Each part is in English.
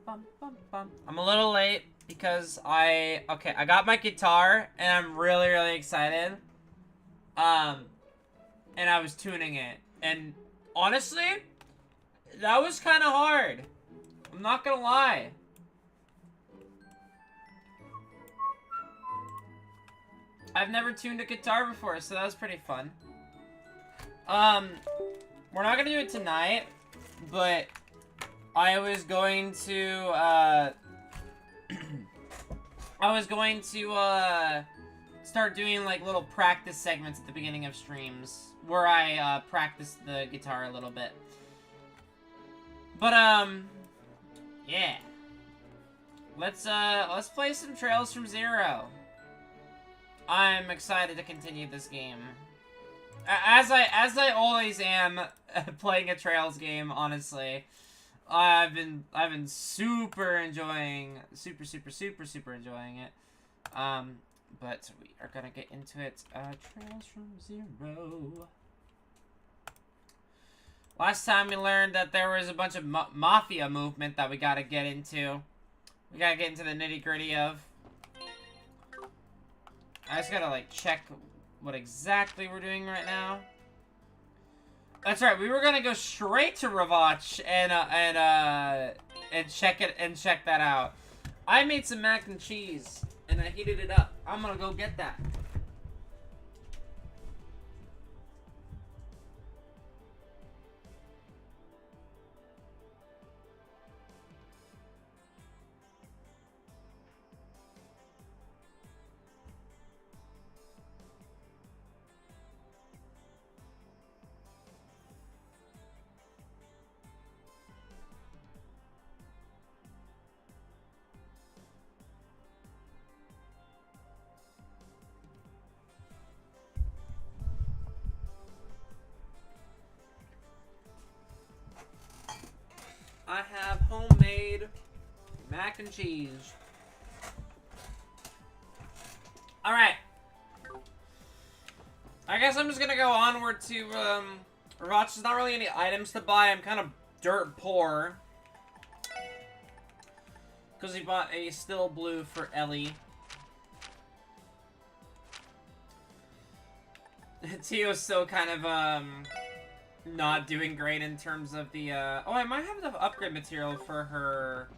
I'm a little late because I got my guitar and I'm really, really excited. And I was tuning it. And honestly, that was kind of hard. I'm not gonna lie. I've never tuned a guitar before, so that was pretty fun. We're not gonna do it tonight, but I was going to, start doing, like, little practice segments at the beginning of streams, where I, practice the guitar a little bit. But, yeah. Let's play some Trails from Zero. I'm excited to continue this game. As I always am playing a Trails game, honestly. I've been super enjoying, super enjoying it. But we are gonna get into it. Trails from Zero. Last time we learned that there was a bunch of mafia movement that we gotta get into. We gotta get into the nitty-gritty of. I just gotta, like, check what exactly we're doing right now. That's right, we were gonna go straight to Ravach and check that out. I made some mac and cheese, and I heated it up. I'm gonna go get that. I have homemade mac and cheese. Alright. I guess I'm just gonna go onward to, Ravach. There's not really any items to buy. I'm kind of dirt poor. Because he bought a still blue for Ellie. Tio's still kind of, not doing great in terms of the, oh, I might have enough upgrade material for her,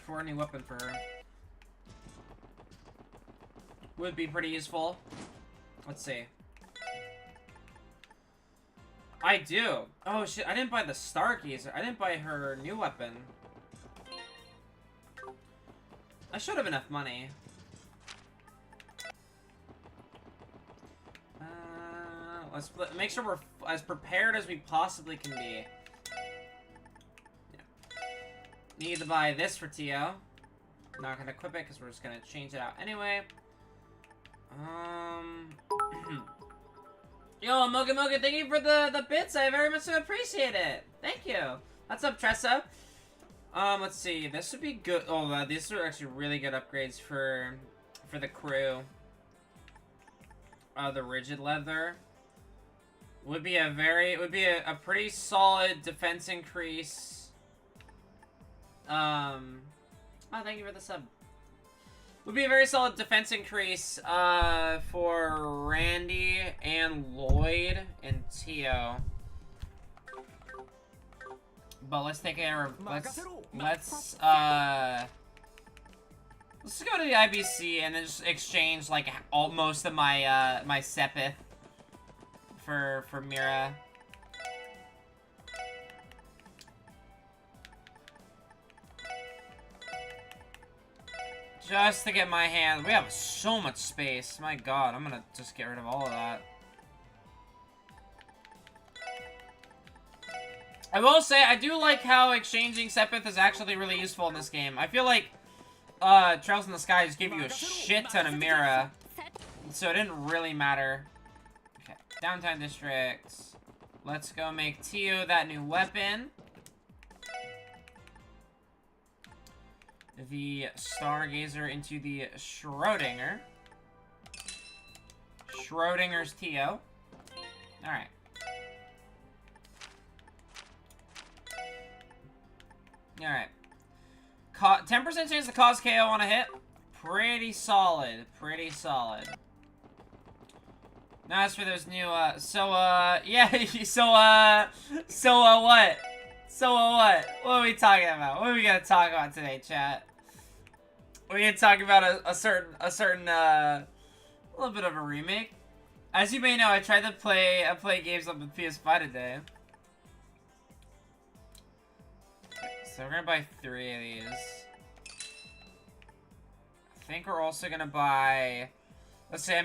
for a new weapon for her. Would be pretty useful. Let's see. I do. Oh, shit, I didn't buy the Stargazer. I didn't buy her new weapon. I should have enough money. Let's make sure we're as prepared as we possibly can be. Yeah. Need to buy this for Tio. Not gonna equip it because we're just gonna change it out anyway. Yo, Moga Moga, thank you for the bits. I very much appreciate it. Thank you. What's up, Tressa? Let's see. This would be good. Oh, these are actually really good upgrades for the crew. The rigid leather. Would be a pretty solid defense increase. Oh, thank you for the sub. Would be a very solid defense increase, for Randy and Lloyd and Tio. But let's take care of, let's go to the IBC and then just exchange, like, most of my, my Sepith for Mira. Just to get my hand. We have so much space. My god, I'm gonna just get rid of all of that. I will say, I do like how exchanging Sepith is actually really useful in this game. I feel like, Trails in the Sky just gave you a shit ton of Mira. So it didn't really matter. Okay, Downtown District. Let's go make Tio that new weapon. The Stargazer into the Schrodinger. Schrodinger's Tio. Alright. Alright. 10% chance to cause KO on a hit. Pretty solid. Pretty solid. Now as for those new, yeah, what? What? What are we talking about? What are we gonna talk about today, chat? We're gonna talk about a certain, little bit of a remake. As you may know, I tried to play games on the PS5 today. So we're gonna buy 3 of these. I think we're also gonna buy, let's see, I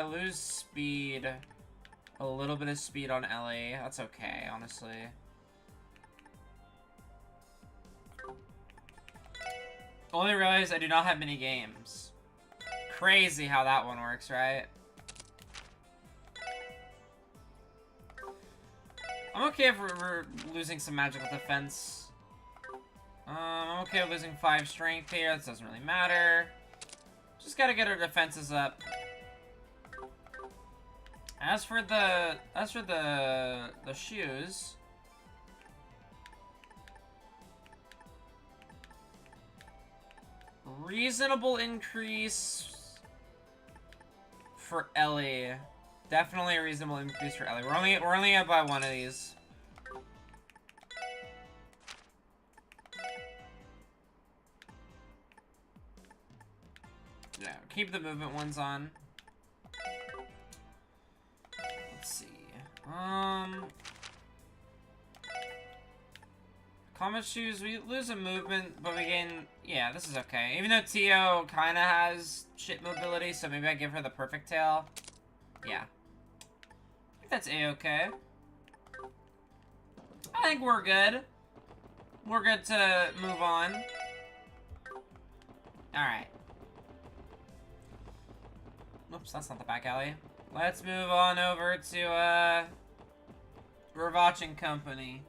lose speed, a little bit of speed on Ellie. That's okay, honestly. Only realized I do not have many games. Crazy how that one works, right? I'm okay if we're losing some magical defense. I'm okay with losing 5 strength here. This doesn't really matter. Just gotta get our defenses up. As for the shoes, reasonable increase for Ellie. Definitely a reasonable increase for Ellie. We're only gonna buy 1 of these. Yeah, keep the movement ones on. Let's see. Combat shoes, we lose a movement, but we gain... Yeah, this is okay. Even though Tio kind of has shit mobility, so maybe I give her the perfect tail. Yeah. I think that's A-okay. I think we're good. We're good to move on. Alright. Oops, that's not the back alley. Let's move on over to, Ravach and Company.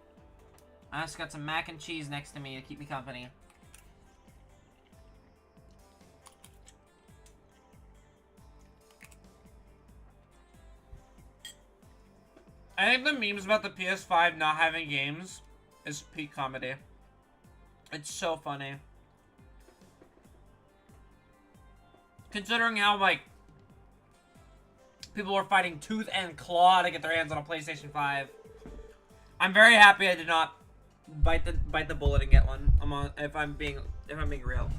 I just got some mac and cheese next to me to keep me company. I think the memes about the PS5 not having games is peak comedy. It's so funny. Considering how, like, people were fighting tooth and claw to get their hands on a PlayStation 5. I'm very happy I did not bite the bullet and get one. If I'm being real.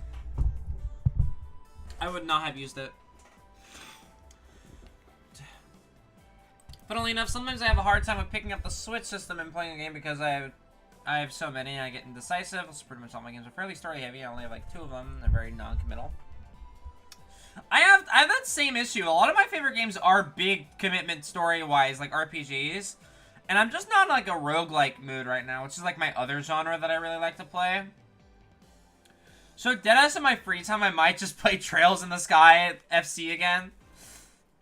I would not have used it. Funnily enough, sometimes I have a hard time with picking up the Switch system and playing a game because I have so many and I get indecisive. So pretty much all my games are fairly story heavy. I only have like 2 of them. They're very non-committal. I have that same issue. A lot of my favorite games are big commitment story-wise, like RPGs. And I'm just not in like a roguelike mood right now, which is like my other genre that I really like to play. So deadass in my free time, I might just play Trails in the Sky FC again.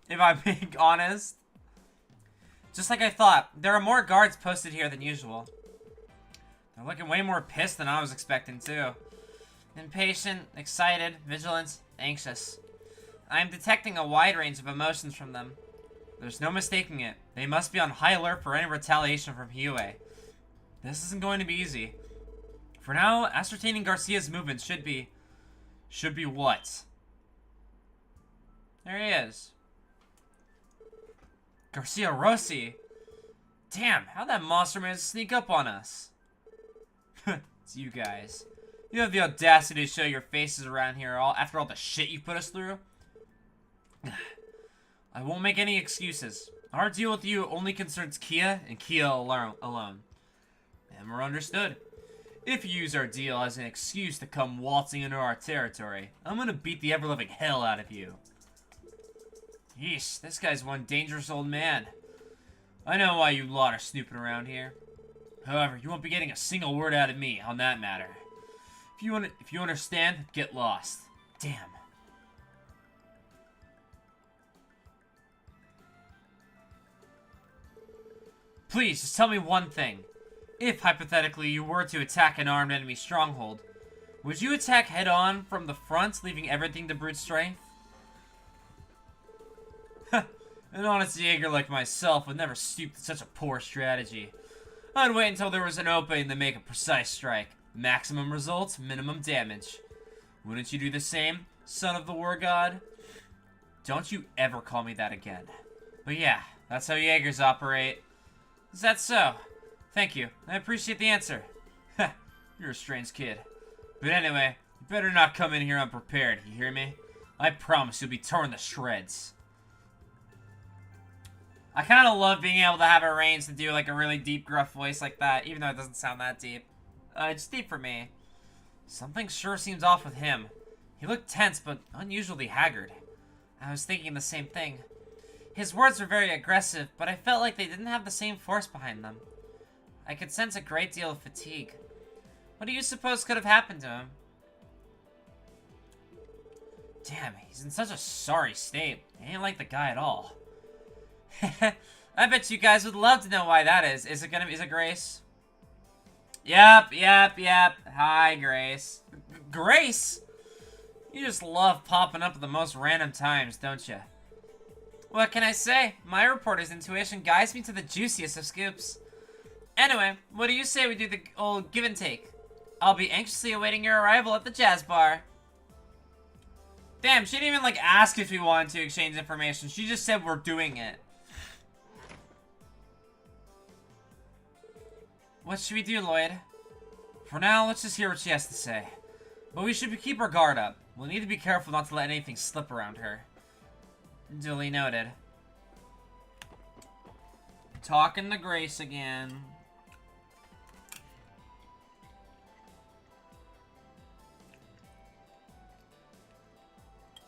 If I'm being honest. Just like I thought, there are more guards posted here than usual. They're looking way more pissed than I was expecting too. Impatient, excited, vigilant, anxious. I am detecting a wide range of emotions from them. There's no mistaking it. They must be on high alert for any retaliation from Hue. This isn't going to be easy. For now, ascertaining Garcia's movements should be what? There he is. Garcia Rossi! Damn, how'd that monster manage to sneak up on us? It's you guys. You have the audacity to show your faces around here after all the shit you put us through? I won't make any excuses. Our deal with you only concerns Kia and Kia alone. And we're understood. If you use our deal as an excuse to come waltzing into our territory, I'm gonna beat the ever-living hell out of you. Yeesh, this guy's one dangerous old man. I know why you lot are snooping around here. However, you won't be getting a single word out of me on that matter. If you understand, get lost. Damn. Please, just tell me one thing. If, hypothetically, you were to attack an armed enemy stronghold, would you attack head-on from the front, leaving everything to brute strength? An honest Jaeger like myself would never stoop to such a poor strategy. I'd wait until there was an opening to make a precise strike. Maximum results, minimum damage. Wouldn't you do the same, son of the war god? Don't you ever call me that again. But yeah, that's how Jaegers operate. Is that so? Thank you. I appreciate the answer. Heh, you're a strange kid. But anyway, you better not come in here unprepared, you hear me? I promise you'll be torn to shreds. I kind of love being able to have a range to do like a really deep, gruff voice like that, even though it doesn't sound that deep. It's deep for me. Something sure seems off with him. He looked tense, but unusually haggard. I was thinking the same thing. His words were very aggressive, but I felt like they didn't have the same force behind them. I could sense a great deal of fatigue. What do you suppose could have happened to him? Damn, he's in such a sorry state. I ain't like the guy at all. I bet you guys would love to know why that is. Is it Grace? Yep. Hi, Grace. Grace? You just love popping up at the most random times, don't you? What can I say? My reporter's intuition guides me to the juiciest of scoops. Anyway, what do you say we do the old give and take? I'll be anxiously awaiting your arrival at the jazz bar. Damn, she didn't even, like, ask if we wanted to exchange information. She just said we're doing it. What should we do, Lloyd? For now, let's just hear what she has to say. But we should keep our guard up. We'll need to be careful not to let anything slip around her. Duly noted. Talking to Grace again.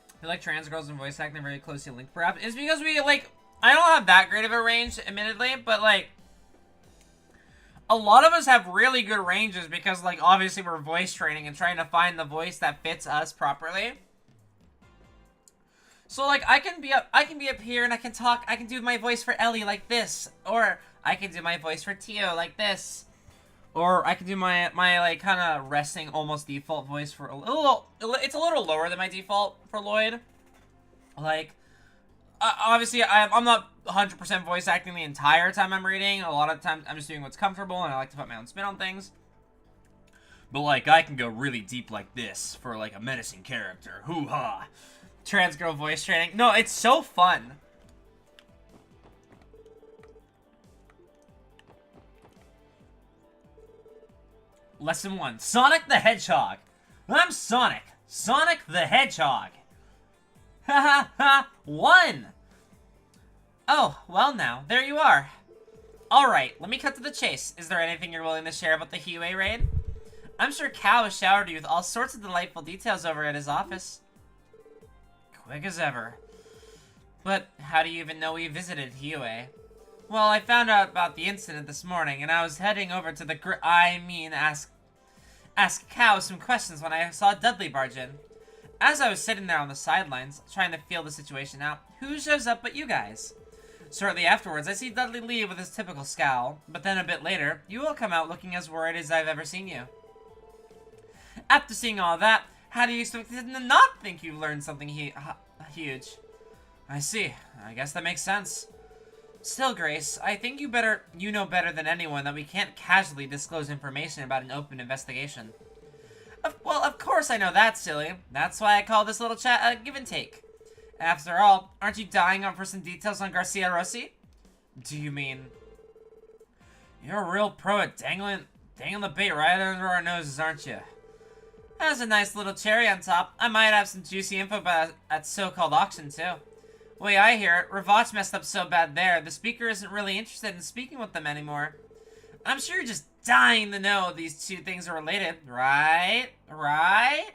I feel like trans girls and voice acting are very closely linked, perhaps. It's because we, like, I don't have that great of a range, admittedly, but, like, a lot of us have really good ranges because, like, obviously we're voice training and trying to find the voice that fits us properly. So, like, I can be up here and I can talk, I can do my voice for Ellie like this, or I can do my voice for Tio like this, or I can do my like, kind of resting, almost default voice for it's a little lower than my default for Lloyd. Like, obviously, I'm not 100% voice acting the entire time I'm reading. A lot of times, I'm just doing what's comfortable, and I like to put my own spin on things. But, like, I can go really deep like this for, like, a menacing character. Hoo-ha! Trans girl voice training. No, it's so fun. Lesson 1. Sonic the Hedgehog. I'm Sonic. Sonic the Hedgehog. Ha ha ha! 1! Oh, well now, there you are. Alright, let me cut to the chase. Is there anything you're willing to share about the Hue raid? I'm sure Cal has showered you with all sorts of delightful details over at his office. Quick as ever. But how do you even know we visited Hue? Well, I found out about the incident this morning, and I was heading over to the ask Cal some questions when I saw Dudley barge in. As I was sitting there on the sidelines, trying to feel the situation out, who shows up but you guys? Shortly afterwards, I see Dudley leave with his typical scowl, but then a bit later, you all come out looking as worried as I've ever seen you. After seeing all that, how do you expect to not think you've learned something huge? I see. I guess that makes sense. Still, Grace, I think you know better than anyone that we can't casually disclose information about an open investigation. Well, of course I know that, silly. That's why I call this little chat a give and take. After all, aren't you dying for some details on Garcia Rossi? Do you mean... You're a real pro at dangling the bait right under our noses, aren't you? As a nice little cherry on top, I might have some juicy info about that so-called auction, too. Way I hear it, Ravach messed up so bad there, the speaker isn't really interested in speaking with them anymore. I'm sure you're just dying to know these two things are related, right? Right?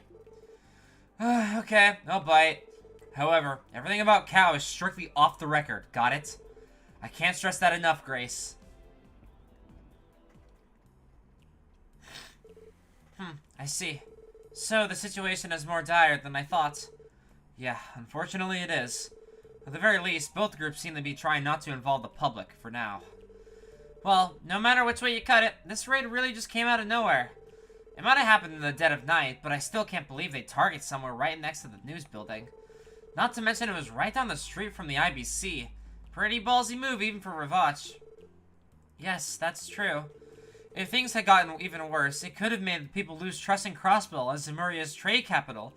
Okay, I'll bite. However, everything about Cow is strictly off the record, got it? I can't stress that enough, Grace. I see. So, the situation is more dire than I thought. Yeah, unfortunately it is. At the very least, both groups seem to be trying not to involve the public, for now. Well, no matter which way you cut it, this raid really just came out of nowhere. It might have happened in the dead of night, but I still can't believe they target somewhere right next to the news building. Not to mention it was right down the street from the IBC. Pretty ballsy move even for Ravach. Yes, that's true. If things had gotten even worse, it could have made people lose trust in Crossbill as Zemuria's trade capital,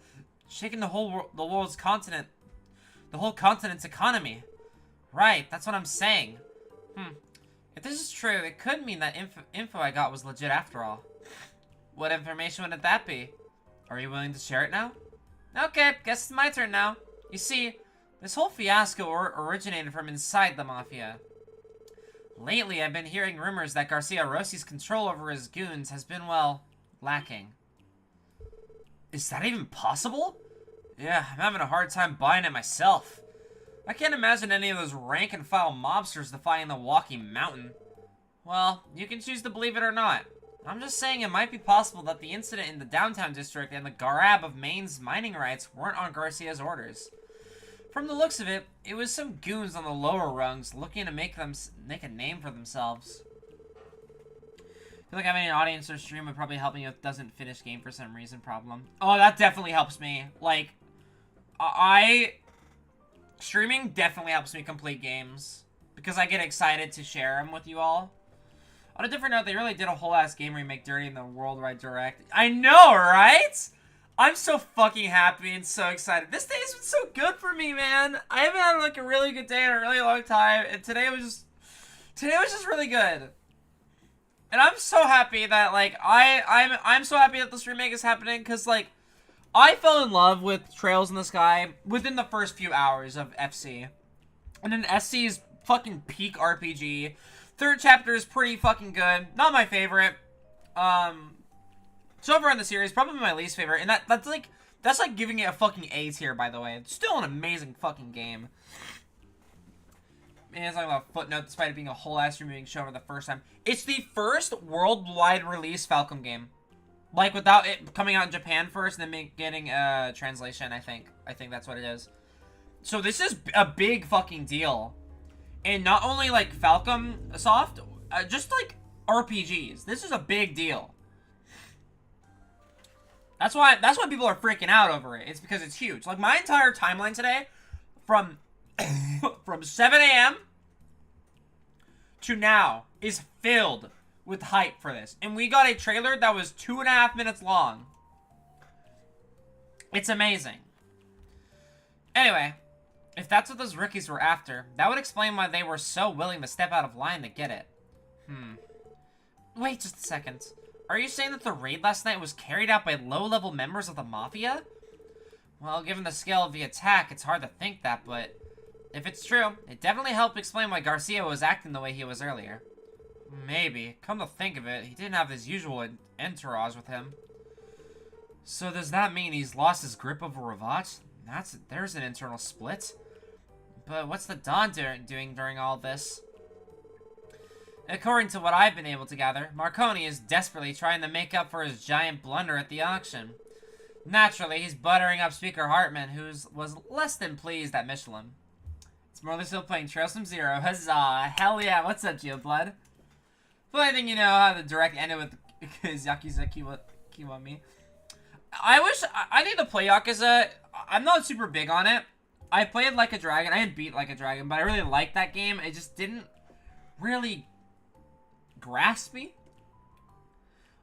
shaking the whole continent's economy. Right, that's what I'm saying. If this is true, it could mean that info I got was legit after all. What information would that be? Are you willing to share it now? Okay, guess it's my turn now. You see, this whole fiasco originated from inside the Mafia. Lately, I've been hearing rumors that Garcia Rossi's control over his goons has been, well, lacking. Is that even possible? Yeah, I'm having a hard time buying it myself. I can't imagine any of those rank-and-file mobsters defying the Walking Mountain. Well, you can choose to believe it or not. I'm just saying it might be possible that the incident in the downtown district and the grab of Maine's mining rights weren't on Garcia's orders. From the looks of it, it was some goons on the lower rungs looking to make a name for themselves. I feel like having an audience or stream would probably help me with doesn't finish game for some reason problem. Oh, that definitely helps me. Like, streaming definitely helps me complete games because I get excited to share them with you all. On a different note, they really did a whole-ass game remake Dirty in the Worldwide Direct. I know, right? I'm so fucking happy and so excited. This day's been so good for me, man. I haven't had, like, a really good day in a really long time, and today was just really good. And I'm so happy that, like, I'm so happy that this remake is happening, because, like, I fell in love with Trails in the Sky within the first few hours of FC. And then SC's fucking peak RPG. Third chapter is pretty fucking good. Not my favorite. So far in the series, probably my least favorite. And that's like giving it a fucking A tier, by the way. It's still an amazing fucking game. And it's like a footnote, despite it being a whole ass removing show for the first time. It's the first worldwide release Falcom game. Like, without it coming out in Japan first and then getting a translation, I think. I think that's what it is. So this is a big fucking deal. And not only, like, Falcom Soft, just, like, RPGs. This is a big deal. That's why people are freaking out over it. It's because it's huge. Like, my entire timeline today, from 7 a.m. to now, is filled with hype for this. And we got a trailer that was 2.5 minutes long. It's amazing. Anyway, if that's what those rookies were after, that would explain why they were so willing to step out of line to get it. Wait just a second. Are you saying that the raid last night was carried out by low-level members of the Mafia? Well, given the scale of the attack, it's hard to think that, but if it's true, it definitely helped explain why Garcia was acting the way he was earlier. Maybe. Come to think of it, he didn't have his usual entourage with him. So does that mean he's lost his grip over Ravach? There's an internal split. But what's the Don doing during all this? According to what I've been able to gather, Marconi is desperately trying to make up for his giant blunder at the auction. Naturally, he's buttering up Speaker Hartman, who was less than pleased at Michelin. It's more still playing Trails from Zero. Huzzah! Hell yeah! What's up, Geoblood? But I think you know how the direct ended with Yakuza Kiwami. I need to play Yakuza. I'm not super big on it. I played Like a Dragon. I didn't beat Like a Dragon, but I really liked that game. It just didn't really grasp me.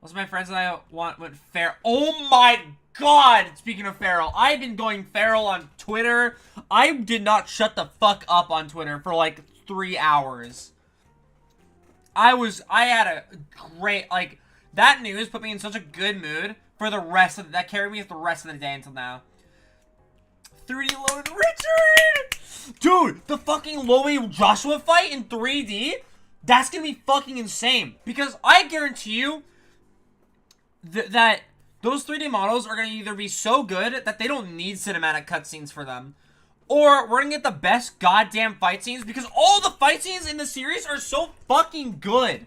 Also, my friends and I went feral. Oh my god! Speaking of feral, I've been going feral on Twitter. I did not shut the fuck up on Twitter for like 3 hours. I had a great, like, that news put me in such a good mood for the rest of, that carried me the rest of the day until now. 3D loaded Richard! Dude, the fucking Loey Joshua fight in 3D? That's gonna be fucking insane. Because I guarantee you that those 3D models are gonna either be so good that they don't need cinematic cutscenes for them, or we're gonna get the best goddamn fight scenes because all the fight scenes in the series are so fucking good.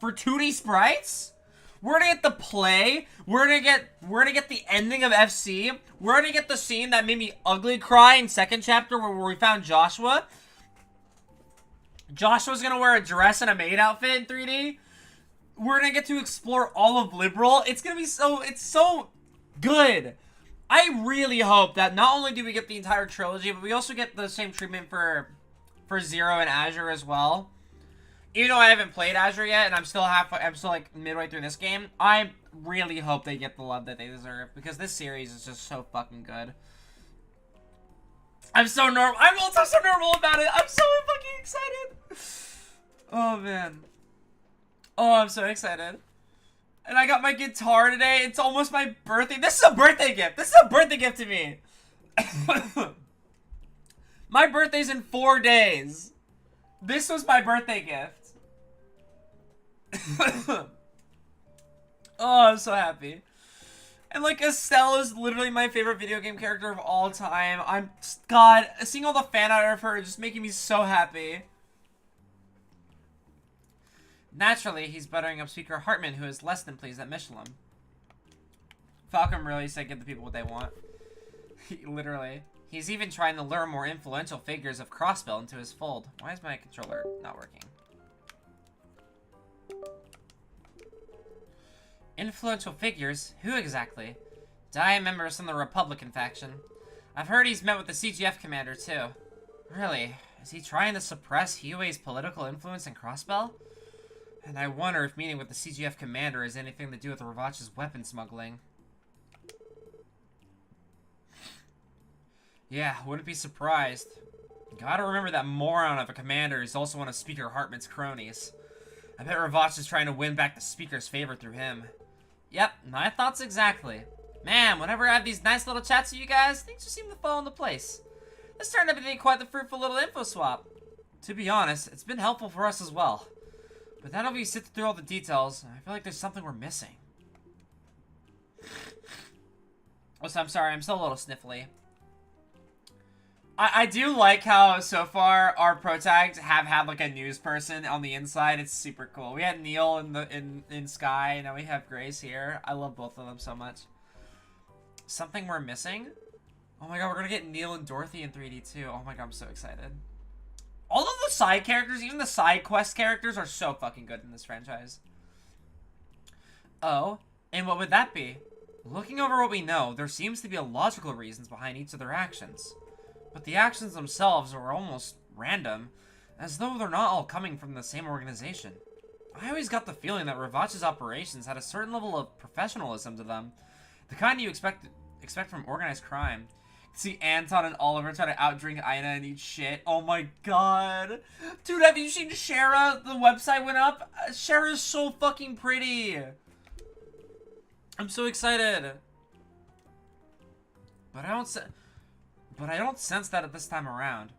For 2D sprites, we're gonna get the play. We're gonna get the ending of FC. We're gonna get the scene that made me ugly cry in second chapter where we found Joshua. Joshua's gonna wear a dress and a maid outfit in 3D. We're gonna get to explore all of Liberal. It's gonna be it's so good. I really hope that not only do we get the entire trilogy, but we also get the same treatment for Zero and Azure as well. even though I haven't played Azure yet, and I'm still like midway through this game, I really hope they get the love that they deserve, because this series is just so fucking good. I'm also so normal about it. I'm so fucking excited. Oh, man. Oh, I'm so excited. And I got my guitar today. It's almost my birthday. This is a birthday gift. This is a birthday gift to me. My birthday's in 4 days. This was my birthday gift. Oh, I'm so happy. And, like, Estelle is literally my favorite video game character of all time. God, seeing all the fan art of her is just making me so happy. Naturally, he's buttering up Speaker Hartman, who is less than pleased at Michelin. Falcom really said give the people what they want. Literally. He's even trying to lure more influential figures of Crossbell into his fold. Why is my controller not working? Influential figures? Who exactly? Die members from the Republican faction. I've heard he's met with the CGF commander, too. Really? Is he trying to suppress Huey's political influence in Crossbell? And I wonder if meeting with the CGF commander has anything to do with Ravach's weapon smuggling. Yeah, wouldn't be surprised. Gotta remember that moron of a commander is also one of Speaker Hartman's cronies. I bet Ravach is trying to win back the Speaker's favor through him. Yep, my thoughts exactly. Man, whenever I have these nice little chats with you guys, things just seem to fall into place. This turned out to be quite the fruitful little info swap. To be honest, it's been helpful for us as well. But now that we sit through all the details, I feel like there's something we're missing. Also, I'm sorry, I'm still a little sniffly. I do like how, so far, our pro tags have had, like, a news person on the inside. It's super cool. We had Neil in Sky, and now we have Grace here. I love both of them so much. Something we're missing? Oh my god, we're gonna get Neil and Dorothy in 3D, too. Oh my god, I'm so excited. All of the side characters, even the side quest characters, are so fucking good in this franchise. Oh, and what would that be? Looking over what we know, there seems to be a logical reasons behind each of their actions. But the actions themselves are almost random, as though they're not all coming from the same organization. I always got the feeling that Ravach's operations had a certain level of professionalism to them, the kind you expect from organized crime. See Anton and Oliver try to outdrink Ina and eat shit. Oh my god. Dude, have you seen Shara? The website went up. Shara's so fucking pretty. I'm so excited. But I don't sense that at this time around.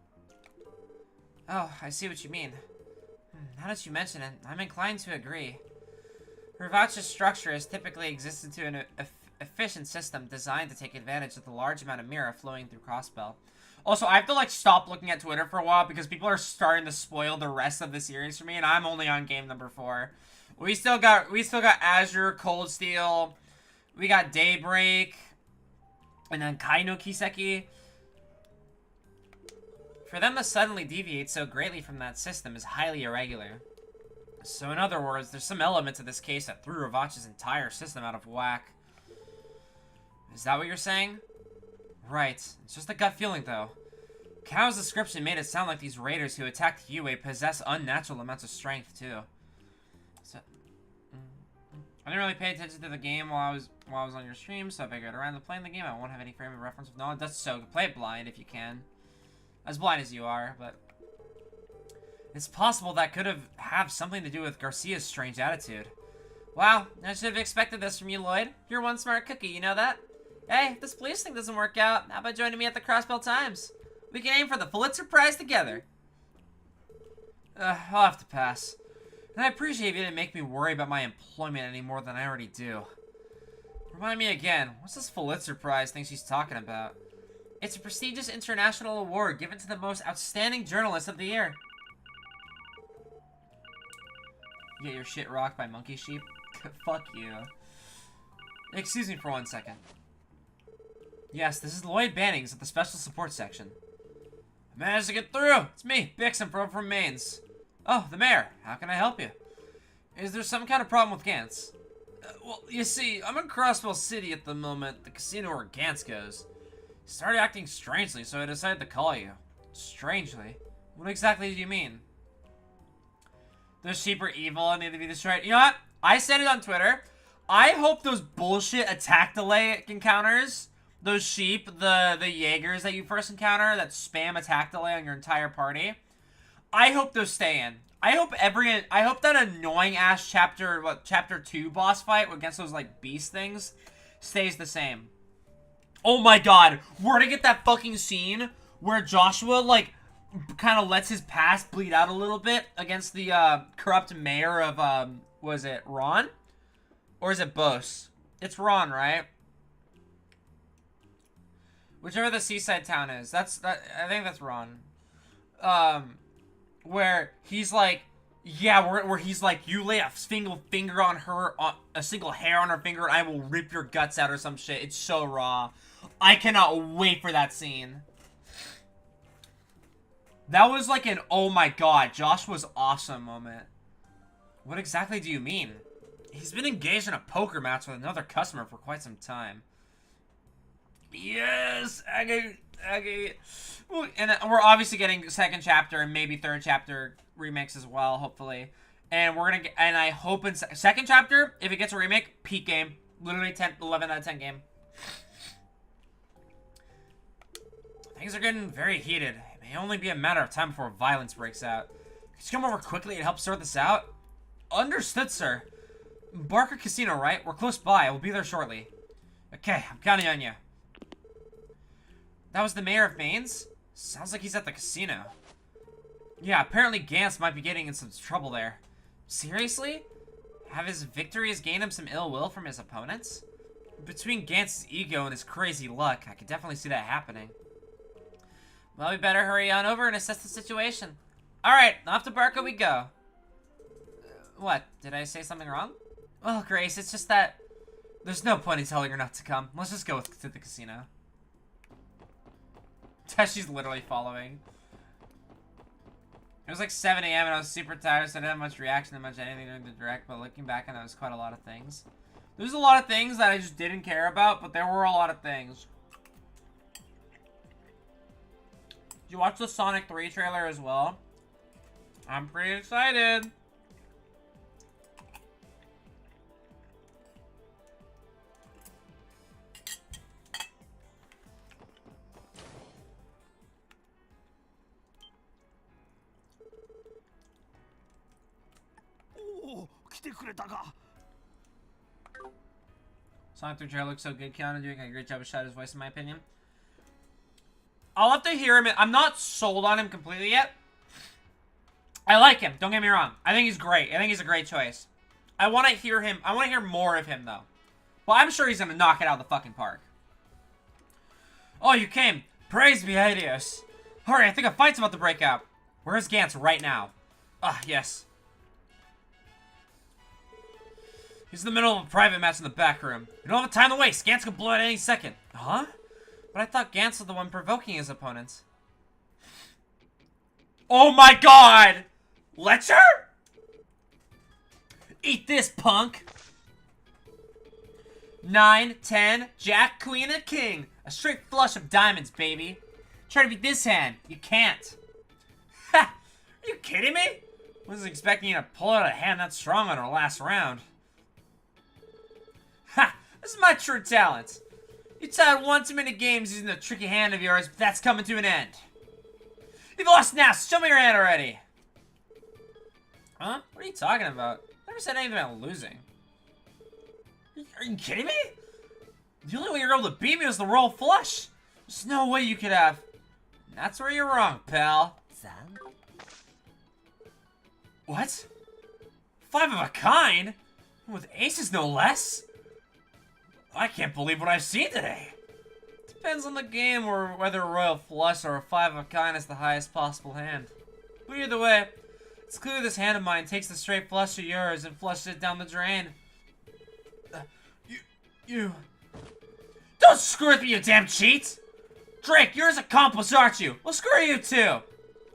Oh, I see what you mean. Now that you mention it, I'm inclined to agree. Ravach's structure has typically existed to an efficient system designed to take advantage of the large amount of mirror flowing through Crossbell. Also, I have to, like, stop looking at Twitter for a while because people are starting to spoil the rest of the series for me, and I'm only on game number 4. We still got Azure, Cold Steel, we got Daybreak, and then Kaino Kiseki. For them to suddenly deviate so greatly from that system is highly irregular. So in other words, there's some element to this case that threw Ravach's entire system out of whack. Is that what you're saying? Right. It's just a gut feeling, though. Kao's description made it sound like these raiders who attacked Yue possess unnatural amounts of strength, too. So, I didn't really pay attention to the game while I was on your stream, so I figured around playing the game I won't have any frame of reference of knowledge. That's so play it blind if you can. As blind as you are, but it's possible that could have something to do with Garcia's strange attitude. Wow, I should have expected this from you, Lloyd. You're one smart cookie, you know that? Hey, if this police thing doesn't work out, how about joining me at the Crossbell Times? We can aim for the Pulitzer Prize together. I'll have to pass. And I appreciate if you didn't make me worry about my employment any more than I already do. Remind me again, what's this Pulitzer Prize thing she's talking about? It's a prestigious international award given to the most outstanding journalist of the year. You get your shit rocked by monkey sheep? Fuck you. Excuse me for 1 second. Yes, this is Lloyd Bannings at the Special Support Section. I managed to get through! It's me, Bix, I'm from Mainz. Oh, the mayor. How can I help you? Is there some kind of problem with Gantz? Well, you see, I'm in Crossbell City at the moment, the casino where Gantz goes. He started acting strangely, so I decided to call you. Strangely? What exactly do you mean? Those sheep are evil and need to be destroyed. You know what? I said it on Twitter. I hope those bullshit attack delay encounters, those sheep, the Jaegers that you first encounter that spam attack delay on your entire party, I hope those stay in. I hope that annoying ass chapter 2 boss fight against those like beast things stays the same. Oh my god, we're gonna get that fucking scene where Joshua like kind of lets his past bleed out a little bit against the corrupt mayor of was it Ron? Or is it Bos? It's Ron, right? Whichever the seaside town is. I think that's Ron. Where he's like, yeah, where he's like, you lay a single finger on her, a single hair on her finger, and I will rip your guts out or some shit. It's so raw. I cannot wait for that scene. That was like an, oh my god, Josh was awesome moment. What exactly do you mean? He's been engaged in a poker match with another customer for quite some time. Yes! Okay. And we're obviously getting second chapter and maybe third chapter remakes as well, hopefully. And we're gonna get, and I hope in second chapter, if it gets a remake, peak game. Literally 11 out of 10 game. Things are getting very heated. It may only be a matter of time before violence breaks out. Could you come over quickly and help sort this out? Understood, sir. Barker Casino, right? We're close by. We'll be there shortly. Okay, I'm counting on you. That was the mayor of Mainz? Sounds like he's at the casino. Yeah, apparently Gantz might be getting in some trouble there. Seriously? Have his victories gained him some ill will from his opponents? Between Gantz's ego and his crazy luck, I could definitely see that happening. Well, we better hurry on over and assess the situation. Alright, off to Barker we go. What? Did I say something wrong? Well, Grace, it's just that there's no point in telling her not to come. Let's just go to the casino. She's literally following. It was like 7 a.m. and I was super tired, so I didn't have much reaction to much anything during the direct, but looking back on that was quite a lot of things. There's a lot of things that I just didn't care about, but there were a lot of things. Did you watch the Sonic 3 trailer as well? I'm pretty excited. Sonic 3 trailer looks so good. Keanu doing a great job of shot his voice, in my opinion. I'll have to hear him. I'm not sold on him completely yet. I like him. Don't get me wrong. I think he's great. I think he's a great choice. I want to hear him. I want to hear more of him, though. But I'm sure he's going to knock it out of the fucking park. Oh, you came. Praise be Helios. Hurry, I think a fight's about to break out. Where's Gantz right now? Ah, yes. He's in the middle of a private match in the back room. We don't have time to waste. Gantz could blow it any second. Huh? But I thought Gantz was the one provoking his opponents. Oh my god! Letcher? Eat this, punk! 9, 10, Jack, Queen, and King. A straight flush of diamonds, baby. Try to beat this hand. You can't. Ha! Are you kidding me? I wasn't expecting you to pull out a hand that strong on our last round. Ha! This is my true talent. You tied one too many games using the tricky hand of yours, but that's coming to an end. You've lost now, so show me your hand already. Huh? What are you talking about? I never said anything about losing. Are you kidding me? The only way you're able to beat me was the royal flush. There's no way you could have. And that's where you're wrong, pal. What? 5 of a kind? With aces, no less? I can't believe what I've seen today. Depends on the game or whether a royal flush or a 5 of a kind is the highest possible hand. But either way, it's clear this hand of mine takes the straight flush of yours and flushes it down the drain. You... Don't screw with me, you damn cheat! Drake, you're his accomplice, aren't you? Well, screw you too!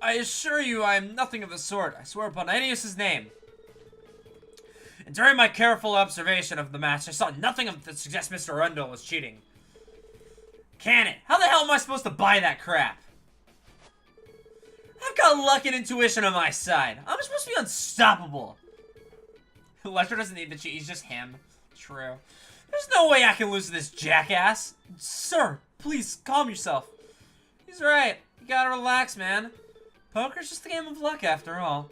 I assure you I am nothing of the sort. I swear upon Aeneas' name. And during my careful observation of the match, I saw nothing that suggests Mr. Arundel was cheating. Can it? How the hell am I supposed to buy that crap? I've got got luck and intuition on my side. I'm supposed to be unstoppable. Lester doesn't need the cheat, he's just him. True. There's no way I can lose to this jackass. Sir, please, calm yourself. He's right. You gotta relax, man. Poker's just a game of luck, after all.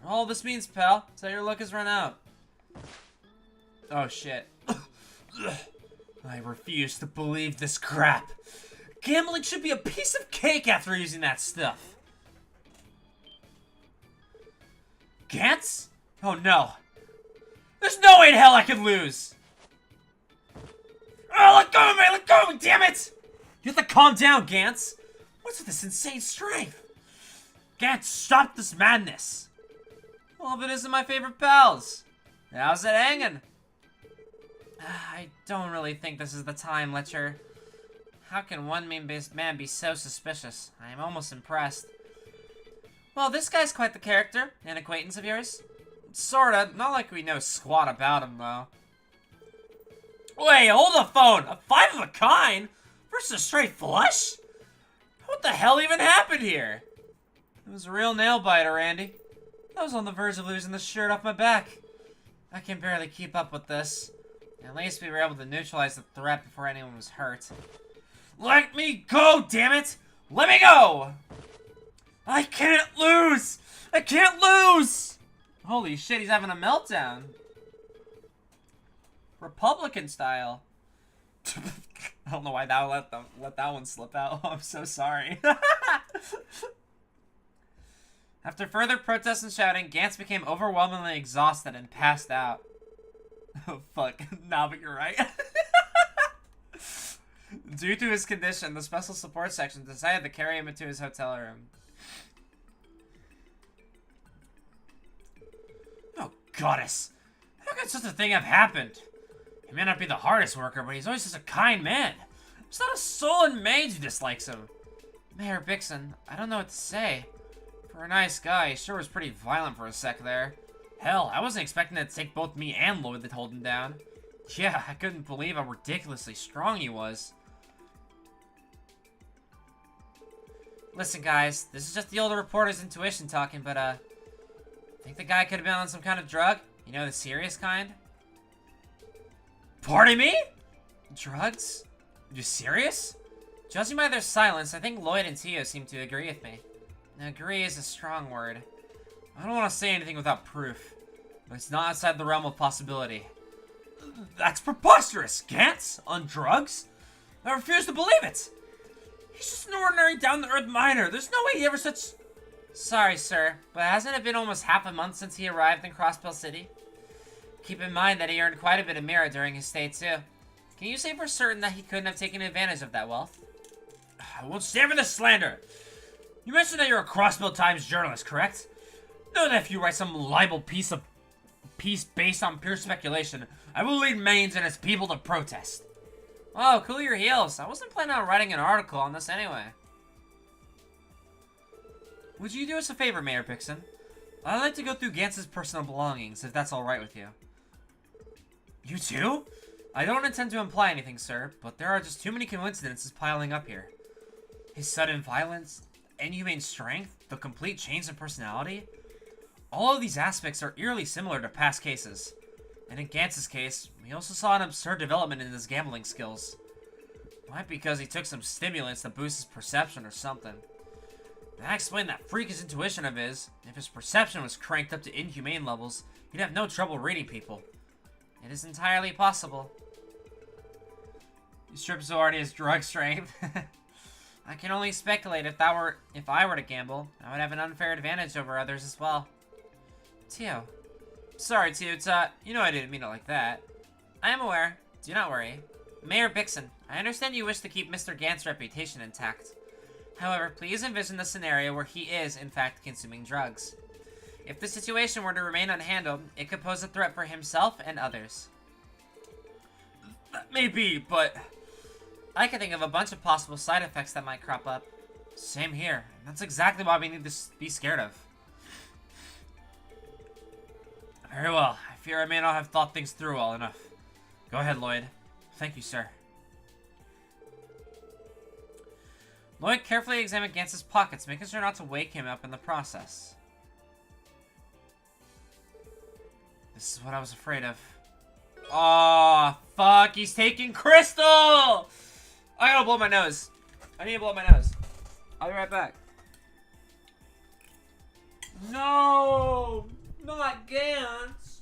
All this means, pal, is that your luck has run out. Oh, shit. I refuse to believe this crap. Gambling should be a piece of cake after using that stuff. Gantz? Oh, no. There's no way in hell I could lose. Oh, let go of me! Let go of me, damn it! You have to calm down, Gantz. What's with this insane strength? Gantz, stop this madness. Well, if it isn't my favorite pals, how's it hanging? I don't really think this is the time, Letcher. How can one man be so suspicious? I am almost impressed. Well, this guy's quite the character. An acquaintance of yours? Sorta. Not like we know squat about him, though. Wait, hold the phone! A 5 of a kind? Versus a straight flush? What the hell even happened here? It was a real nail-biter, Andy. I was on the verge of losing the shirt off my back. I can barely keep up with this. At least we were able to neutralize the threat before anyone was hurt. Let me go, damn it! Let me go! I can't lose! I can't lose! Holy shit, he's having a meltdown. Republican style. I don't know why that let that one slip out. Oh, I'm so sorry. After further protests and shouting, Gantz became overwhelmingly exhausted and passed out. Oh, fuck. Nah, but you're right. Due to his condition, the special support section decided to carry him into his hotel room. Oh, goddess. How could such a thing have happened? He may not be the hardest worker, but he's always such a kind man. There's not a soul in Maine who dislikes him. Mayor Bixon, I don't know what to say. For a nice guy, he sure was pretty violent for a sec there. Hell, I wasn't expecting it to take both me and Lloyd to hold him down. Yeah, I couldn't believe how ridiculously strong he was. Listen, guys, this is just the older reporter's intuition talking, but, think the guy could have been on some kind of drug? You know, the serious kind? Pardon me? Drugs? You serious? Judging by their silence, I think Lloyd and Tio seem to agree with me. Now, agree is a strong word. I don't want to say anything without proof, but it's not outside the realm of possibility. That's preposterous! Gantz? On drugs? I refuse to believe it! He's just an ordinary down-to-earth miner. There's no way he ever such... Sorry, sir, but hasn't it been almost half a month since he arrived in Crosspell City? Keep in mind that he earned quite a bit of merit during his stay, too. Can you say for certain that he couldn't have taken advantage of that wealth? I won't stand for this slander! You mentioned that you're a Crosspell Times journalist, correct? Know that if you write some libel piece based on pure speculation, I will lead Maine's and its people to protest. Oh, cool your heels. I wasn't planning on writing an article on this anyway. Would you do us a favor, Mayor Bixon? I'd like to go through Gantz's personal belongings, if that's alright with you. You too? I don't intend to imply anything, sir, but there are just too many coincidences piling up here. His sudden violence, inhumane strength, the complete change in personality. All of these aspects are eerily similar to past cases. And in Gantz's case, we also saw an absurd development in his gambling skills. Might be because he took some stimulants to boost his perception or something. That explained that freakish intuition of his. If his perception was cranked up to inhumane levels, he'd have no trouble reading people. It is entirely possible. He strips already his drug strength. I can only speculate if I were to gamble, I would have an unfair advantage over others as well. Tio. Sorry, Tio, you know I didn't mean it like that. I am aware. Do not worry. Mayor Bixon, I understand you wish to keep Mr. Gantz's reputation intact. However, please envision the scenario where he is, in fact, consuming drugs. If the situation were to remain unhandled, it could pose a threat for himself and others. That may be, but... I can think of a bunch of possible side effects that might crop up. Same here. That's exactly what we need to be scared of. Very well. I fear I may not have thought things through well enough. Go ahead, Lloyd. Thank you, sir. Lloyd carefully examined Gance's pockets, making sure not to wake him up in the process. This is what I was afraid of. Aw, fuck, he's taking Crystal! I gotta blow my nose. I need to blow my nose. I'll be right back. No! Not Gance!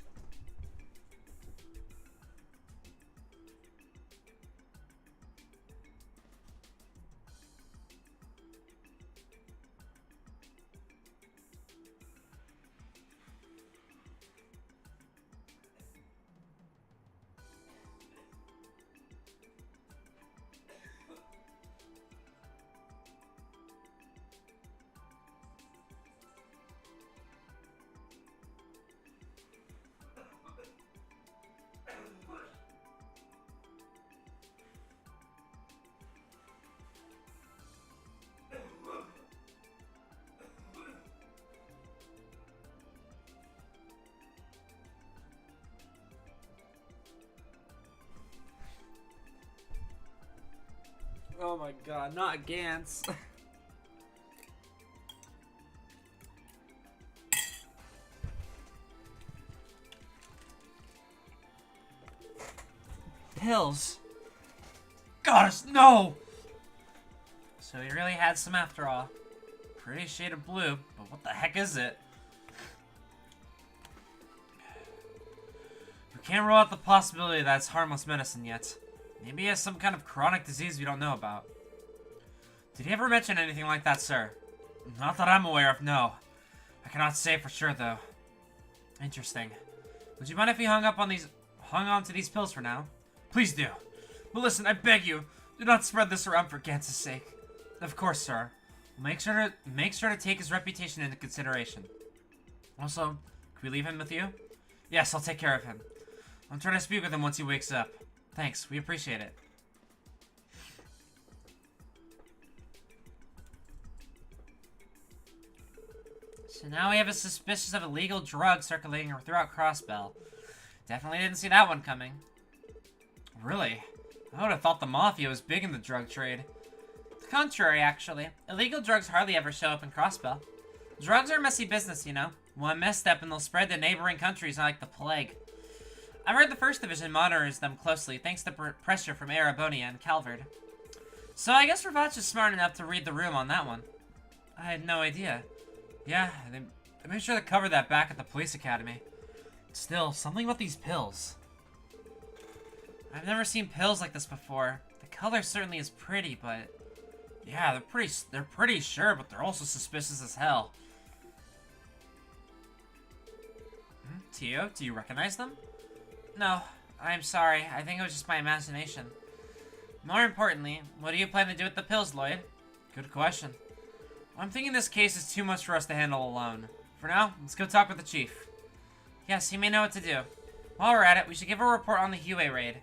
Oh my god, not Gance. Pills. Gosh, no! So he really had some after all. Pretty shade of blue, but what the heck is it? We can't rule out the possibility that it's harmless medicine yet. Maybe he has some kind of chronic disease we don't know about. Did he ever mention anything like that, sir? Not that I'm aware of, no. I cannot say for sure, though. Interesting. Would you mind if we hung on to these pills for now? Please do. But listen, I beg you, do not spread this around for Gance's sake. Of course, sir. Make sure to take his reputation into consideration. Also, can we leave him with you? Yes, I'll take care of him. I'm trying to speak with him once he wakes up. Thanks, we appreciate it. So now we have a suspicious of illegal drugs circulating throughout Crossbell. Definitely didn't see that one coming. Really? I would have thought the Mafia was big in the drug trade. The contrary, actually. Illegal drugs hardly ever show up in Crossbell. Drugs are a messy business, you know. One misstep and they'll spread to neighboring countries like the plague. I've heard the 1st Division monitors them closely, thanks to pressure from Arabonia and Calvard. So I guess Ravach is smart enough to read the room on that one. I had no idea. Yeah, they made sure to cover that back at the police academy. Still, something about these pills. I've never seen pills like this before. The color certainly is pretty, but... yeah, they're pretty sure, but they're also suspicious as hell. Tio, do you recognize them? No, I'm sorry. I think it was just my imagination. More importantly, what do you plan to do with the pills, Lloyd? Good question. I'm thinking this case is too much for us to handle alone. For now, let's go talk with the chief. Yes, he may know what to do. While we're at it, we should give a report on the Hue raid.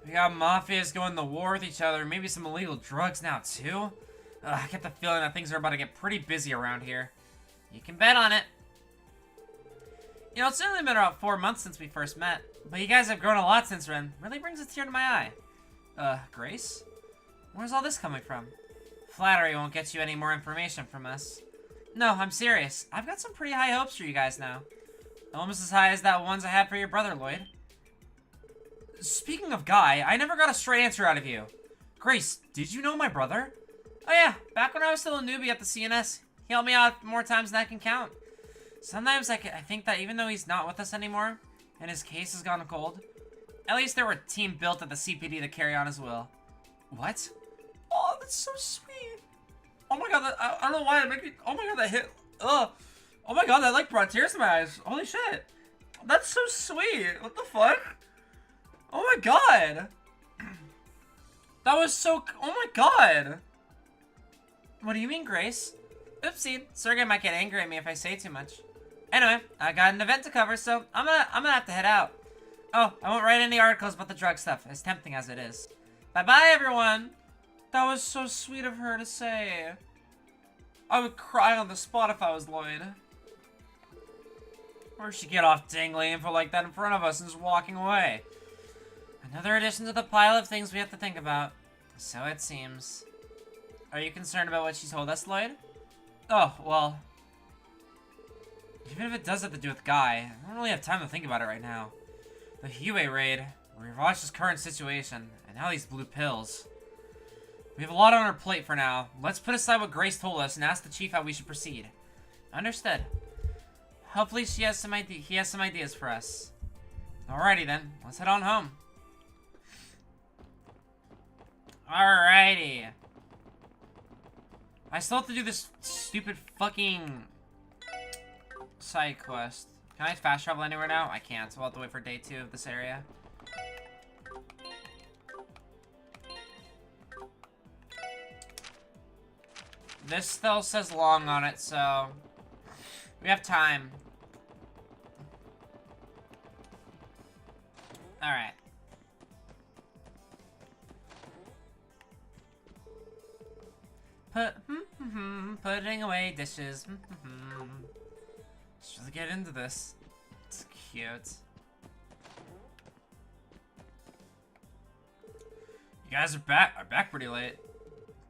We got mafias going to war with each other, maybe some illegal drugs now, too? I get the feeling that things are about to get pretty busy around here. You can bet on it. You know, it's only been about 4 months since we first met, but you guys have grown a lot since then. Really brings a tear to my eye. Grace? Where's all this coming from? Flattery won't get you any more information from us. No, I'm serious. I've got some pretty high hopes for you guys now. Almost as high as that ones I had for your brother, Lloyd. Speaking of Guy, I never got a straight answer out of you. Grace, did you know my brother? Oh yeah, back when I was still a newbie at the CNS, he helped me out more times than I can count. Sometimes I think that even though he's not with us anymore, and his case has gone cold, at least there were a team built at the CPD to carry on his will. What? Oh, that's so sweet. Oh my god, I don't know why it made me... oh my god, that hit... ugh. Oh my god, that like brought tears to my eyes. Holy shit. That's so sweet. What the fuck? Oh my god. That was so... oh my god. What do you mean, Grace? Oopsie. Sergey might get angry at me if I say too much. Anyway, I got an event to cover, so I'm gonna have to head out. Oh, I won't write any articles about the drug stuff, as tempting as it is. Bye-bye, everyone. That was so sweet of her to say. I would cry on the spot if I was Lloyd. Where'd she get off dangling info like that in front of us and just walking away? Another addition to the pile of things we have to think about. So it seems. Are you concerned about what she told us, Lloyd? Oh, well... Even if it does have to do with Guy, I don't really have time to think about it right now. The Huey raid, Ravage's current situation, and now these blue pills. We have a lot on our plate for now. Let's put aside what Grace told us and ask the chief how we should proceed. Understood. Hopefully he has some ideas for us. Alrighty then, let's head on home. Alrighty. I still have to do this stupid fucking side quest. Can I fast travel anywhere now? I can't, so I'll have to wait for day 2 of this area. This still says long on it, so we have time. Alright. Putting away dishes. Let's really get into this. It's cute. You guys are back pretty late.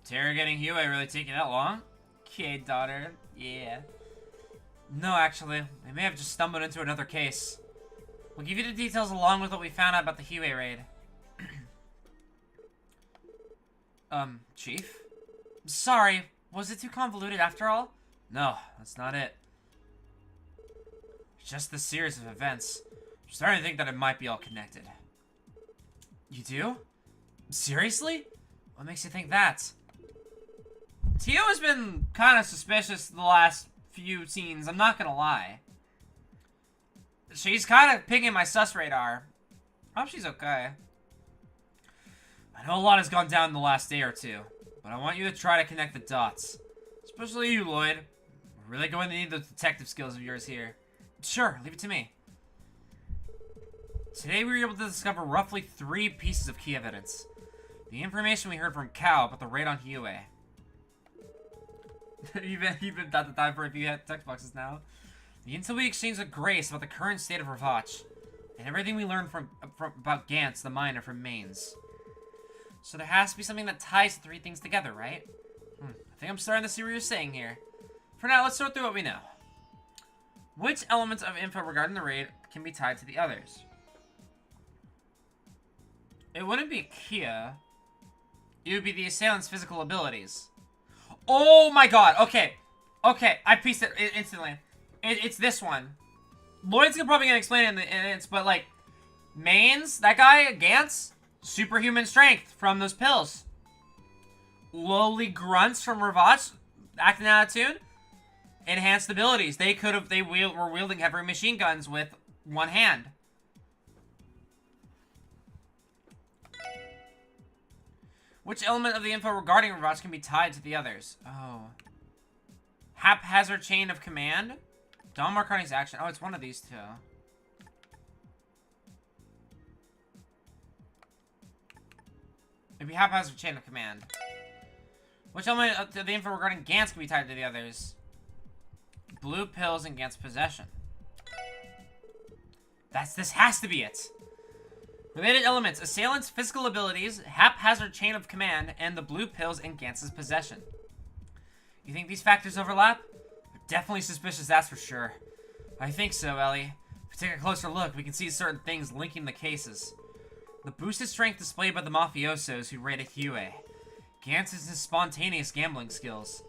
Interrogating Huey really taking that long? Okay, daughter. Yeah. No, actually. I may have just stumbled into another case. We'll give you the details along with what we found out about the Huey raid. Chief? Sorry, was it too convoluted after all? No, that's not it. It's just the series of events. I'm starting to think that it might be all connected. You do? Seriously? What makes you think that? Tio has been kind of suspicious the last few scenes, I'm not gonna lie. She's kind of pinging my sus radar. I hope she's okay. I know a lot has gone down in the last day or two, but I want you to try to connect the dots. Especially you, Lloyd. We're really going to need those detective skills of yours here. Sure, leave it to me. Today we were able to discover roughly 3 pieces of key evidence. The information we heard from Cal about the raid on Huey. You've got the time for a few text boxes now. The intel we exchanged with Grace about the current state of Ravage. And everything we learned about Gantz, the miner from Mainz. So there has to be something that ties the 3 things together, right? I think I'm starting to see what you're saying here. For now, let's sort through what we know. Which elements of info regarding the raid can be tied to the others? It wouldn't be Kia. It would be the assailant's physical abilities. Oh my god, okay. Okay, I pieced it instantly. It's this one. Lloyd's probably gonna explain it in the but like, Mainz, that guy, Gantz, superhuman strength from those pills. Lowly grunts from Ravage, acting out of tune. Enhanced abilities. They were wielding heavy machine guns with one hand. Which element of the info regarding Ravage can be tied to the others? Oh. Haphazard chain of command? Don Marconi's action. Oh, it's one of these 2. It'd be haphazard chain of command. Which element of the info regarding Gantz can be tied to the others? Blue pills in Gantz's possession. This has to be it. Related elements: assailant's physical abilities, haphazard chain of command, and the blue pills in Gantz's possession. You think these factors overlap? They're definitely suspicious, that's for sure. I think so, Ellie. If we take a closer look, we can see certain things linking the cases. The boosted strength displayed by the mafiosos who raided Huey. Gantz is his spontaneous gambling skills.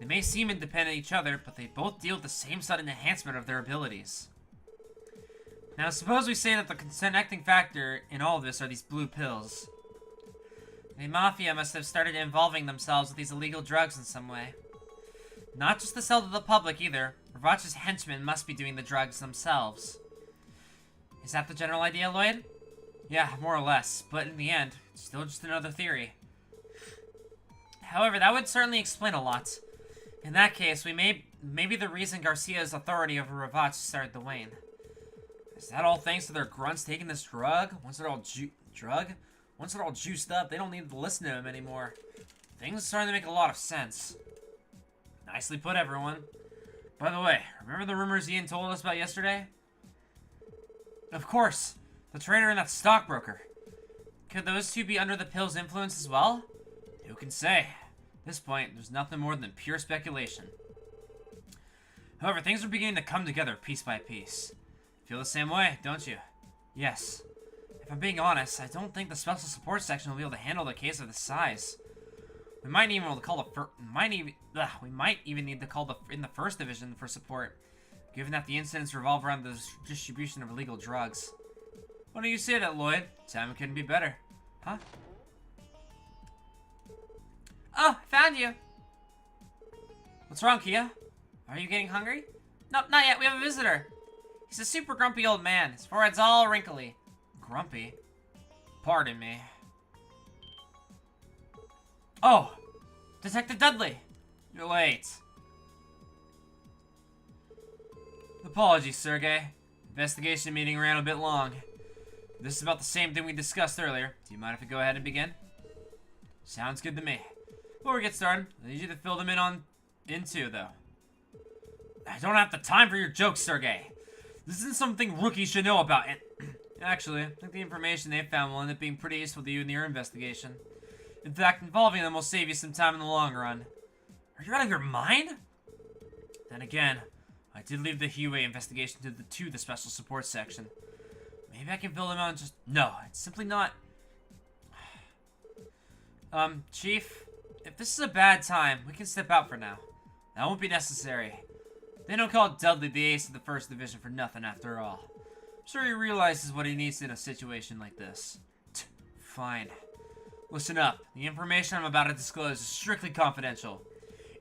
They may seem independent of each other, but they both deal with the same sudden enhancement of their abilities. Now, suppose we say that the connecting factor in all of this are these blue pills. The Mafia must have started involving themselves with these illegal drugs in some way. Not just to sell to the public, either. Ravage's henchmen must be doing the drugs themselves. Is that the general idea, Lloyd? Yeah, more or less. But in the end, it's still just another theory. However, that would certainly explain a lot. In that case, maybe the reason Garcia's authority over Ravage started to wane. Is that all thanks to their grunts taking this drug? Once they're all juiced up, they don't need to listen to him anymore. Things are starting to make a lot of sense. Nicely put, everyone. By the way, remember the rumors Ian told us about yesterday? Of course. The trader and that stockbroker. Could those 2 be under the pill's influence as well? Who can say? At this point, there's nothing more than pure speculation. However, things are beginning to come together piece by piece. Feel the same way, don't you? Yes. If I'm being honest, I don't think the special support section will be able to handle a case of this size. We might even need to call we might even need to call in the first division for support, given that the incidents revolve around the distribution of illegal drugs. Why don't you say that, Lloyd? Timing couldn't be better. Huh? Oh, found you. What's wrong, Kia? Are you getting hungry? Nope, not yet. We have a visitor. He's a super grumpy old man. His forehead's all wrinkly. Grumpy? Pardon me. Oh! Detective Dudley! You're late. Apologies, Sergey. Investigation meeting ran a bit long. This is about the same thing we discussed earlier. Do you mind if we go ahead and begin? Sounds good to me. Before we get started, I need you to fill them in too, though. I don't have the time for your jokes, Sergey. This isn't something rookies should know about, and actually, I think the information they found will end up being pretty useful to you in your investigation. In fact, involving them will save you some time in the long run. Are you out of your mind? Then again, I did leave the Huey investigation to the special support section. Maybe I can fill them out and just... No, it's simply not... Chief, if this is a bad time, we can step out for now. That won't be necessary. They don't call Dudley the ace of the first division for nothing after all. I'm sure he realizes what he needs in a situation like this. Fine. Listen up. The information I'm about to disclose is strictly confidential.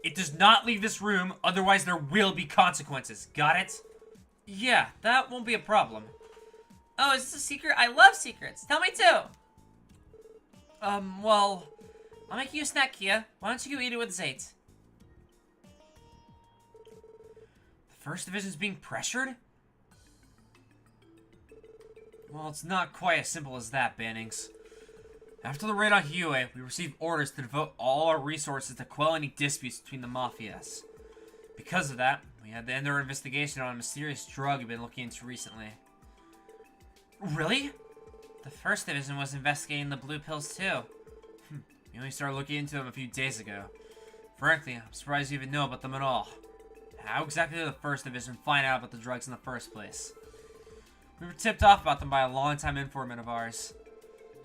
It does not leave this room, otherwise there will be consequences. Got it? Yeah, that won't be a problem. Oh, is this a secret? I love secrets. Tell me too. Well, I'll make you a snack, Kia. Why don't you go eat it with Zayt? The first division's being pressured? Well, it's not quite as simple as that, Bannings. After the raid on Huey, we received orders to devote all our resources to quell any disputes between the mafias. Because of that, we had to end our investigation on a mysterious drug we've been looking into recently. Really? The first division was investigating the blue pills too. We only started looking into them a few days ago. Frankly, I'm surprised you even know about them at all. How exactly did the first division find out about the drugs in the first place? We were tipped off about them by a longtime informant of ours.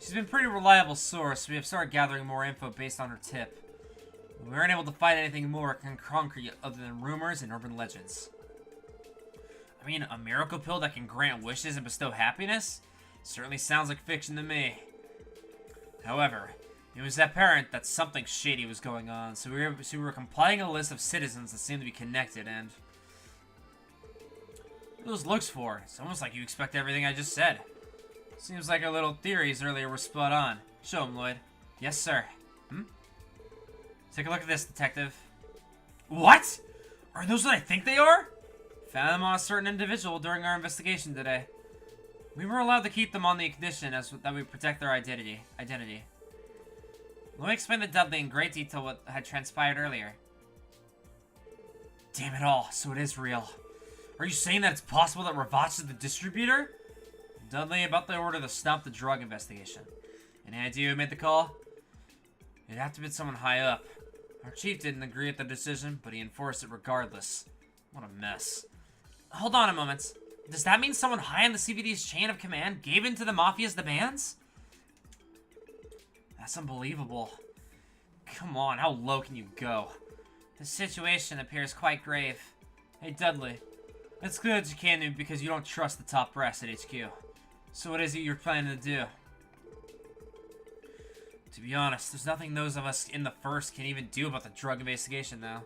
She's been a pretty reliable source, so we have started gathering more info based on her tip. We weren't able to find anything more concrete other than rumors and urban legends. I mean, a miracle pill that can grant wishes and bestow happiness? Certainly sounds like fiction to me. However, it was apparent that something shady was going on, so we were compiling a list of citizens that seemed to be connected, and... What are those looks for? It's almost like you expect everything I just said. Seems like our little theories earlier were spot on. Show 'em, Lloyd. Yes, sir. Take a look at this, Detective. What? Are those what I think they are? Found them on a certain individual during our investigation today. We were allowed to keep them on the condition that we protect their identity. Let me explain to Dudley in great detail what had transpired earlier. Damn it all, so it is real. Are you saying that it's possible that Ravach is the distributor? Dudley, about the order to stop the drug investigation. Any idea who made the call? It'd have to be someone high up. Our chief didn't agree with the decision, but he enforced it regardless. What a mess. Hold on a moment. Does that mean someone high in the CVD's chain of command gave in to the Mafia's demands? That's unbelievable. Come on, how low can you go? The situation appears quite grave. Hey, Dudley. It's good that you can't do because you don't trust the top brass at HQ. So what is it you're planning to do? To be honest, there's nothing those of us in the first can even do about the drug investigation now.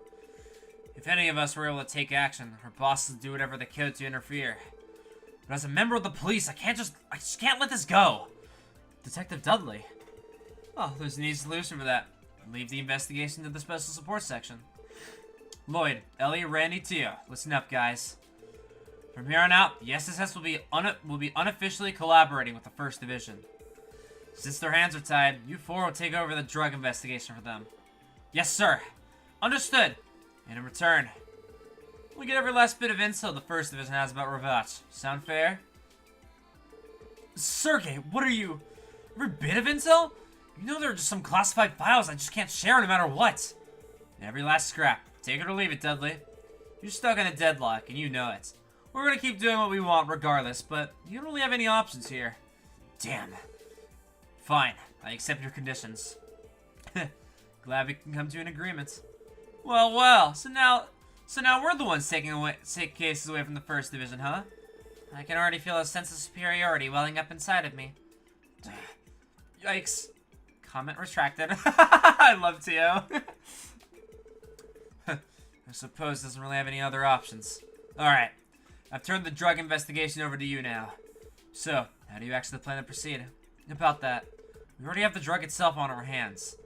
If any of us were able to take action, our bosses would do whatever they could to interfere. But as a member of the police, I just can't let this go. Detective Dudley. Oh, there's an easy solution for that. Leave the investigation to the special support section. Lloyd, Ellie, Randy, Tia, listen up, guys. From here on out, the SSS will be unofficially collaborating with the First Division. Since their hands are tied, you four will take over the drug investigation for them. Yes, sir. Understood. And in return, we get every last bit of intel the First Division has about Ravach. Sound fair? Sergey, what are you... Every bit of intel? You know there are just some classified files I just can't share no matter what. Every last scrap. Take it or leave it, Dudley. You're stuck in a deadlock, and you know it. We're gonna keep doing what we want regardless, but you don't really have any options here. Damn. Fine. I accept your conditions. Glad we can come to an agreement. Well, well. So now we're the ones taking cases away from the First Division, huh? I can already feel a sense of superiority welling up inside of me. Yikes. Comment retracted. I love Tio. I suppose doesn't really have any other options. Alright. I've turned the drug investigation over to you now. So, how do you actually plan to proceed? About that, we already have the drug itself on our hands.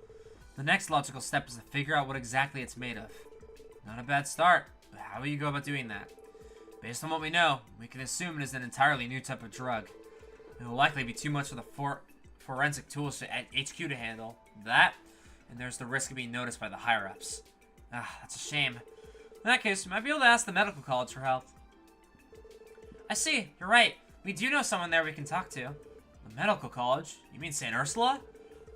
The next logical step is to figure out what exactly it's made of. Not a bad start, but how will you go about doing that? Based on what we know, we can assume it is an entirely new type of drug. It will likely be too much for the forensic tools at HQ to handle. That, and there's the risk of being noticed by the higher-ups. Ah, that's a shame. In that case, we might be able to ask the medical college for help. I see, you're right. We do know someone there we can talk to. The medical college? You mean St. Ursula?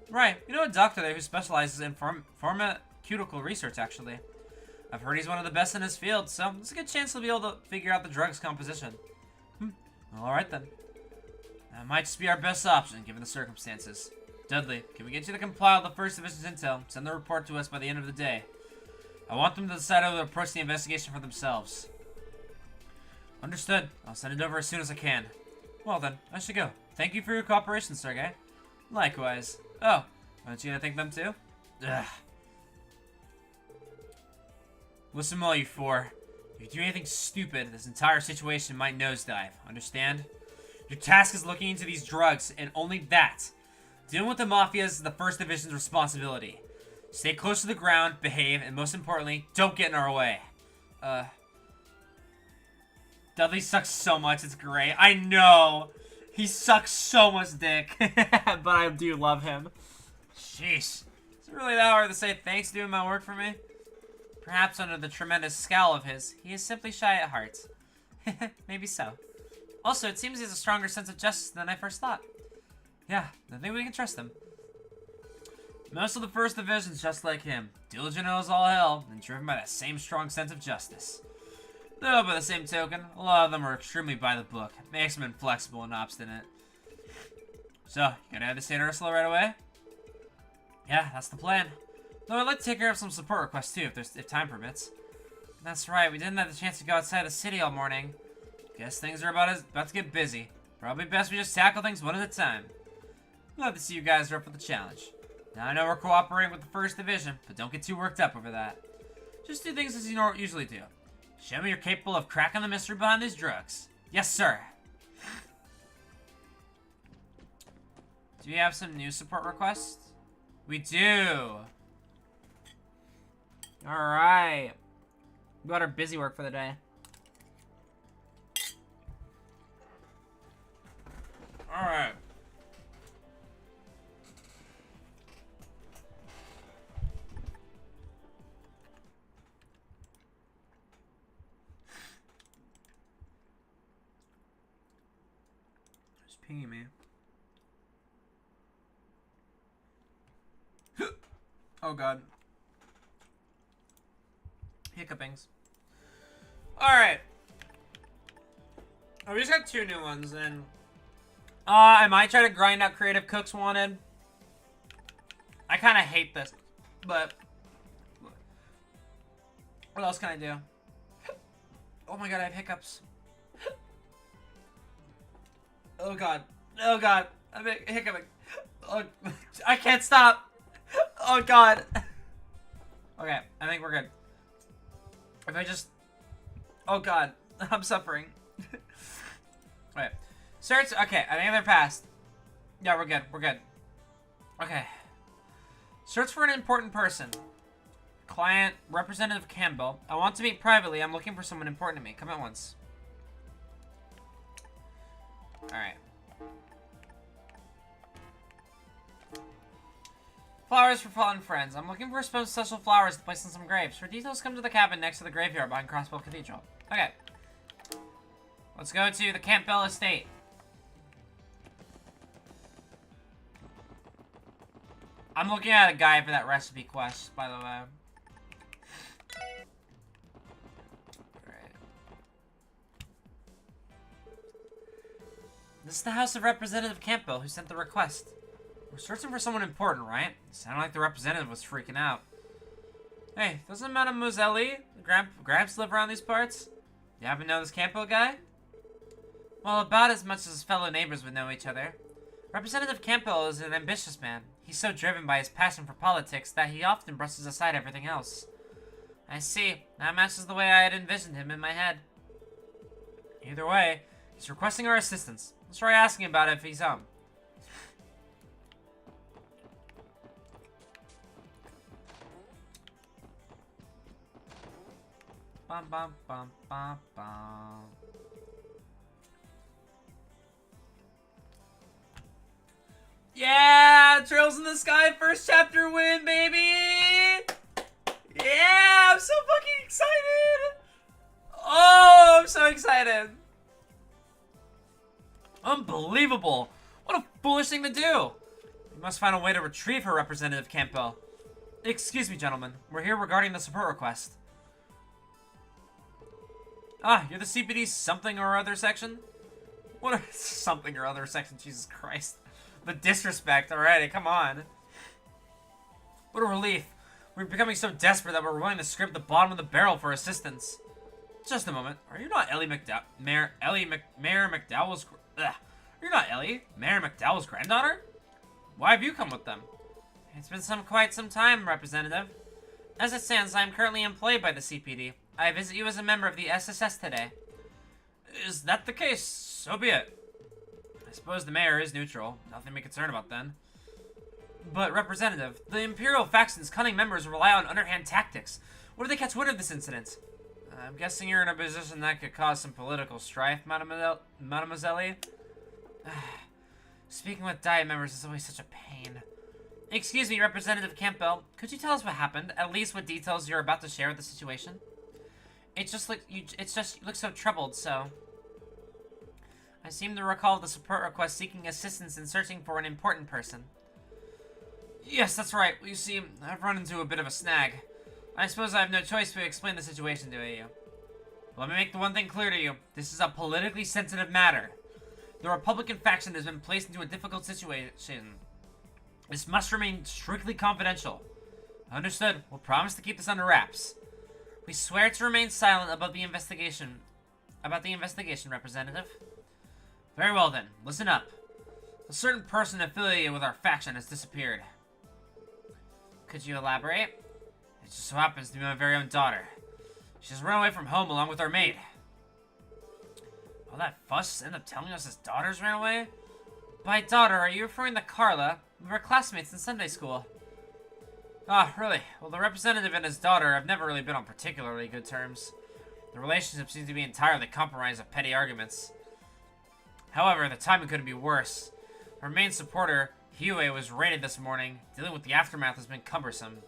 Right, we know a doctor there who specializes in pharmaceutical research, actually. I've heard he's one of the best in his field, so it's a good chance to be able to figure out the drug's composition. Alright then. That might just be our best option, given the circumstances. Dudley, can we get you to compile the First Division's intel? Send the report to us by the end of the day. I want them to decide how to approach the investigation for themselves. Understood. I'll send it over as soon as I can. Well then, I should go. Thank you for your cooperation, Sergey. Likewise. Oh, aren't you gonna thank them too? Ugh. Listen well, you four. If you do anything stupid, this entire situation might nosedive. Understand? Your task is looking into these drugs, and only that. Dealing with the Mafia is the First Division's responsibility. Stay close to the ground, behave, and most importantly, don't get in our way. Dudley sucks so much, it's great. I know! He sucks so much dick. But I do love him. Sheesh. Is it really that hard to say thanks for doing my work for me? Perhaps under the tremendous scowl of his, he is simply shy at heart. Maybe so. Also, it seems he has a stronger sense of justice than I first thought. Yeah, I think we can trust him. Most of the First Division's just like him. Diligent as all hell, and driven by that same strong sense of justice. Though, by the same token, a lot of them are extremely by the book. Makes them inflexible and obstinate. So, you gonna head to St. Ursula right away? Yeah, that's the plan. Though I'd like to take care of some support requests too, if time permits. That's right, we didn't have the chance to go outside the city all morning. Guess things are about to get busy. Probably best we just tackle things one at a time. Glad to see you guys are up for the challenge. Now I know we're cooperating with the First Division, but don't get too worked up over that. Just do things as you usually do. Show me you're capable of cracking the mystery behind these drugs. Yes, sir. Do we have some new support requests? We do. Alright. We got our busy work for the day. Alright. Just pinging me. Oh god. Hiccupings. Alright. Oh, we just got 2 new ones, and I might try to grind out Creative Cooks Wanted. I kind of hate this, but what else can I do? Oh my god, I have hiccups. Oh god. Oh god. I'm hiccuping. Oh, I can't stop. Oh god. Okay, I think we're good. If I just... Oh god. I'm suffering. Wait. Search... Okay, I think they're passed. Yeah, we're good. We're good. Okay. Search for an important person. Client, Representative Campbell. I want to meet privately. I'm looking for someone important to me. Come at once. Alright. Flowers for fallen friends. I'm looking for special flowers to place on some graves. For details, come to the cabin next to the graveyard behind Crossbow Cathedral. Okay. Let's go to the Campbell Estate. I'm looking at a guide for that recipe quest, by the way. This is the house of Representative Campbell who sent the request. We're searching for someone important, right? It sounded like the representative was freaking out. Hey, doesn't Mademoiselle Gramps live around these parts? You happen to know this Campbell guy? Well, about as much as his fellow neighbors would know each other. Representative Campbell is an ambitious man. He's so driven by his passion for politics that he often brushes aside everything else. I see. That matches the way I had envisioned him in my head. Either way, he's requesting our assistance. Let's try asking about it if he's home. Bum bum bum bum bum. Yeah! Trails in the Sky first chapter win, baby! Yeah! I'm so fucking excited! Oh, I'm so excited! Unbelievable! What a foolish thing to do! We must find a way to retrieve her, Representative Campbell. Excuse me, gentlemen. We're here regarding the support request. Ah, you're the CPD's something or other section? What a something or other section, Jesus Christ. The disrespect, alrighty, come on. What a relief. We're becoming so desperate that we're willing to scrape the bottom of the barrel for assistance. Just a moment. Are you not Mayor McDowell's... Ugh. You're not Ellie, Mayor McDowell's granddaughter? Why have you come with them? It's been quite some time, Representative. As it stands, I am currently employed by the CPD. I visit you as a member of the SSS today. Is that the case? So be it. I suppose the mayor is neutral. Nothing to be concerned about then. But, Representative, the Imperial faction's cunning members rely on underhand tactics. What if they catch wind of this incident? I'm guessing you're in a position that could cause some political strife, Mademoiselle? Speaking with Diet members is always such a pain. Excuse me, Representative Campbell. Could you tell us what happened? At least what details you're about to share with the situation? You look so troubled, so... I seem to recall the support request seeking assistance in searching for an important person. Yes, that's right. You see, I've run into a bit of a snag. I suppose I have no choice but to explain the situation to you. Let me make the one thing clear to you. This is a politically sensitive matter. The Republican faction has been placed into a difficult situation. This must remain strictly confidential. Understood. We'll promise to keep this under wraps. We swear to remain silent about the investigation. Representative. Very well then. Listen up. A certain person affiliated with our faction has disappeared. Could you elaborate? It just so happens to be my very own daughter. She's run away from home along with our maid. All that fuss ended up telling us his daughters ran away? By daughter, are you referring to Carla? We were classmates in Sunday school. Ah, really? Well, the representative and his daughter have never really been on particularly good terms. The relationship seems to be entirely compromised of petty arguments. However, the timing couldn't be worse. Our main supporter, Huey, was raided this morning. Dealing with the aftermath has been cumbersome.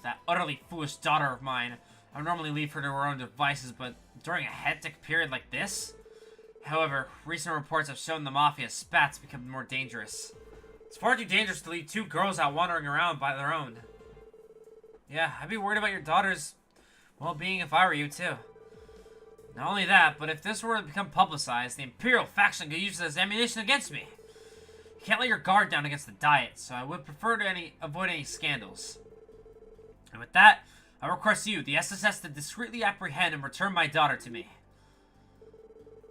That utterly foolish daughter of mine. I would normally leave her to her own devices, but during a hectic period like this? However, recent reports have shown the Mafia's spats become more dangerous. It's far too dangerous to leave two girls out wandering around by their own. Yeah, I'd be worried about your daughter's well-being if I were you, too. Not only that, but if this were to become publicized, the Imperial faction could use it as ammunition against me. You can't let your guard down against the Diet, so I would prefer to avoid any scandals. And with that, I request you, the SSS, to discreetly apprehend and return my daughter to me.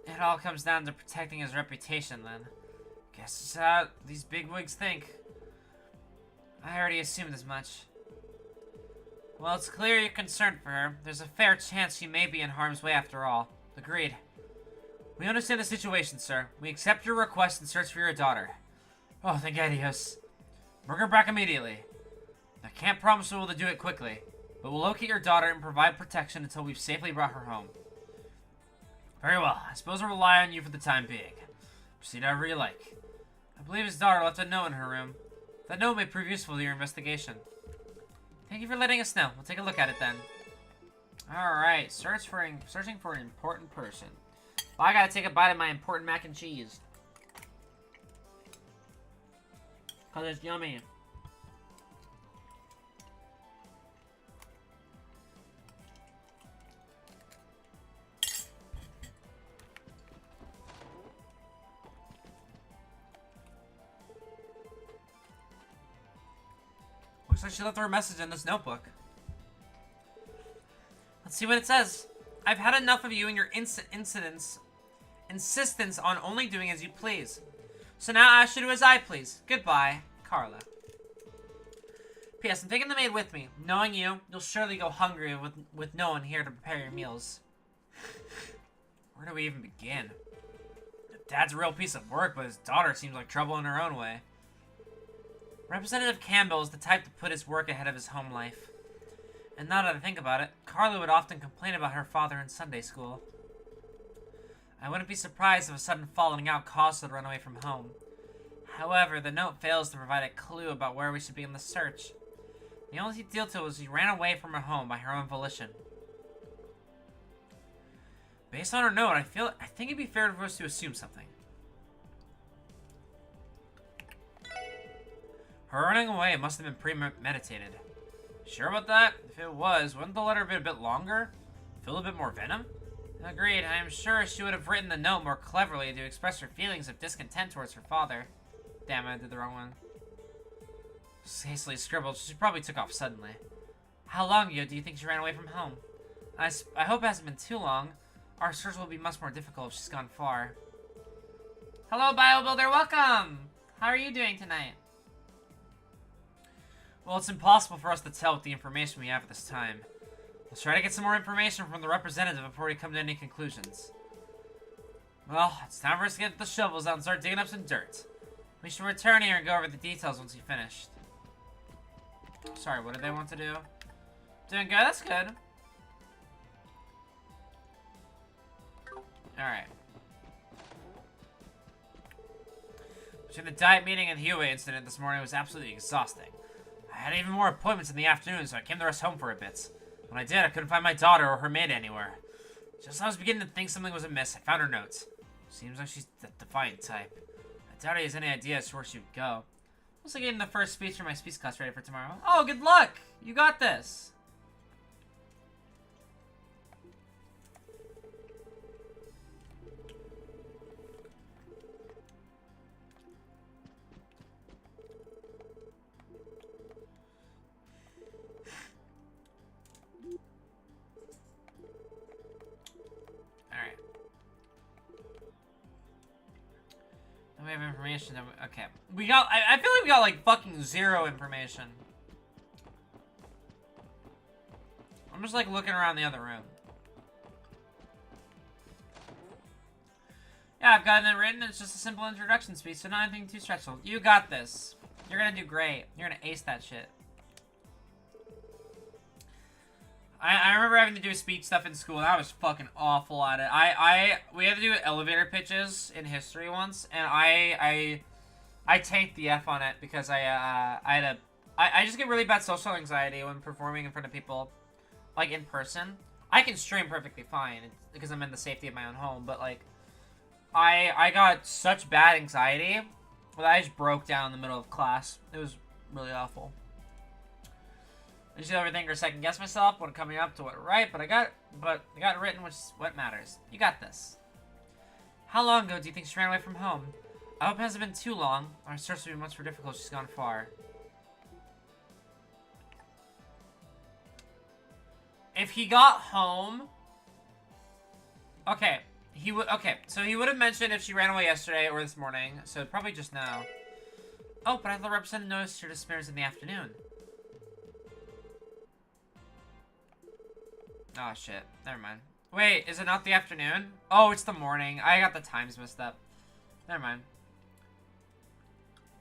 It all comes down to protecting his reputation, then. Guess it's how these bigwigs think. I already assumed as much. Well, it's clear you're concerned for her. There's a fair chance she may be in harm's way after all. Agreed. We understand the situation, sir. We accept your request and search for your daughter. Oh, thank Dios. Bring her back immediately. I can't promise we'll be able to do it quickly, but we'll locate your daughter and provide protection until we've safely brought her home. Very well. I suppose we'll rely on you for the time being. Proceed however you like. I believe his daughter left a note in her room. That note may prove useful to your investigation. Thank you for letting us know. We'll take a look at it then. Alright, searching for an important person. Well, I gotta take a bite of my important mac and cheese. Cause it's yummy. Looks like she left her a message in this notebook. Let's see what it says. I've had enough of you and your insistence on only doing as you please. So now I should do as I please. Goodbye, Carla. P.S. I'm taking the maid with me. Knowing you, you'll surely go hungry with no one here to prepare your meals. Where do we even begin? Dad's a real piece of work, but his daughter seems like trouble in her own way. Representative Campbell is the type to put his work ahead of his home life. And now that I think about it, Carla would often complain about her father in Sunday school. I wouldn't be surprised if a sudden falling out caused her to run away from home. However, the note fails to provide a clue about where we should begin the search. The only deal to it was she ran away from her home by her own volition. Based on her note, I think it'd be fair for us to assume something. Her running away must have been premeditated. Sure about that? If it was, wouldn't the letter be a bit longer? Feel a bit more venom? Agreed. I am sure she would have written the note more cleverly to express her feelings of discontent towards her father. Damn, I did the wrong one. Hastily scribbled. She probably took off suddenly. How long ago do you think she ran away from home? I hope it hasn't been too long. Our search will be much more difficult if she's gone far. Hello, BioBuilder. Welcome! How are you doing tonight? Well, it's impossible for us to tell with the information we have at this time. Let's try to get some more information from the representative before we come to any conclusions. Well, it's time for us to get the shovels out and start digging up some dirt. We should return here and go over the details once you've finished. Sorry, what did they want to do? Doing good? That's good. Alright. Between the diet meeting and the Huey incident this morning, was absolutely exhausting. I had even more appointments in the afternoon, so I came to rest home for a bit. When I did, I couldn't find my daughter or her maid anywhere. Just as I was beginning to think something was amiss, I found her note. Seems like she's the defiant type. I doubt he has any idea as to where she would go. I'm also getting the first speech for my speech class ready for tomorrow. Oh, good luck! You got this! Alright. Then we have information that we, okay. We got, I feel like we got like fucking zero information. I'm just like looking around the other room. Yeah, I've gotten it written. It's just a simple introduction speech, so not anything too stressful. You got this. You're gonna do great. You're gonna ace that shit. I remember having to do speech stuff in school, and I was fucking awful at it. We had to do elevator pitches in history once, and I tanked the F on it because I just get really bad social anxiety when performing in front of people, like in person. I can stream perfectly fine because I'm in the safety of my own home, but like, I got such bad anxiety that I just broke down in the middle of class. It was really awful. I just overthink or second guess myself when coming up to what right, but I got it written, which is what matters. You got this. How long ago do you think she ran away from home? I hope it hasn't been too long. Our search will be much more difficult. She's gone far. If he got home, okay, so he would have mentioned if she ran away yesterday or this morning, so probably just now. Oh, but I thought the representative noticed her disappearance in the afternoon. Oh, shit. Never mind. Wait, is it not the afternoon? Oh, it's the morning. I got the times messed up. Never mind.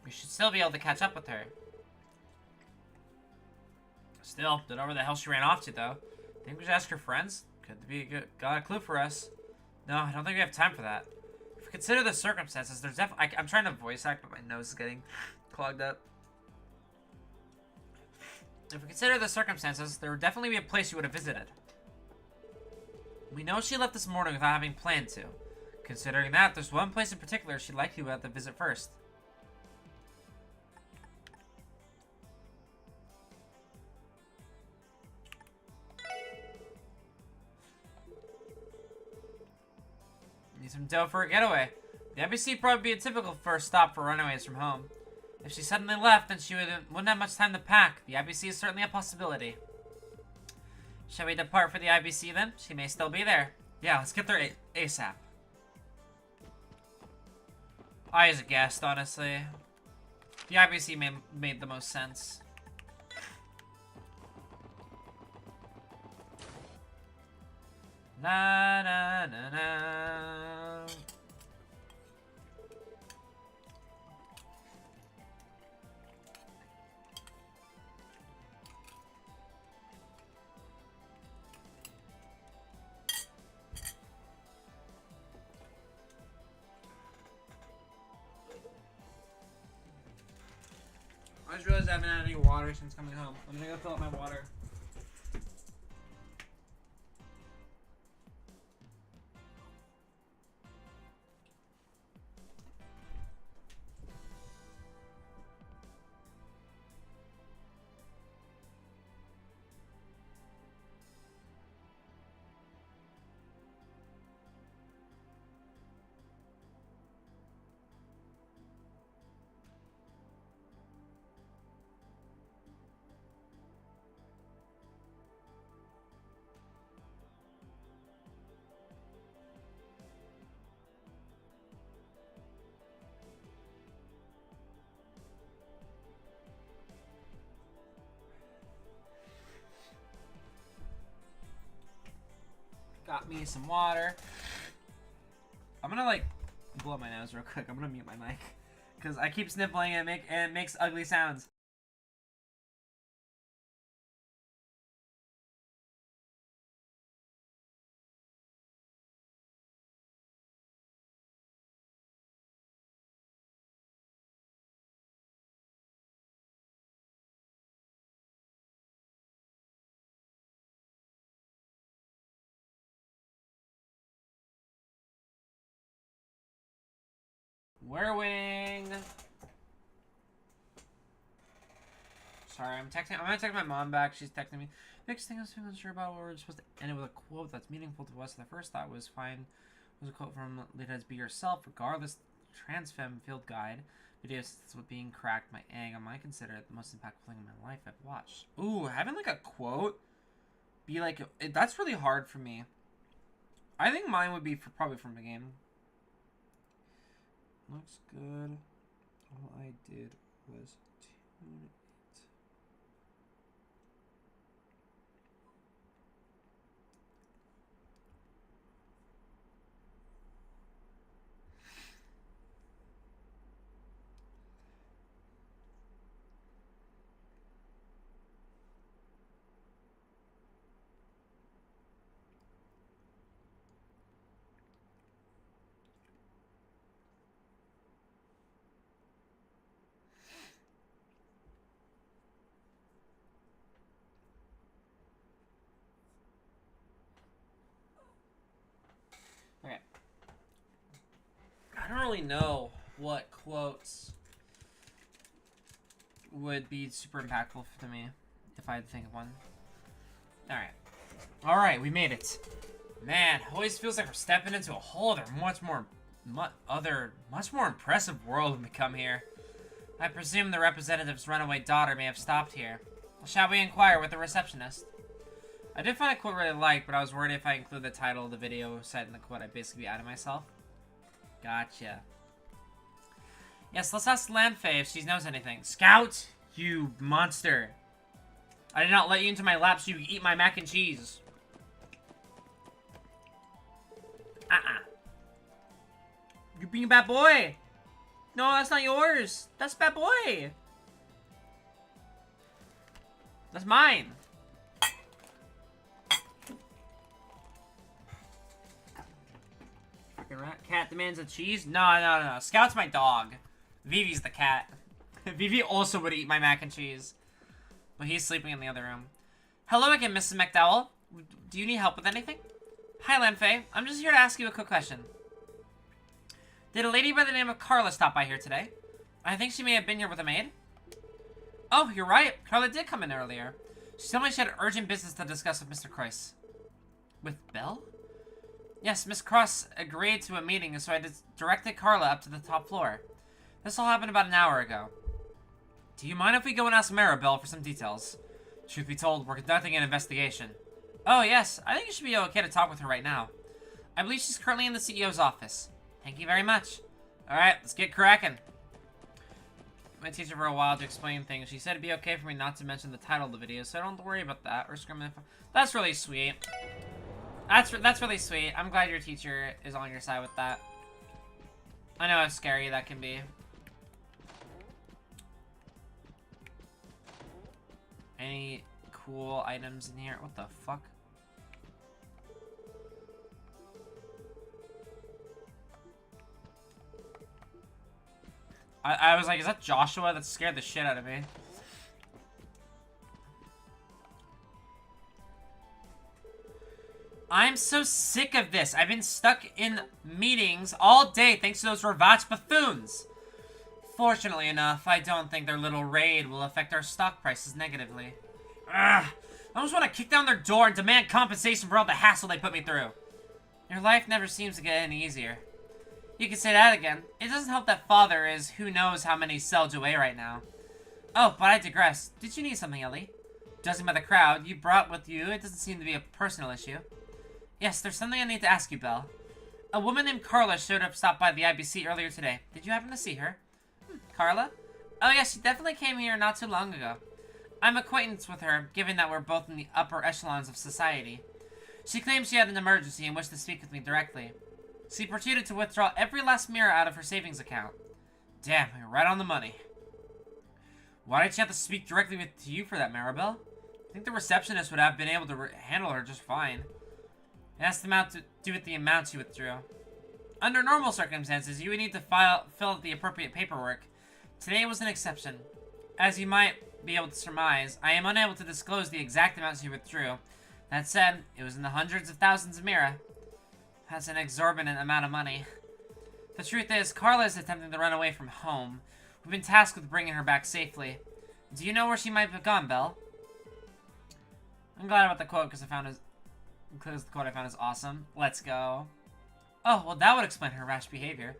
We should still be able to catch up with her. Still, don't know where the hell she ran off to, though. Think we should ask her friends? Could be got a clue for us. No, I don't think we have time for that. If we consider the circumstances, there's definitely... I'm trying to voice act, but my nose is getting clogged up. If we consider the circumstances, there would definitely be a place she would have visited. We know she left this morning without having planned to. Considering that, there's one place in particular she likely would have to visit first. Need some dough for a getaway. The embassy would probably be a typical first stop for runaways from home. If she suddenly left, then she wouldn't have much time to pack. The IBC is certainly a possibility. Shall we depart for the IBC then? She may still be there. Yeah, let's get there ASAP. I was a guest, honestly. The IBC made the most sense. Na na na na. I just realized I haven't had any water since coming home. I'm gonna go fill up my water. Got me some water. I'm gonna like blow my nose real quick. I'm gonna mute my mic because I keep sniffling and it makes ugly sounds. We're winning. Sorry, I'm gonna text my mom back. She's texting me. Next thing I was unsure about, we're supposed to end it with a quote that's meaningful to us. The first thought was fine. It was a quote from Lida's Be Yourself, regardless. Transfem Field Guide. Videos with being cracked my egg. I might consider it the most impactful thing in my life I've watched. Ooh, having like a quote be like, that's really hard for me. I think mine would be probably from the game. Looks good. All I did was tune it. Okay. I don't really know what quotes would be super impactful to me if I had to think of one. Alright. Alright, we made it. Man, always feels like we're stepping into a whole other much more impressive world when we come here. I presume the representative's runaway daughter may have stopped here. Shall we inquire with the receptionist? I did find a quote I really liked, but I was worried if I include the title of the video set in the quote, I'd basically be out of myself. Gotcha. Yes, let's ask Lanfei if she knows anything. Scout! You monster! I did not let you into my lap so you could eat my mac and cheese. You're being a bad boy! No, that's not yours! That's a bad boy! That's mine! Cat demands a cheese? No. Scout's my dog. Vivi's the cat. Vivi also would eat my mac and cheese. But he's sleeping in the other room. Hello again, Mrs. McDowell. Do you need help with anything? Hi, Lanfei. I'm just here to ask you a quick question. Did a lady by the name of Carla stop by here today? I think she may have been here with a maid. Oh, you're right. Carla did come in earlier. She told me she had urgent business to discuss with Mr. Croix. With Belle? Yes, Miss Cross agreed to a meeting, so I directed Carla up to the top floor. This all happened about an hour ago. Do you mind if we go and ask Maribel for some details? Truth be told, we're conducting an investigation. Oh, yes. I think it should be okay to talk with her right now. I believe she's currently in the CEO's office. Thank you very much. Alright, let's get cracking. My teacher for a while to explain things. She said it'd be okay for me not to mention the title of the video, so I don't have to worry about that. Or screaming. That's really sweet. That's really sweet. I'm glad your teacher is on your side with that. I know how scary that can be. Any cool items in here? What the fuck? I was like, is that Joshua? That scared the shit out of me. I'm so sick of this. I've been stuck in meetings all day thanks to those Ravach buffoons. Fortunately enough, I don't think their little raid will affect our stock prices negatively. Ugh. I almost want to kick down their door and demand compensation for all the hassle they put me through. Your life never seems to get any easier. You can say that again. It doesn't help that Father is who knows how many cells away right now. Oh, but I digress. Did you need something, Ellie? Judging by the crowd you brought with you, it doesn't seem to be a personal issue. Yes, there's something I need to ask you, Belle. A woman named Carla stopped by the IBC earlier today. Did you happen to see her? Carla? Oh yes, she definitely came here not too long ago. I'm acquaintance with her, given that we're both in the upper echelons of society. She claimed she had an emergency and wished to speak with me directly. She proceeded to withdraw every last mirror out of her savings account. Damn, you're right on the money. Why did she have to speak directly to you for that, Maribel? I think the receptionist would have been able to handle her just fine. It has to do with the amount she withdrew. Under normal circumstances, you would need to fill out the appropriate paperwork. Today was an exception. As you might be able to surmise, I am unable to disclose the exact amount she withdrew. That said, it was in the hundreds of thousands of mirror. That's an exorbitant amount of money. The truth is, Carla is attempting to run away from home. We've been tasked with bringing her back safely. Do you know where she might have gone, Belle? I'm glad about the quote because the quote I found is awesome. Let's go. Oh, well that would explain her rash behavior.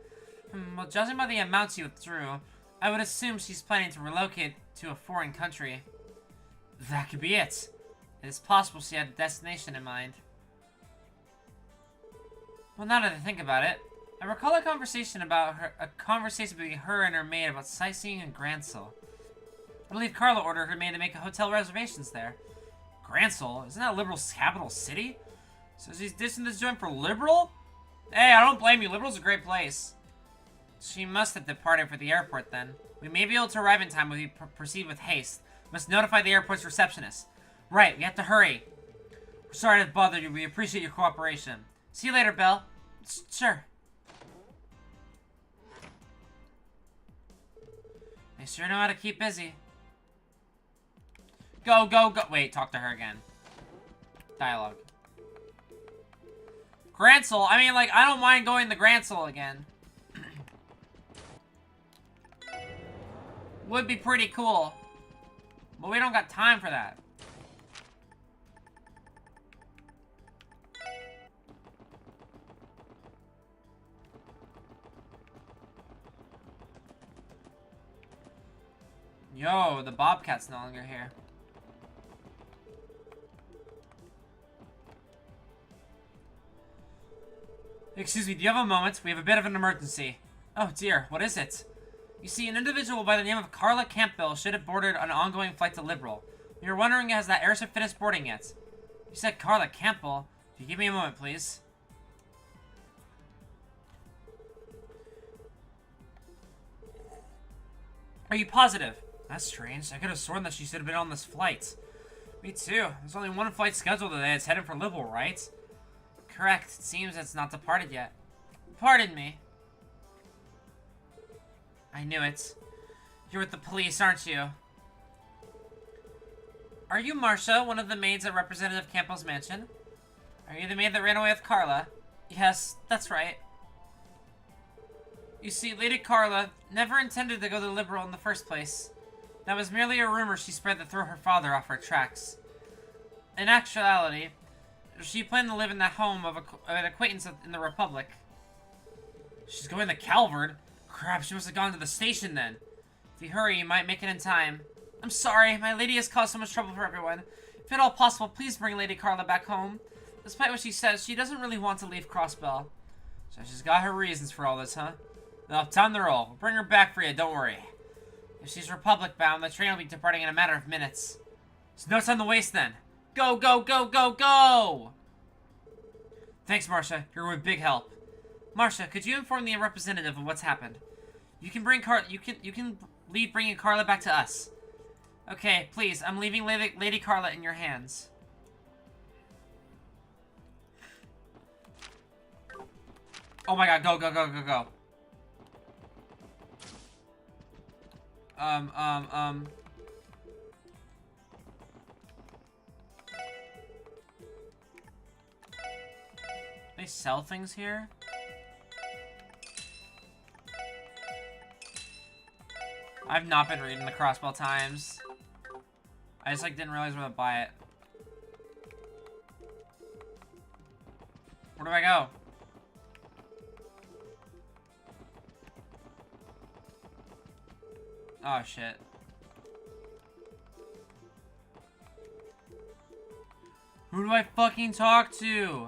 Well, judging by the amount she withdrew, I would assume she's planning to relocate to a foreign country. That could be it. It is possible she had a destination in mind. Well, now that I think about it, I recall a conversation between her and her maid about sightseeing in Gransel. I believe Carla ordered her maid to make hotel reservations there. Gransel? Isn't that Liberal's capital city? So she's dishing this joint for Liberal? Hey, I don't blame you. Liberal's a great place. She must have departed for the airport then. We may be able to arrive in time if we proceed with haste. Must notify the airport's receptionist. Right, we have to hurry. We're sorry to bother you. We appreciate your cooperation. See you later, Belle. Sure. They sure know how to keep busy. Go, go, go. Wait, talk to her again. Dialogue. Gransel? I mean, like, I don't mind going to Gransel again. Would be pretty cool. But we don't got time for that. Yo, the Bobcat's no longer here. Excuse me, do you have a moment? We have a bit of an emergency. Oh dear, what is it? You see, an individual by the name of Carla Campbell should have boarded an ongoing flight to Liberal. We were wondering, has that airship finished boarding yet? You said Carla Campbell. If you give me a moment, please. Are you positive? That's strange. I could have sworn that she should have been on this flight. Me too. There's only one flight scheduled today. It's headed for Liberal, right? Correct. It seems it's not departed yet. Pardon me. I knew it. You're with the police, aren't you? Are you Marcia, one of the maids at Representative Campbell's mansion? Are you the maid that ran away with Carla? Yes, that's right. You see, Lady Carla never intended to go to Liberal in the first place. That was merely a rumor she spread to throw her father off her tracks. In actuality, she planned to live in the home of an acquaintance in the Republic. She's going to Calvard? Crap, she must have gone to the station then. If If you hurry, you might make it in time. I'm sorry, my lady has caused so much trouble for everyone. If at all possible, please bring Lady Carla back home. Despite what she says, she doesn't really want to leave Crossbell. So she's got her reasons for all this, huh? Now, time to roll. We'll bring her back for you, don't worry. If she's Republic bound, the train will be departing in a matter of minutes. There's no time to waste then. Go, go, go, go, go! Thanks, Marcia. You're a big help. Marcia, could you inform the representative of what's happened? You can leave bringing Carla back to us. Okay, please. I'm leaving Lady Carla in your hands. Oh my god, go, go, go, go, go. They sell things here? I've not been reading the Crossbell Times. I just, like, didn't realize where to buy it. Where do I go? Oh, shit. Who do I fucking talk to?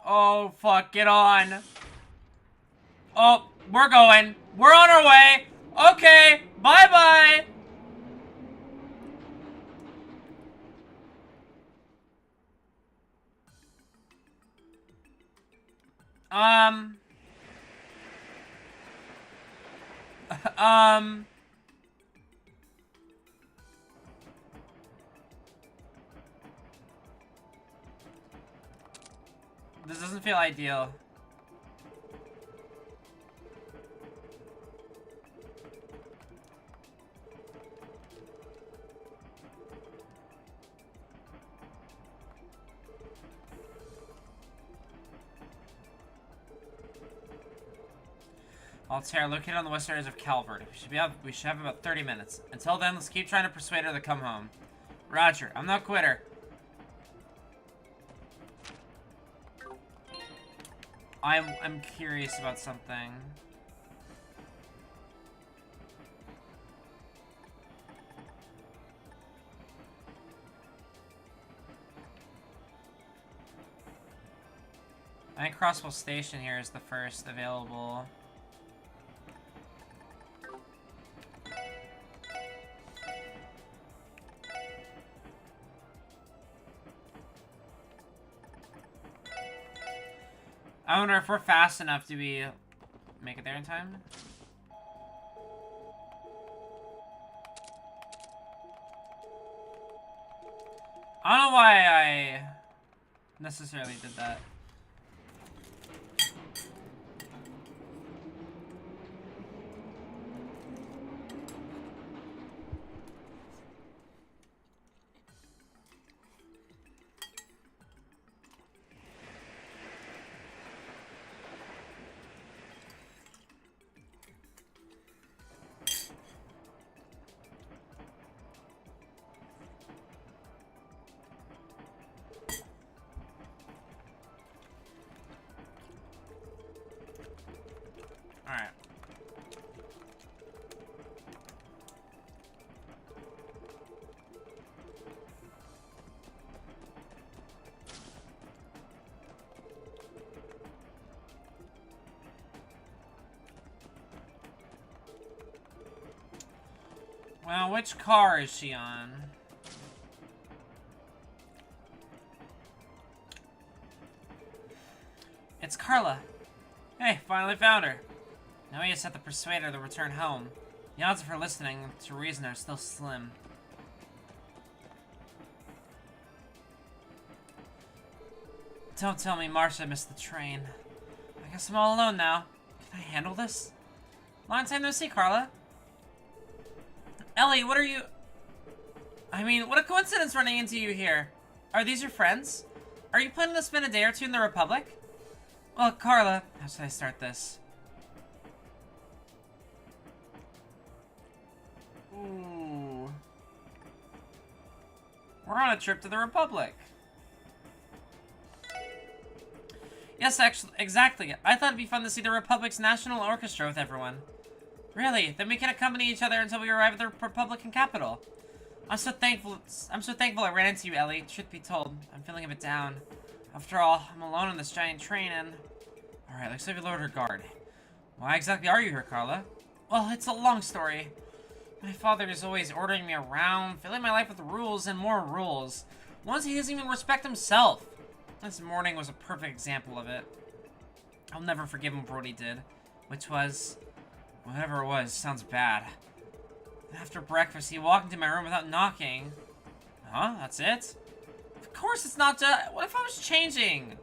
Oh, fuck, get on. Oh, we're going. We're on our way. Okay, bye-bye. This doesn't feel ideal. Altair, located on the western edge of Calvert. We should have about 30 minutes. Until then, let's keep trying to persuade her to come home. Roger, I'm no quitter. I'm curious about something. I think Crossville Station here is the first available. I wonder if we're fast enough to make it there in time. I don't know why I necessarily did that. Alright. Well, which car is she on? It's Carla. Hey, finally found her. Now we just have to persuade her to return home. The odds of her listening to reason are still slim. Don't tell me Marcia missed the train. I guess I'm all alone now. Can I handle this? Long time no see, Carla. Ellie, what are you... I mean, what a coincidence running into you here. Are these your friends? Are you planning to spend a day or two in the Republic? Well, Carla, how should I start this? Ooh. We're on a trip to the Republic. Yes, actually, exactly. I thought it'd be fun to see the Republic's National Orchestra with everyone. Really? Then we can accompany each other until we arrive at the Republican capital. I'm so thankful I ran into you, Ellie. Truth be told, I'm feeling a bit down. After all, I'm alone on this giant train and... Alright, looks like we lowered her guard. Why exactly are you here, Carla? Well, it's a long story. My father is always ordering me around, filling my life with rules and more rules. Once he doesn't even respect himself. This morning was a perfect example of it. I'll never forgive him for what he did. Which was... whatever it was, sounds bad. After breakfast, he walked into my room without knocking. Huh? That's it? Of course it's not just... What if I was changing?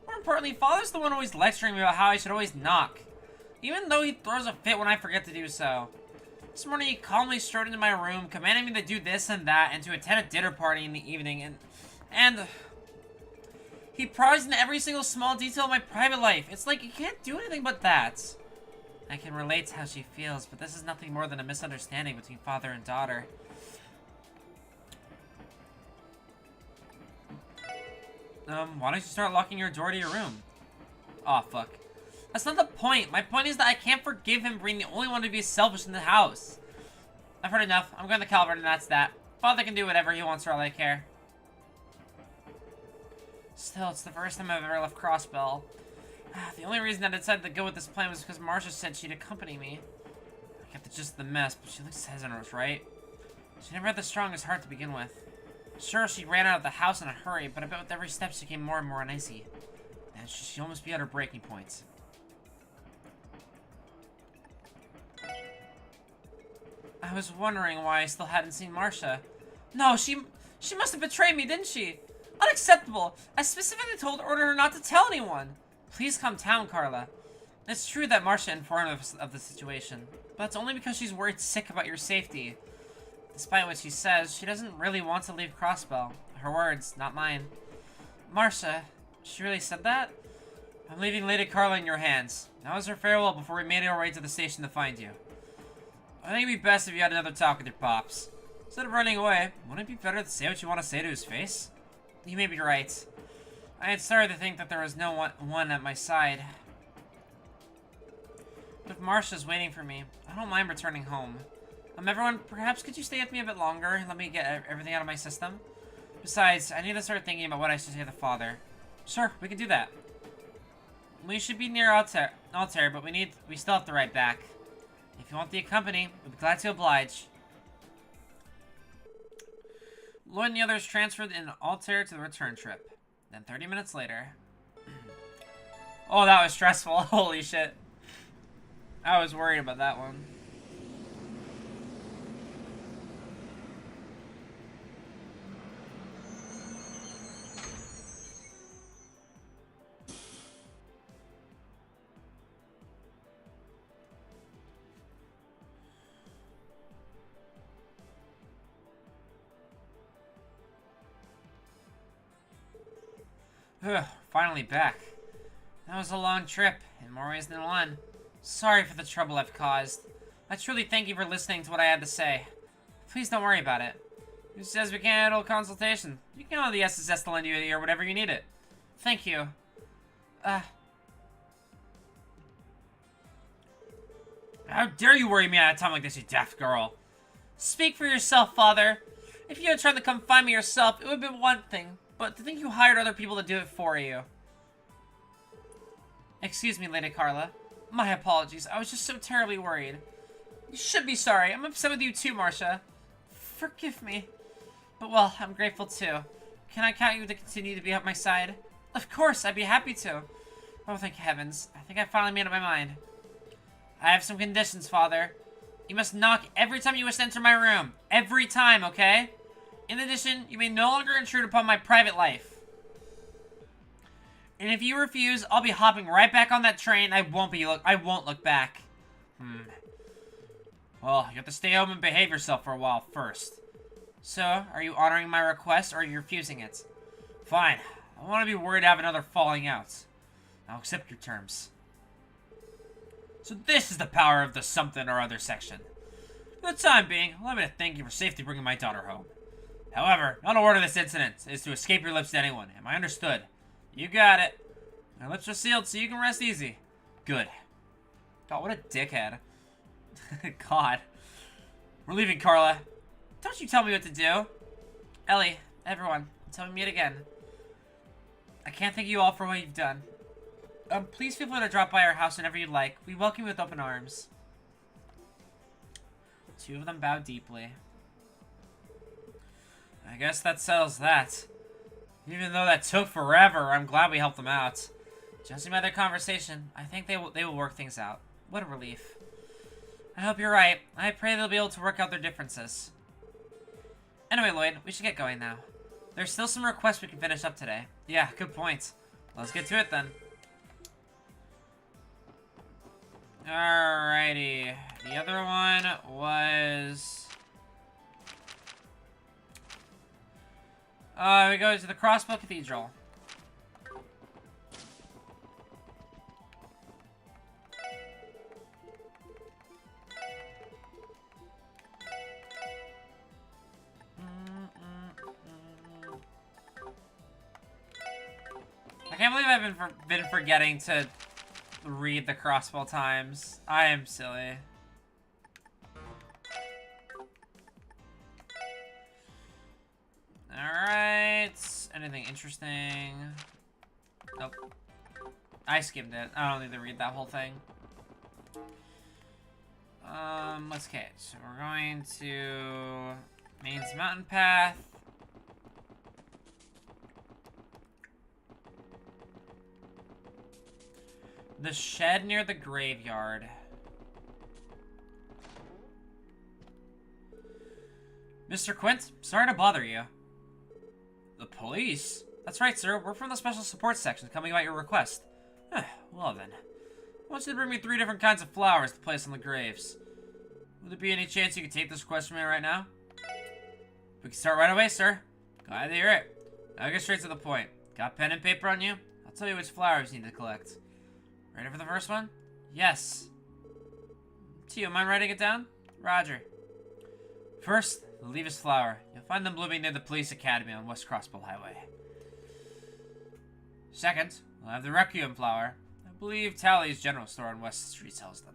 More importantly, Father's the one always lecturing me about how I should always knock. Even though he throws a fit when I forget to do so. This morning he calmly strode into my room, commanding me to do this and that, and to attend a dinner party in the evening, and he pries into every single small detail of my private life. It's like, you can't do anything but that. I can relate to how she feels, but this is nothing more than a misunderstanding between father and daughter. Why don't you start locking your door to your room? Aw, fuck. That's not the point. My point is that I can't forgive him for being the only one to be selfish in the house. I've heard enough. I'm going to Calvert and that's that. Father can do whatever he wants for all I care. Still, it's the first time I've ever left Crossbell. The only reason I decided to go with this plan was because Marcia said she'd accompany me. I get the gist of the mess, but she looks hesitant, right? She never had the strongest heart to begin with. Sure, she ran out of the house in a hurry, but I bet with every step she became more and more uneasy. And she'd almost be at her breaking point. I was wondering why I still hadn't seen Marcia. No, she must have betrayed me, didn't she? Unacceptable! I specifically ordered her not to tell anyone! Please calm down, Carla. It's true that Marcia informed us of the situation, but it's only because she's worried sick about your safety. Despite what she says, she doesn't really want to leave Crossbell. Her words, not mine. Marcia, she really said that? I'm leaving Lady Carla in your hands. That was her farewell before we made our way to the station to find you. I think it'd be best if you had another talk with your pops. Instead of running away, wouldn't it be better to say what you want to say to his face? You may be right. I had started to think that there was no one at my side. But if Marcia's waiting for me, I don't mind returning home. Everyone, perhaps could you stay with me a bit longer and let me get everything out of my system? Besides, I need to start thinking about what I should say to Father. Sure, we can do that. We should be near Altair, but we still have to ride back. If you want the company, we'd be glad to oblige. Lloyd and the others transferred in Altair to the return trip. Then 30 minutes later... Oh, that was stressful. Holy shit. I was worried about that one. Finally back. That was a long trip, in more ways than one. Sorry for the trouble I've caused. I truly thank you for listening to what I had to say. Please don't worry about it. Who says we can't handle a consultation? You can call the SSS to lend you an ear whenever you need it. Thank you. How dare you worry me at a time like this, you daft girl? Speak for yourself, Father. If you had tried to come find me yourself, it would have been one thing. But to think you hired other people to do it for you. Excuse me, Lady Carla. My apologies. I was just so terribly worried. You should be sorry. I'm upset with you too, Marcia. Forgive me. But well, I'm grateful too. Can I count you to continue to be at my side? Of course, I'd be happy to. Oh, thank heavens. I think I finally made up my mind. I have some conditions, Father. You must knock every time you wish to enter my room. Every time, okay? In addition, you may no longer intrude upon my private life. And if you refuse, I'll be hopping right back on that train. I won't look back. Well, you have to stay home and behave yourself for a while first. So, are you honoring my request or are you refusing it? Fine. I don't want to be worried to have another falling out. I'll accept your terms. So this is the power of the something or other section. For the time being, allow me to thank you for safely bringing my daughter home. However, not a word of this incident is to escape your lips to anyone. Am I understood? You got it. My lips are sealed so you can rest easy. Good. God, what a dickhead. God. We're leaving, Carla. Don't you tell me what to do. Ellie, everyone, until we meet again. I can't thank you all for what you've done. Please feel free to drop by our house whenever you'd like. We welcome you with open arms. Two of them bow deeply. I guess that settles that. Even though that took forever, I'm glad we helped them out. Judging by their conversation, I think they will work things out. What a relief. I hope you're right. I pray they'll be able to work out their differences. Anyway, Lloyd, we should get going now. There's still some requests we can finish up today. Yeah, good point. Let's get to it then. Alrighty. The other one was... we go to the Crossbow Cathedral. I can't believe I've been forgetting to read the crossbow times. I am silly. Alright. Anything interesting? Nope. I skimmed it. I don't need to read that whole thing. Okay. So we're going to Maine's Mountain Path. The shed near the graveyard. Mr. Quint, sorry to bother you. The police? That's right, sir. We're from the special support section coming about your request. Well then. I want you to bring me 3 different kinds of flowers to place on the graves. Would there be any chance you could take this request from me right now? We can start right away, sir. Glad to hear it. Now get straight to the point. Got pen and paper on you? I'll tell you which flowers you need to collect. Ready for the first one? Yes. Tio, mind writing it down? Roger. First, the leaves flower. You'll find them blooming near the police academy on West Crossbow Highway. Second, we'll have the requiem flower. I believe Tally's general store on West Street sells them.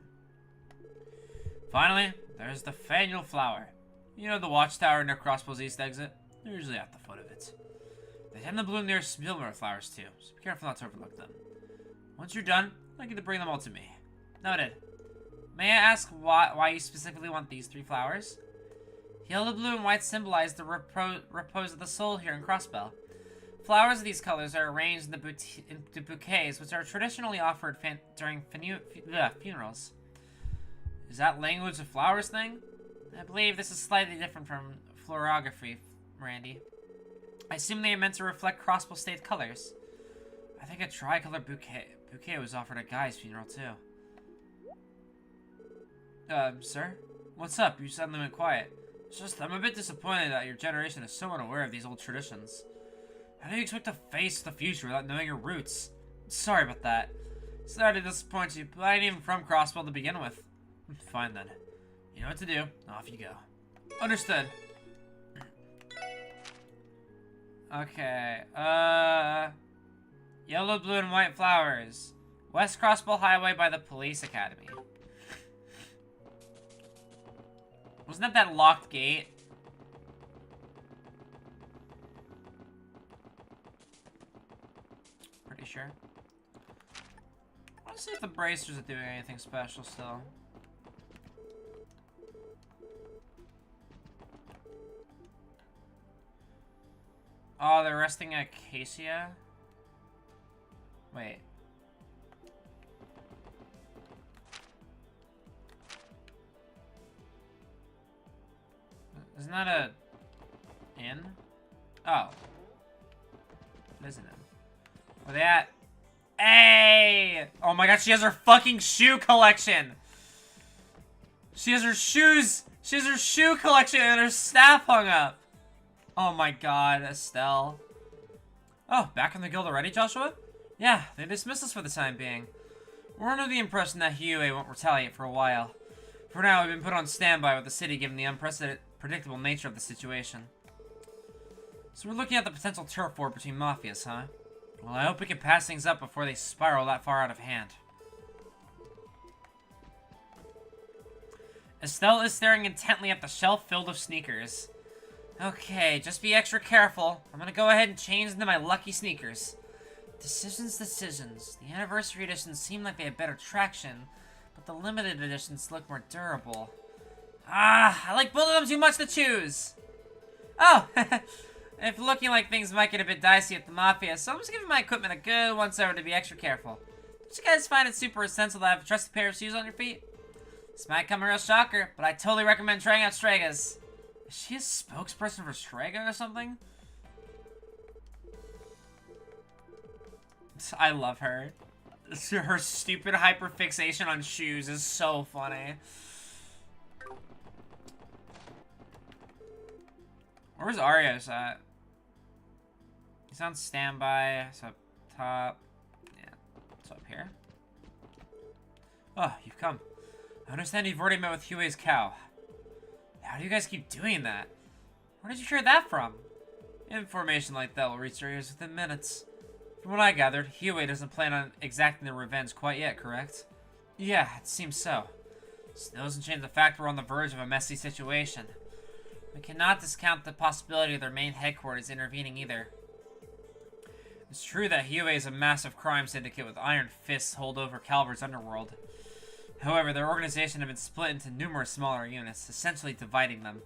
Finally, there's the faniel flower. You know the watchtower near Crossbow's east exit? They're usually at the foot of it. They tend to bloom near Spilmer flowers too, so be careful not to overlook them. Once you're done, I'd like you to bring them all to me. Noted. May I ask why you specifically want these 3 flowers? Yellow, blue, and white symbolize the repose of the soul here in Crossbell. Flowers of these colors are arranged into bouquets, which are traditionally offered during funerals. Is that language of flowers thing? I believe this is slightly different from florography, Randy. I assume they are meant to reflect Crossbow State colors. I think a tricolor bouquet was offered at Guy's funeral, too. Sir? What's up? You suddenly went quiet. It's just, I'm a bit disappointed that your generation is so unaware of these old traditions. How do you expect to face the future without knowing your roots? Sorry about that. Sorry to disappoint you, but I ain't even from Crossbell to begin with. Fine then. You know what to do. Off you go. Understood. Okay, yellow, blue, and white flowers. West Crossbow Highway by the Police Academy. Wasn't that locked gate? Pretty sure. I want to see if the bracers are doing anything special still. Oh, they're resting at Acacia? Wait. Isn't that a inn? Oh. It is an inn. Where they at? Hey! Oh my god, she has her fucking shoe collection! She has her shoes! She has her shoe collection and her staff hung up! Oh my god, Estelle. Oh, back in the guild already, Joshua? Yeah, they dismissed us for the time being. We're under the impression that Hiyue won't retaliate for a while. For now, we've been put on standby with the city given the unpredictable nature of the situation. So we're looking at the potential turf war between mafias, huh? Well, I hope we can pass things up before they spiral that far out of hand. Estelle is staring intently at the shelf filled with sneakers. Okay, just be extra careful. I'm gonna go ahead and change into my lucky sneakers. Decisions. The anniversary editions seem like they have better traction, but the limited editions look more durable. Ah, I like both of them too much to choose. Oh, it's looking like things might get a bit dicey at the Mafia, so I'm just giving my equipment a good once over to be extra careful. Don't you guys find it super essential to have a trusted pair of shoes on your feet? This might come a real shocker, but I totally recommend trying out Strega's. Is she a spokesperson for Strega or something? I love her. Her stupid hyperfixation on shoes is so funny. Where's Arios at? He's on standby. It's up top. Yeah, it's up here. Oh, you've come. I understand you've already met with Huey's cow. How do you guys keep doing that? Where did you hear that from? Information like that will reach your ears within minutes. From what I gathered, Huey doesn't plan on exacting their revenge quite yet, correct? Yeah, it seems so. Still doesn't change the fact we're on the verge of a messy situation. We cannot discount the possibility of their main headquarters intervening either. It's true that Huey is a massive crime syndicate with iron fists hold over Calvert's underworld. However, their organization has been split into numerous smaller units, essentially dividing them.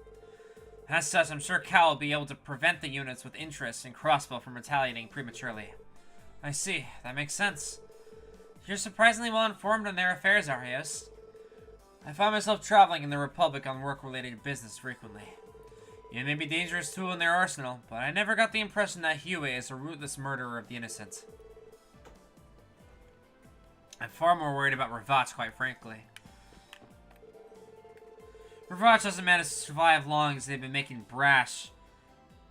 As such, I'm sure Cal will be able to prevent the units with interest in Crossbow from retaliating prematurely. I see. That makes sense. You're surprisingly well informed on their affairs, Arios. I find myself traveling in the Republic on work-related business frequently. You may be a dangerous tool in their arsenal, but I never got the impression that Huey is a ruthless murderer of the innocent. I'm far more worried about Ravach, quite frankly. Ravach hasn't managed to survive long as they've been making brash,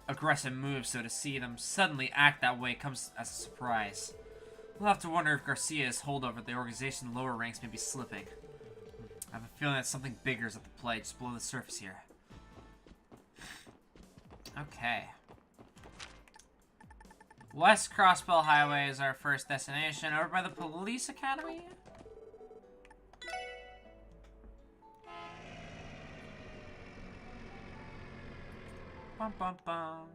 aggressive moves, so to see them suddenly act that way comes as a surprise. We'll have to wonder if Garcia's hold over the organization's lower ranks may be slipping. I have a feeling that something bigger is at the play just below the surface here. Okay. West Crossbell Highway is our first destination, over by the police academy. Bum bum bum.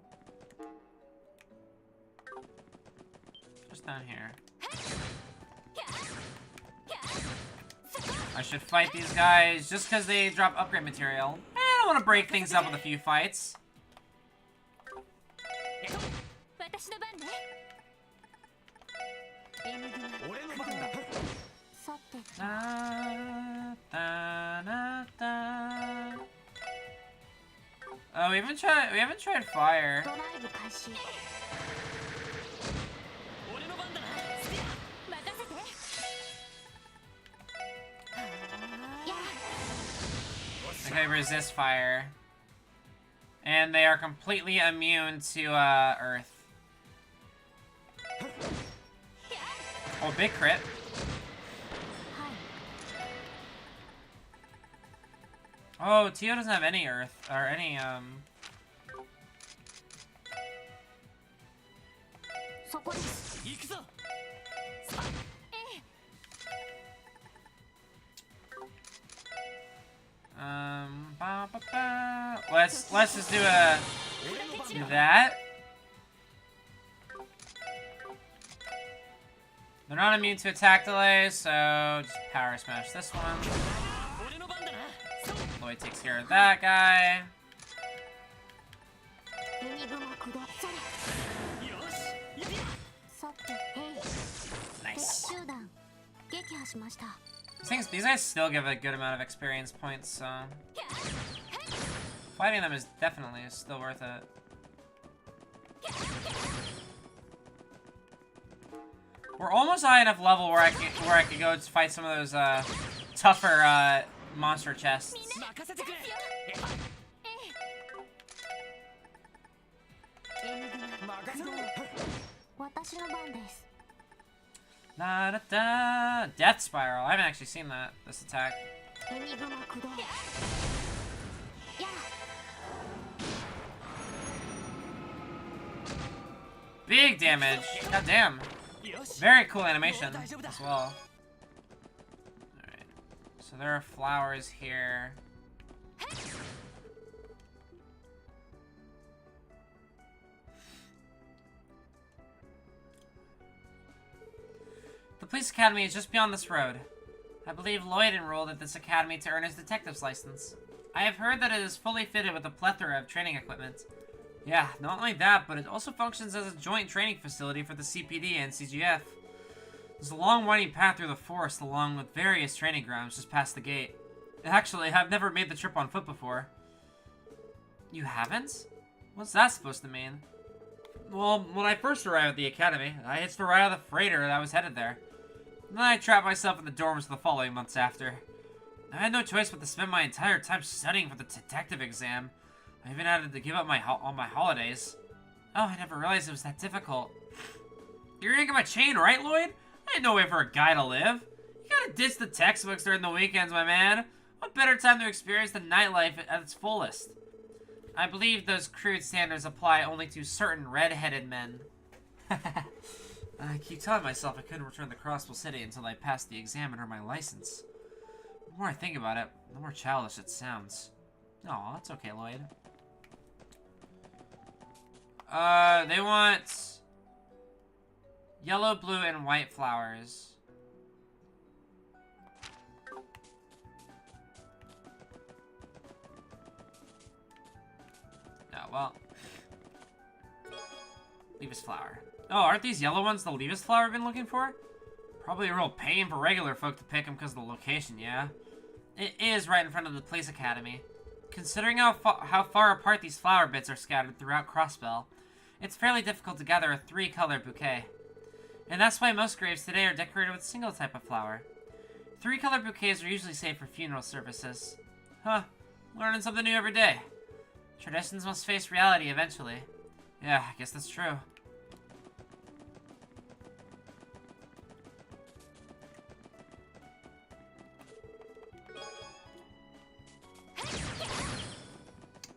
Just down here. I should fight these guys just because they drop upgrade material. I don't want to break things up with a few fights. Oh, we haven't tried fire. Okay, resist fire. And they are completely immune to earth. Oh, big crit. Oh, Tio doesn't have any earth, or any, Let's just do that. They're not immune to attack delay, so just power smash this one. Lloyd takes care of that guy. Nice. These guys still give a good amount of experience points, so... Fighting them is definitely still worth it. We're almost high enough level where I can go to fight some of those tougher monster chests. Da, da, da. Death Spiral. I haven't actually seen this attack. Big damage. God damn. Very cool animation as well. Alright. So there are flowers here. The police academy is just beyond this road. I believe Lloyd enrolled at this academy to earn his detective's license. I have heard that it is fully fitted with a plethora of training equipment. Yeah, not only that, but it also functions as a joint training facility for the CPD and CGF. There's a long winding path through the forest along with various training grounds just past the gate. Actually, I've never made the trip on foot before. You haven't? What's that supposed to mean? Well, when I first arrived at the academy, I hitched a ride on the freighter and I was headed there. Then I trapped myself in the dorms the following months after. I had no choice but to spend my entire time studying for the detective exam. I even had to give up all my holidays. Oh, I never realized it was that difficult. You're yanking my chain, right, Lloyd? I ain't no way for a guy to live. You gotta ditch the textbooks during the weekends, my man. What better time to experience the nightlife at its fullest? I believe those crude standards apply only to certain red-headed men. I keep telling myself I couldn't return to Crossville City until I passed the exam and earned my license. The more I think about it, the more childish it sounds. Aw, that's okay, Lloyd. They want yellow, blue, and white flowers. Oh, well. Leavis flower. Oh, aren't these yellow ones the Leavis flower I've been looking for? Probably a real pain for regular folk to pick them because of the location, yeah? It is right in front of the police academy. Considering how far apart these flower bits are scattered throughout Crossbell, it's fairly difficult to gather a 3-color bouquet. And that's why most graves today are decorated with a single type of flower. 3-color bouquets are usually saved for funeral services. Huh, learning something new every day. Traditions must face reality eventually. Yeah, I guess that's true.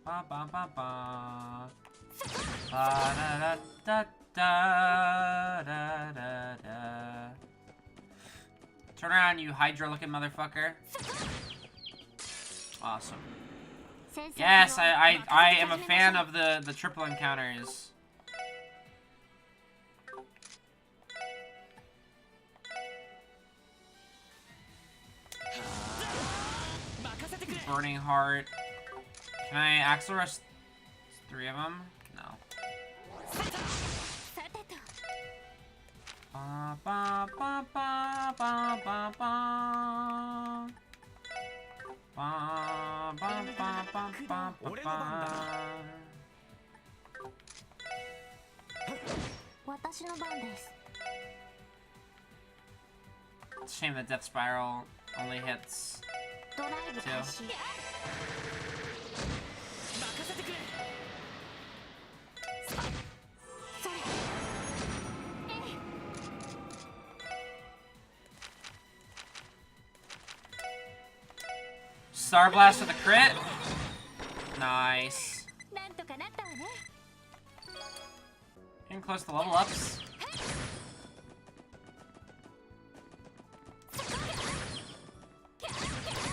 Ba ba ba ba. Ba da da da da da da. Turn around, you Hydra-looking motherfucker. Awesome. Yes, I am a fan of the triple encounters. Burning Heart. Can I Axel Rush 3 of them? No. Ba ba ba ba ba ba ba. Ba ba ba ba ba ba ba. It's a shame that Death Spiral only hits 2. Star Blast with a crit. Nice. Getting close to level ups.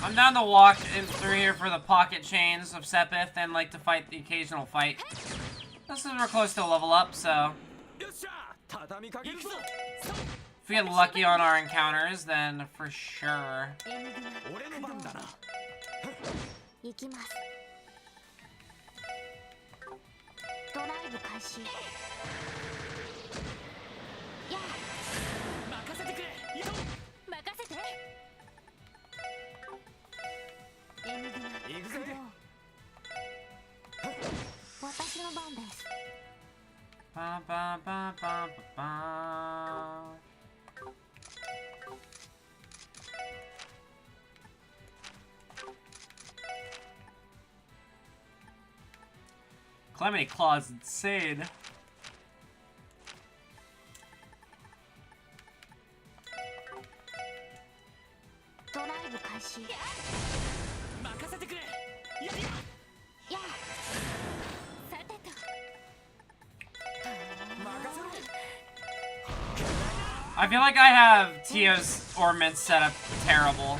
I'm down to walk in through here for the pocket chains of Sepith and like to fight the occasional fight. This is we're close to a level up, so if we get lucky on our encounters, then for sure. Ba, ba, ba, ba, ba, ba. Calamity Claw's insane. I feel like I have Tio's ornament set up terrible.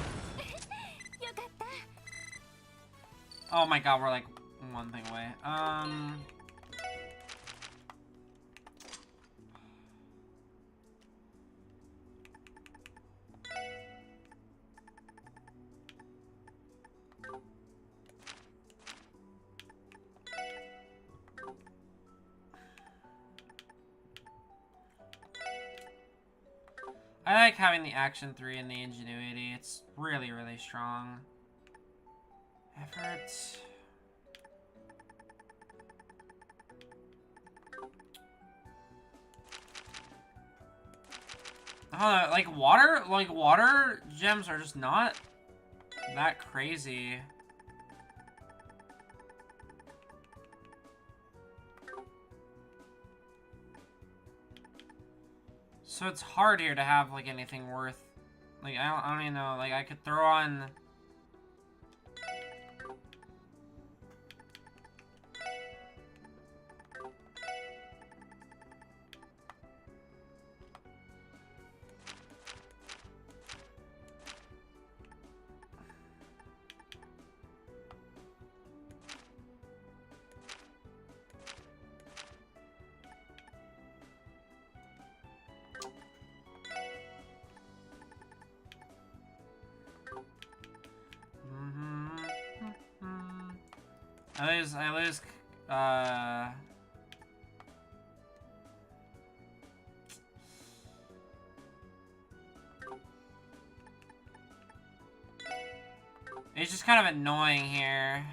Oh my god, we're like one thing away. I like having the action 3 and the ingenuity. It's really, really strong. Effort. Like water gems are just not that crazy. So it's hard here to have, like, anything worth... Like, I don't even know. Like, I could throw on... I lose, it's just kind of annoying here.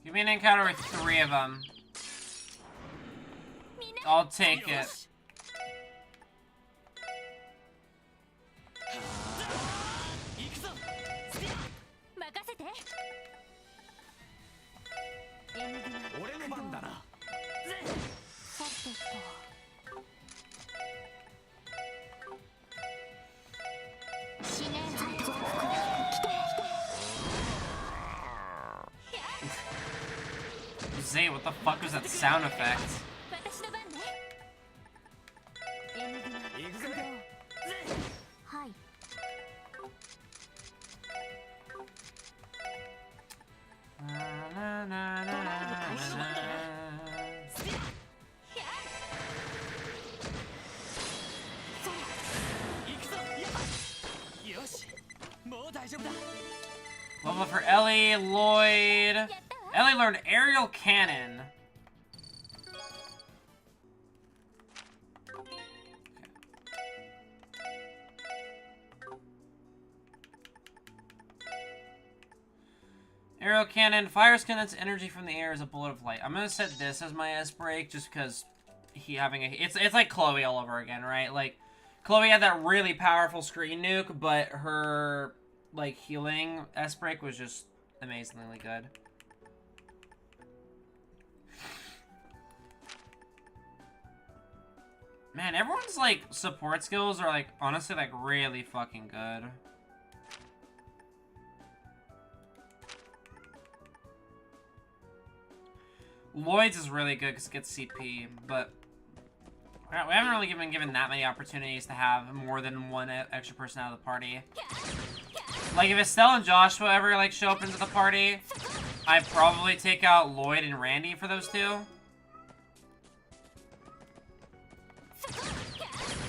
Give me an encounter with 3 of them. I'll take it. Zay, what the fuck was that sound effect? Level for Ellie, Lloyd. Ellie learned aerial cannon. Aerial cannon fires condense energy from the air as a bullet of light. I'm gonna set this as my S break just because it's like Chloe all over again, right? Like Chloe had that really powerful screen nuke, but her like healing S break was just amazingly good. Man, everyone's like support skills are like honestly like really fucking good. Lloyd's is really good because it gets CP, but we haven't really been given that many opportunities to have more than one extra person out of the party. Like, if Estelle and Joshua ever, like, show up into the party, I'd probably take out Lloyd and Randy for those two.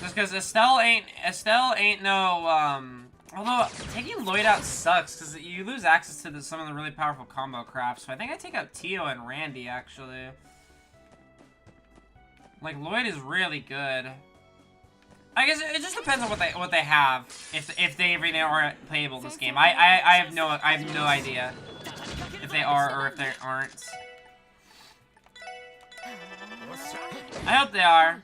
Just because Estelle ain't no, although, taking Lloyd out sucks, because you lose access to some of the really powerful combo crafts, so I think I take out Tio and Randy, actually. Like, Lloyd is really good. I guess it just depends on what they have. If they really are playable this game. I have no idea if they are or if they aren't. I hope they are.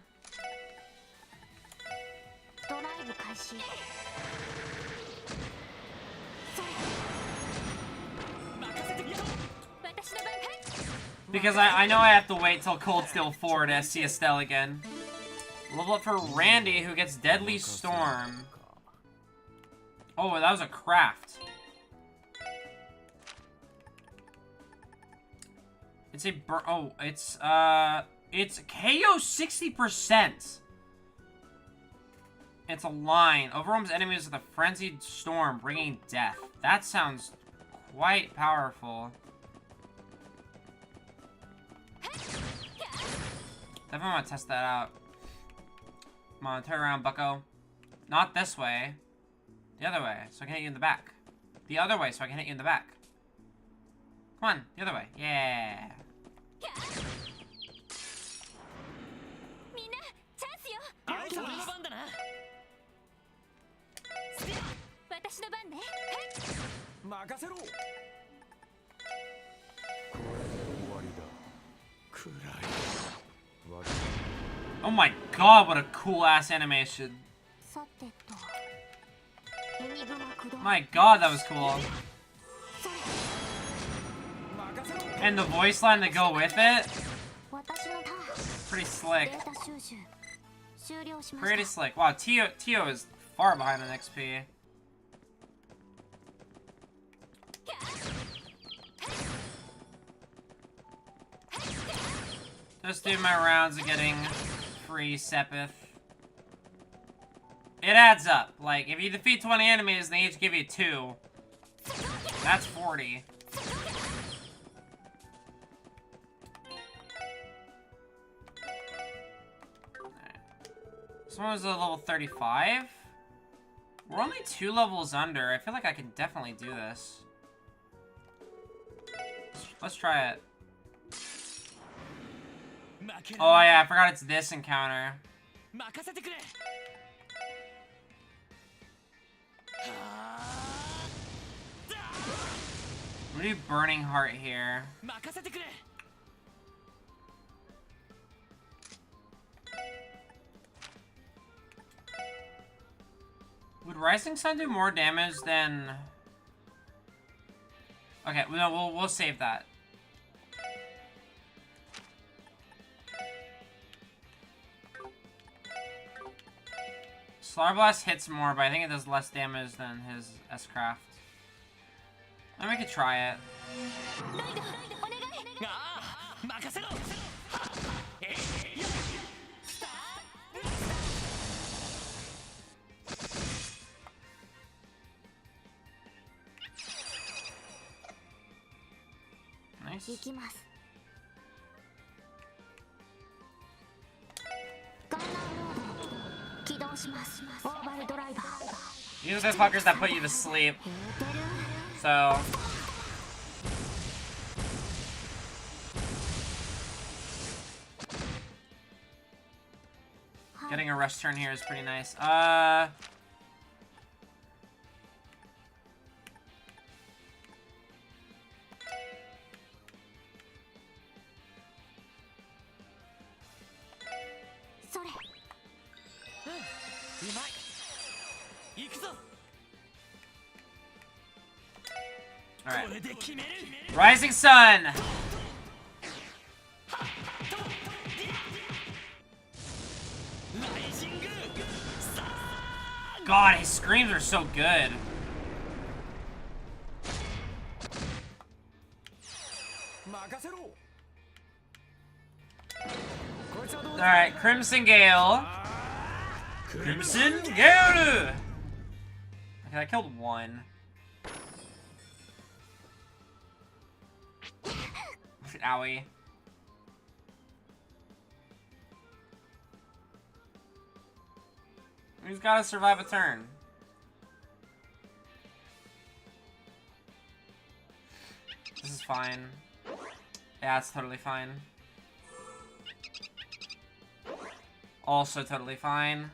Because I know I have to wait till Cold Steel 4 to see Estelle again. Level up for Randy, who gets Deadly Storm. Oh, that was a craft. It's a it's KO 60%. It's a line. Overwhelms enemies with a frenzied storm, bringing death. That sounds quite powerful. Definitely want to test that out. Come on, turn around, bucko. Not this way. The other way, so I can hit you in the back. The other way, so I can hit you in the back. Come on, the other way. Yeah. Oh my god, what a cool ass animation. My god, that was cool. And the voice line that go with it? Pretty slick. Pretty slick. Wow, Tio is far behind on XP. Just do my rounds of getting free Sepith. It adds up. Like, if you defeat 20 enemies, they each give you 2. That's 40. This one was a level 35. We're only 2 levels under. I feel like I can definitely do this. Let's try it. Oh yeah, I forgot it's this encounter. I'm gonna do Burning Heart here. Would Rising Sun do more damage than... Okay, no, we'll save that. Solar Blast hits more, but I think it does less damage than his S-Craft. Maybe we could try it. Nice. These are the fuckers that put you to sleep. So... Getting a rush turn here is pretty nice. Alright. Rising Sun! God, his screams are so good. Alright, Crimson Gale. Crimson Gale! Okay, I killed one. Owie. He's gotta survive a turn. This is fine. Yeah, it's totally fine. Also totally fine.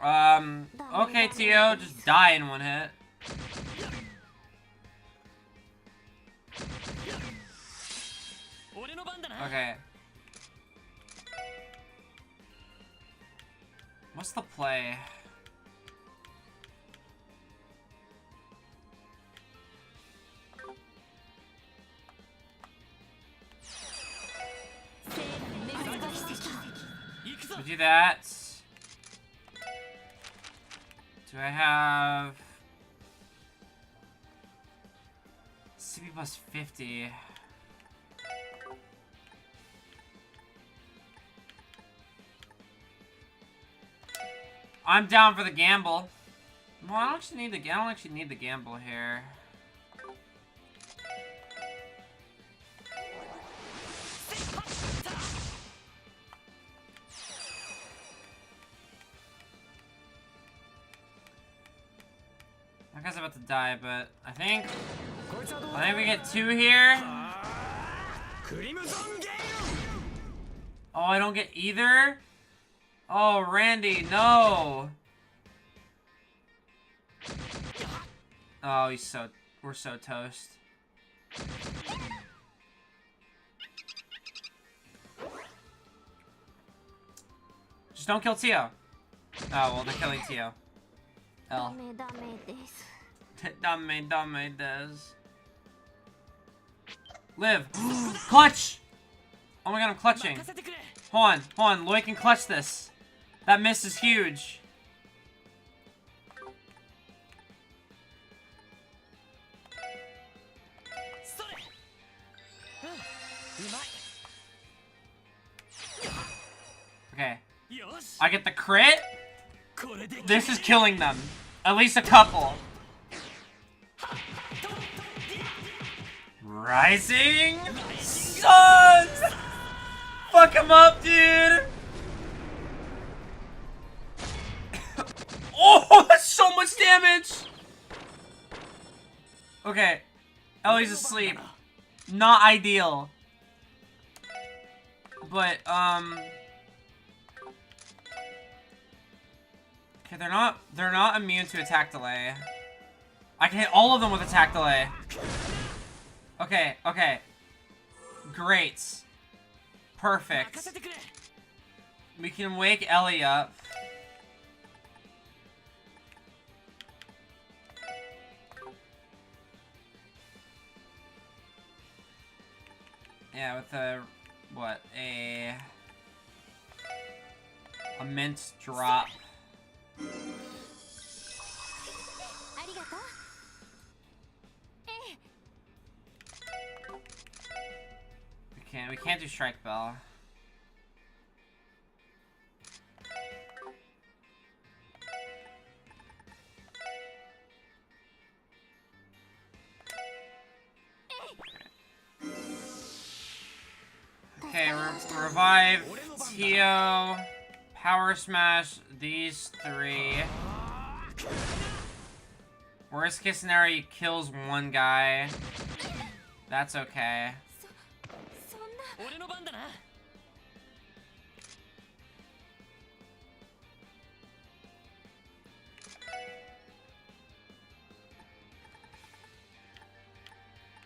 Okay, Tio, just die in one hit. Okay. What's the play? We do that. Do I have CP plus 50? I'm down for the gamble. Well, I don't actually need the gamble here. That guy's about to die, but I think we get 2 here. Oh, I don't get either? Oh, Randy, no. Oh, we're so toast. Just don't kill Tio. Oh, well, they're killing Tio. L. Dame des. Live. Clutch! Oh my god, I'm clutching. Hold on. Lloyd can clutch this. That miss is huge. Okay. I get the crit? This is killing them. At least a couple. Rising Suns! Fuck him up, dude! Oh, that's so much damage! Okay. Ellie's asleep. Not ideal. But, okay, they're not immune to attack delay. I can hit all of them with attack delay. Okay. Great. Perfect. We can wake Ellie up. Yeah, with a mint drop. We can't do Strike Bell. Okay, revive Tio, Power Smash these 3. Worst case scenario, he kills one guy. That's okay.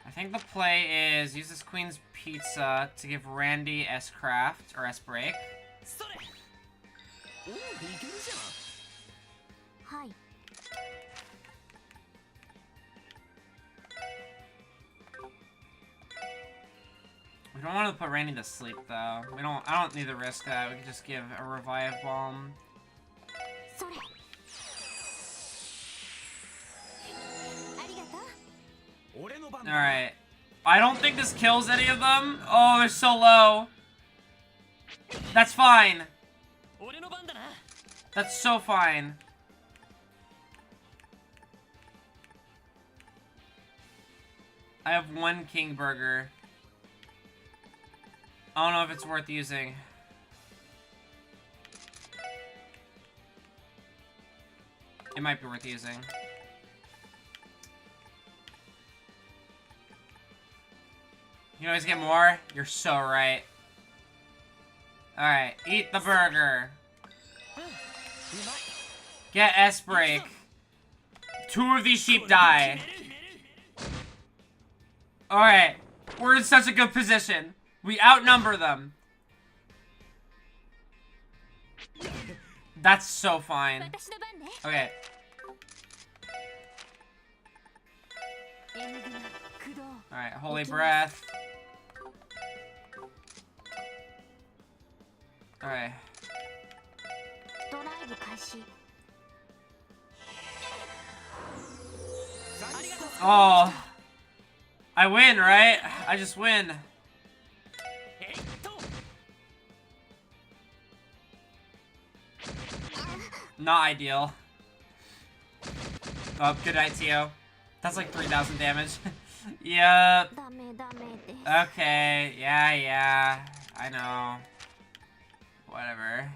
I think the play is use this Queen's Pizza to give Randy S-Craft, or S-Break. We don't want to put Randy to sleep, though. I don't need to risk that. We can just give a Revive Bomb. Alright. I don't think this kills any of them. Oh, they're so low. That's fine. That's so fine. I have 1 King Burger. I don't know if it's worth using. It might be worth using. You always get more? You're so right. Alright, eat the burger. Get S-break. 2 of these sheep die. Alright. We're in such a good position. We outnumber them. That's so fine. Okay. Alright, holy breath. Alright. Oh. I win, right? I just win. Not ideal. Oh, good night, Tio. That's like 3,000 damage. Yep. Okay. Yeah. I know. Whatever.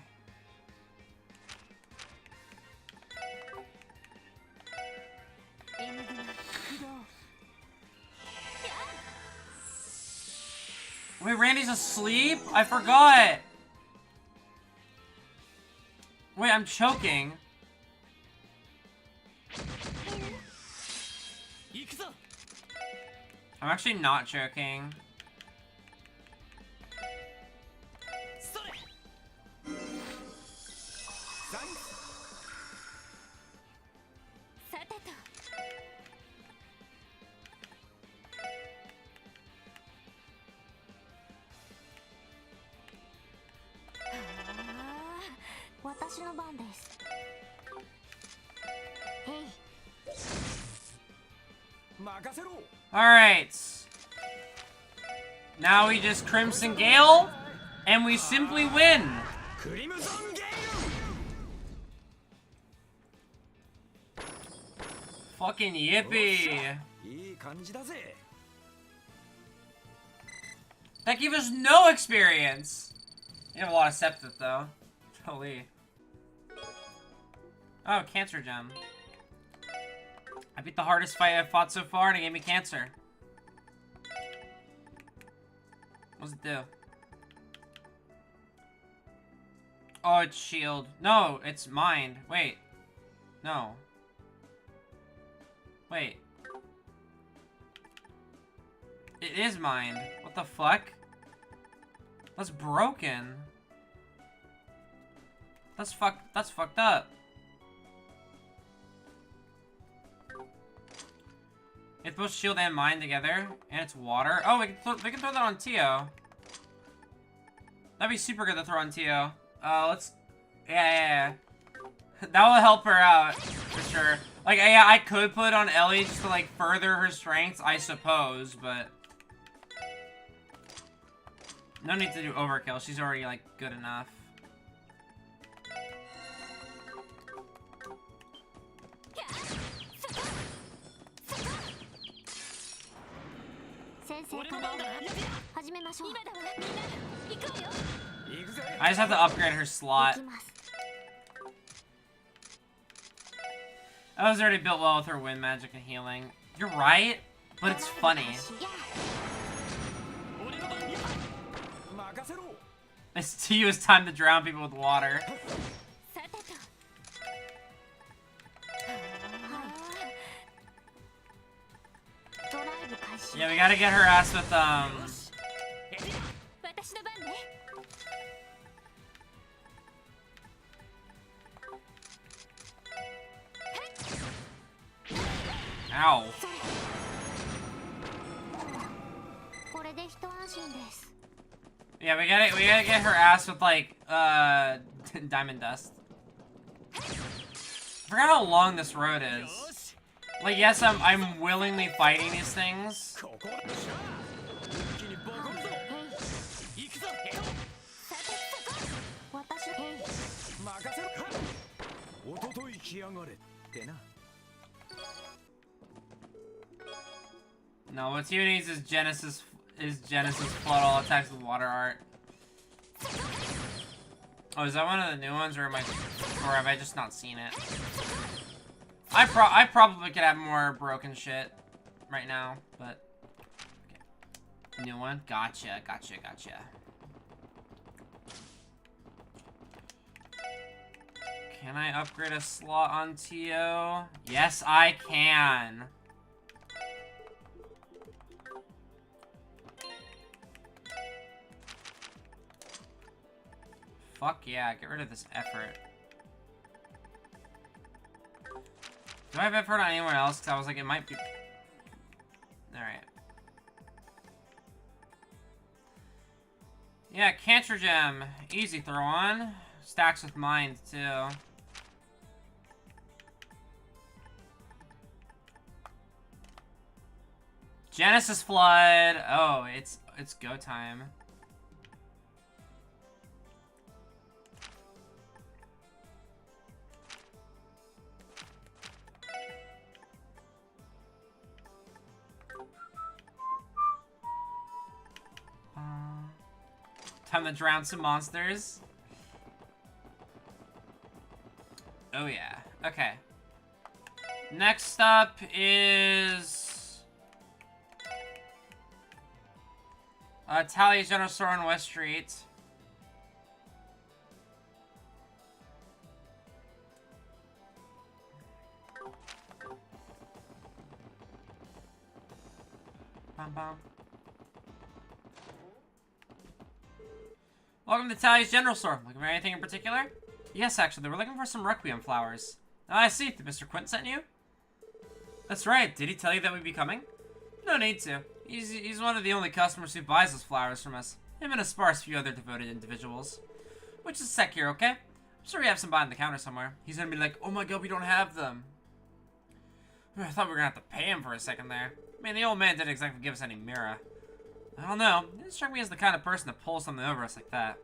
Wait, Randy's asleep? I forgot. Wait, I'm choking. I'm actually not choking. Alright. Now we just Crimson Gale, and we simply win. Fucking yippee. That gave us no experience. You have a lot of septic though. Holy. Oh, cancer gem. I beat the hardest fight I've fought so far and it gave me cancer. What's it do? Oh, it's shield. No, it's mind. Wait. No. Wait. It is mind. What the fuck? That's broken. That's fucked up. It's both shield and mind together, and it's water. Oh, we can throw that on Tio. That'd be super good to throw on Tio. Let's... Yeah. That will help her out, for sure. Like, yeah, I could put it on Ellie just to, like, further her strengths, I suppose, but... No need to do overkill. She's already, like, good enough. I just have to upgrade her slot. I was already built well with her wind magic and healing. You're right, but it's funny. It's to use time to drown people with water. Yeah, we gotta get her ass with, Ow. Yeah, we gotta get her ass with, like, diamond dust. I forgot how long this road is. Like, yes, I'm willingly fighting these things. No, what Tio needs is Genesis flood all attacks with water art. Oh, is that one of the new ones, or have I just not seen it? I probably could have more broken shit right now, but okay. New one, gotcha. Can I upgrade a slot on TO? Yes, I can. Fuck yeah, get rid of this effort. Do I have effort on anyone else? Because I was like, it might be... Alright. Yeah, Cancer Gem. Easy throw on. Stacks with Mind, too. Genesis Flood. Oh, it's go time. Time to drown some monsters. Oh yeah. Okay. Next up is Tally's General Store on West Street. Bum bum. Welcome to Tally's General Store. Looking for anything in particular? Yes, actually, we're looking for some Requiem flowers. Oh, I see. Did Mr. Quint send you? That's right. Did he tell you that we'd be coming? No need to. He's one of the only customers who buys those flowers from us. Him and a sparse few other devoted individuals. Which is a sec here, okay? I'm sure we have some behind the counter somewhere. He's gonna be like, oh my god, we don't have them. I thought we were gonna have to pay him for a second there. I mean, the old man didn't exactly give us any mirror. I don't know. He didn't strike me as the kind of person to pull something over us like that.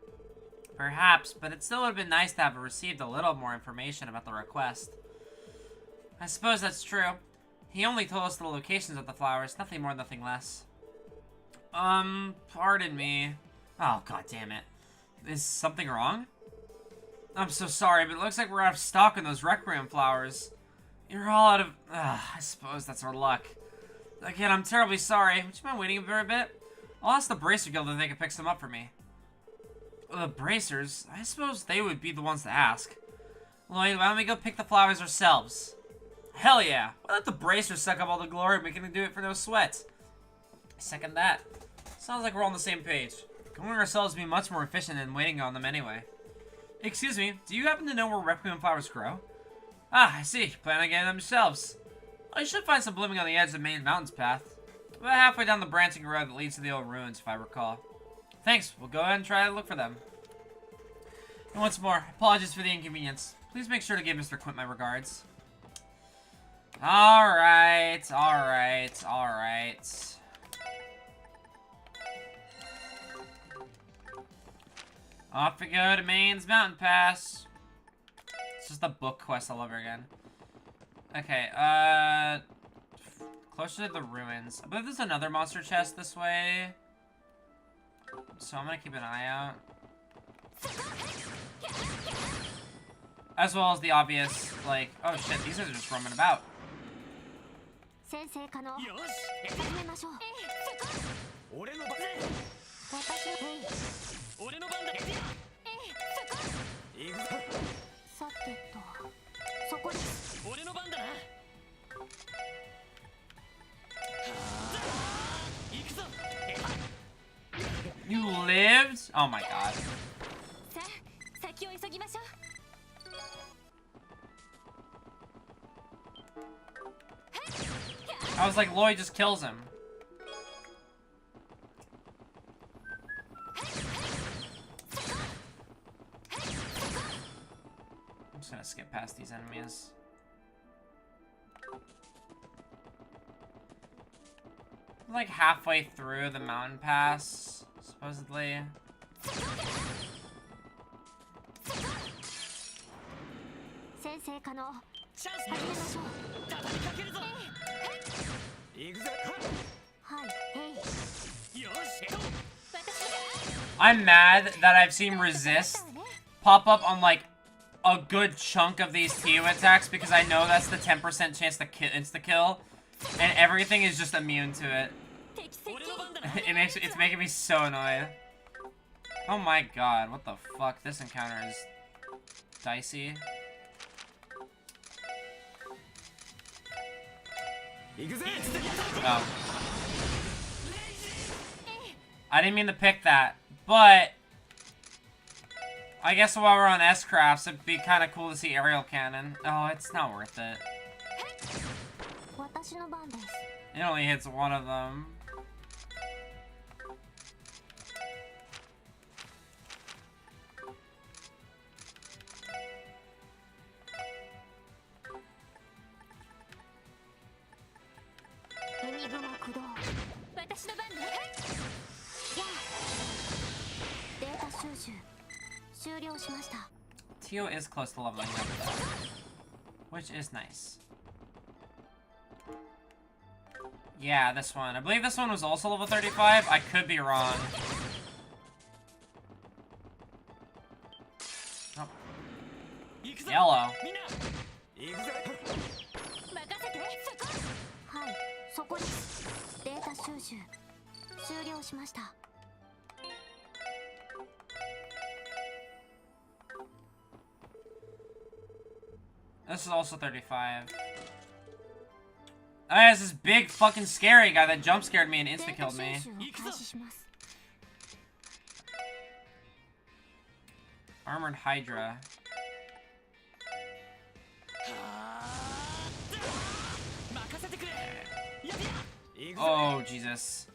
Perhaps, but it still would have been nice to have received a little more information about the request. I suppose that's true. He only told us the locations of the flowers, nothing more, nothing less. Pardon me. Oh, god damn it. Is something wrong? I'm so sorry, but it looks like we're out of stock on those Requiem flowers. You're all out of... I suppose that's our luck. Again, I'm terribly sorry. Would you mind waiting for a bit? I'll ask the Bracer Guild if they can pick some up for me. The Bracers? I suppose they would be the ones to ask. Lloyd, why don't we go pick the flowers ourselves? Hell yeah! Why let the Bracers suck up all the glory and we can do it for no sweat? I second that. Sounds like we're all on the same page. Going ourselves would be much more efficient than waiting on them anyway. Excuse me, do you happen to know where Requiem flowers grow? Ah, I see. Plan on getting them yourselves. Well, you should find some blooming on the edge of the main mountains path. About halfway down the branching road that leads to the old ruins, if I recall. Thanks, we'll go ahead and try to look for them. And once more, apologies for the inconvenience. Please make sure to give Mr. Quint my regards. Alright, alright, alright. Off we go to Maine's Mountain Pass. It's just a book quest all over again. Okay, closer to the ruins. I believe there's another monster chest this way. So I'm gonna keep an eye out. As well as the obvious, like, oh shit, these guys are just roaming about. You lived? Oh my god. I was like, Lloyd just kills him. I'm just gonna skip past these enemies. I'm like halfway through the mountain pass, supposedly. I'm mad that I've seen resist pop up on like a good chunk of these TU attacks because I know that's the 10% chance to insta-kill, and everything is just immune to it. It's making me so annoyed. Oh my god, what the fuck? This encounter is dicey. Oh. I didn't mean to pick that, but I guess while we're on S-Crafts, it'd be kind of cool to see aerial cannon. Oh, it's not worth it. It only hits one of them. Tio is close to leveling up, which is nice. Yeah, this one. I believe this one was also level 35. I could be wrong. Oh. Yellow. This is also 35. Oh, yeah, it's this big fucking scary guy that jump scared me and insta-killed me. Armored Hydra. Oh, Jesus.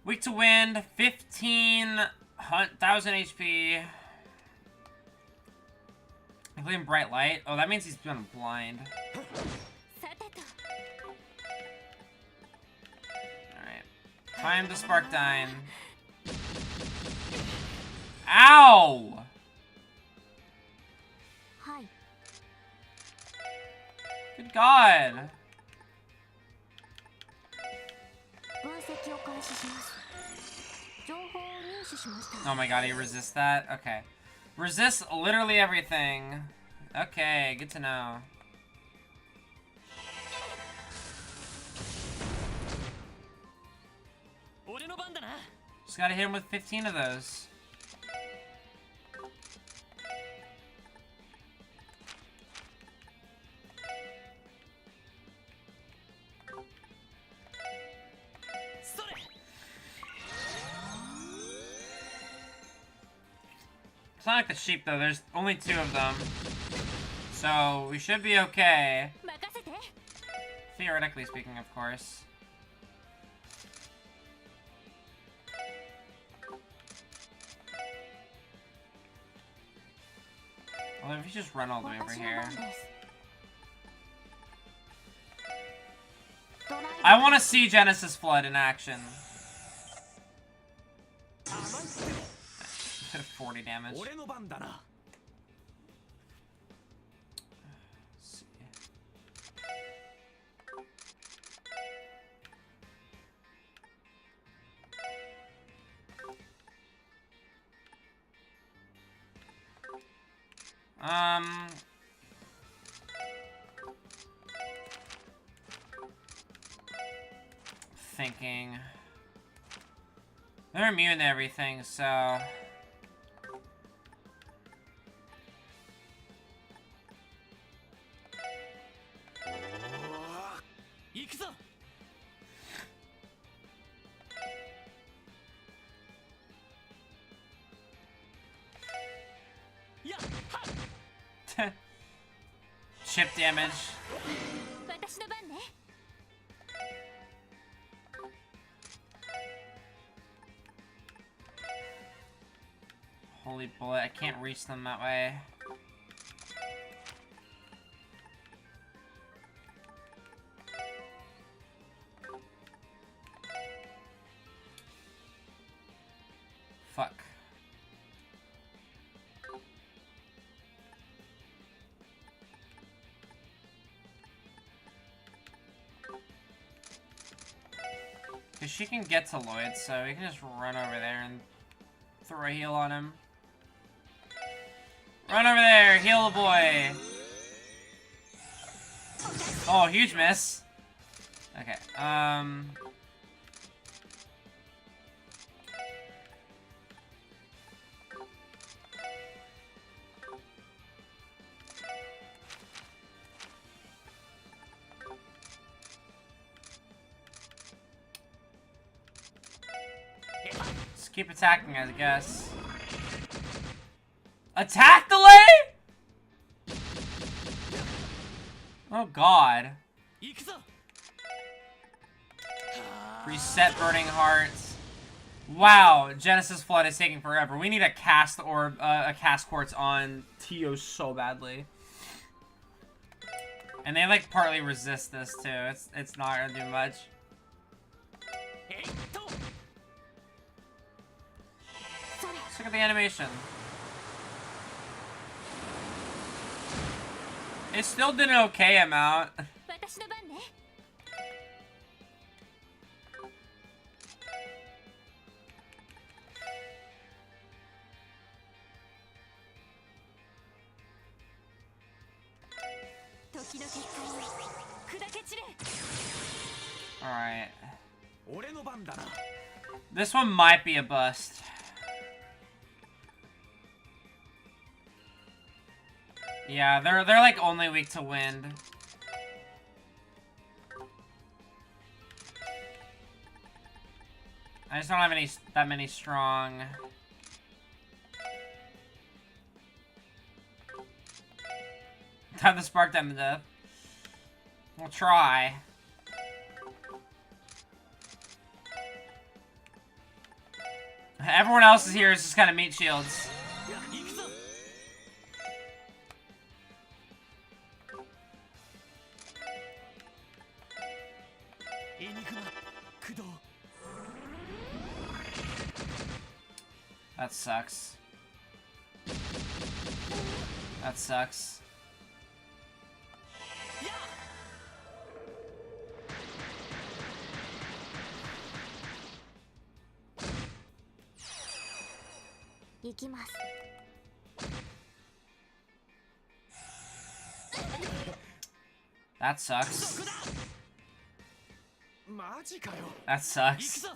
Weak to wind, 15,000 HP. Including bright light. Oh, that means he's gonna blind. Alright. Time to spark dine. Ow! Good God. Oh my God, he resists that? Okay. Resists literally everything. Okay, good to know. Just gotta hit him with 15 of those. It's not like the sheep, though. There's only 2 of them. So, we should be okay. Theoretically speaking, of course. Well, if you just run all the way over here. I want to see Genesis Flood in action. 40 damage. Thinking. They're immune to everything, so... Chip damage. Holy bullet, I can't reach them that way. Fuck. Because she can get to Lloyd, so we can just run over there and throw a heal on him. Run over there, heal the boy. Oh, huge miss. Okay, keep attacking, I guess. Attack delay? Oh god. Reset burning hearts. Wow, Genesis Flood is taking forever. We need a cast orb, a cast quartz on Tio so badly. And they like partly resist this too. It's not gonna do much. Let's look at the animation. It still did an okay amount. Alright. This one might be a bust. Yeah, they're like only weak to wind. I just don't have that many strong. Time to spark them to death. We'll try. Everyone else is here is just kind of meat shields. That sucks. That sucks. That sucks. That sucks.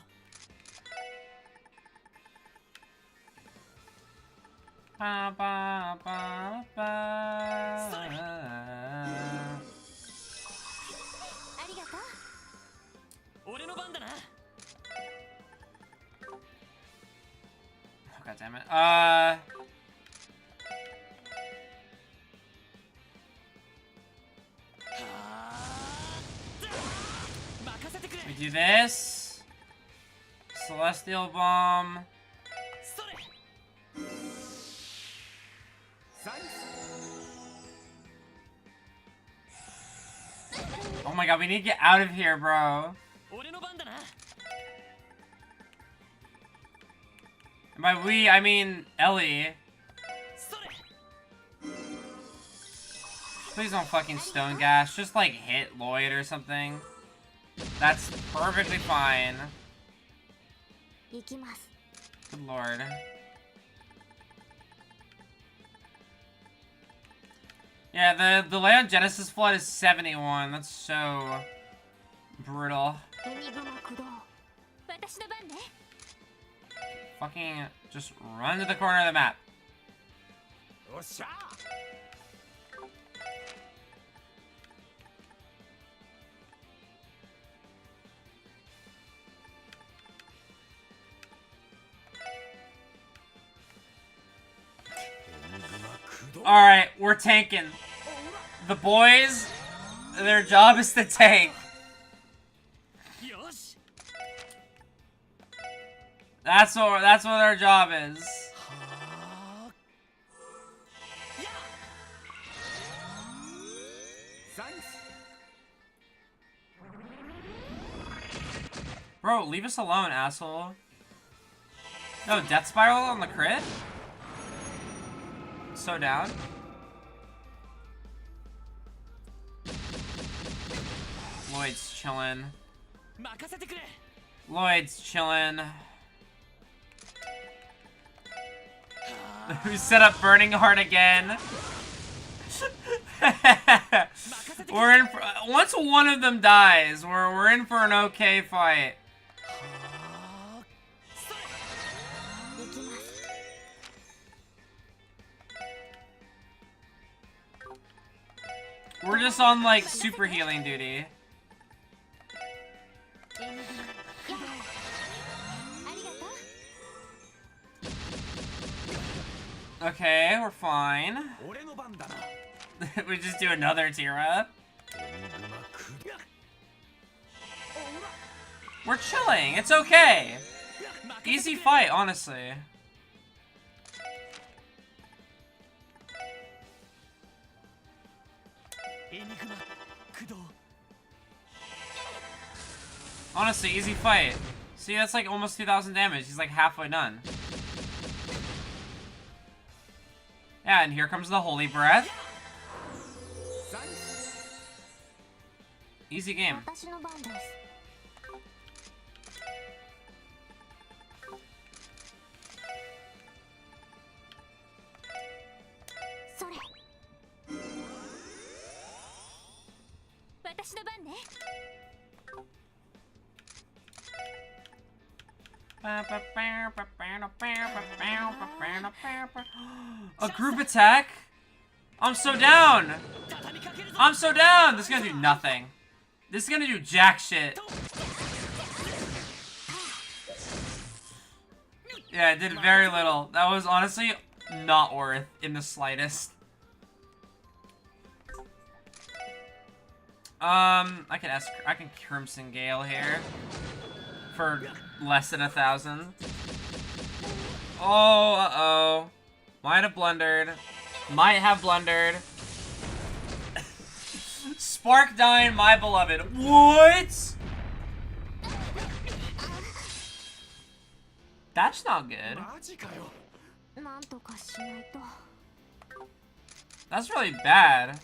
Ba, ba, ba, ba. Oh, God damn it. We do this. Celestial Bomb. Oh my god, we need to get out of here, bro. And by we, I mean Ellie. Please don't fucking Stone Gash. Just like hit Lloyd or something. That's perfectly fine. Good lord. Yeah, the delay on Genesis Flood is 71. That's so brutal. Fucking just run to the corner of the map. Alright, we're tanking. The boys, their job is to tank. That's what our job is. Bro, leave us alone, asshole. No, Death Spiral on the crit? So down. Lloyd's chillin'. Lloyd's chillin'. We set up Burning Heart again. We're in for, once one of them dies, we're in for an okay fight. We're just on like super healing duty. Okay, we're fine. 俺の番だな We just do another tear up. We're chilling. It's okay. Easy fight, honestly. Honestly, easy fight. See, that's like almost 2,000 damage. He's like halfway done. Yeah, and here comes the Holy Breath. Easy game. 私の番です それ私の番ね A group attack? I'm so down! I'm so down! This is gonna do nothing. This is gonna do jack shit. Yeah, it did very little. That was honestly not worth in the slightest. I can Crimson Gale here for less than 1,000. Oh, uh-oh. Might have blundered. Might have blundered. Spark Dine, my beloved. What? That's not good. マジかよ なんとかしないと That's really bad.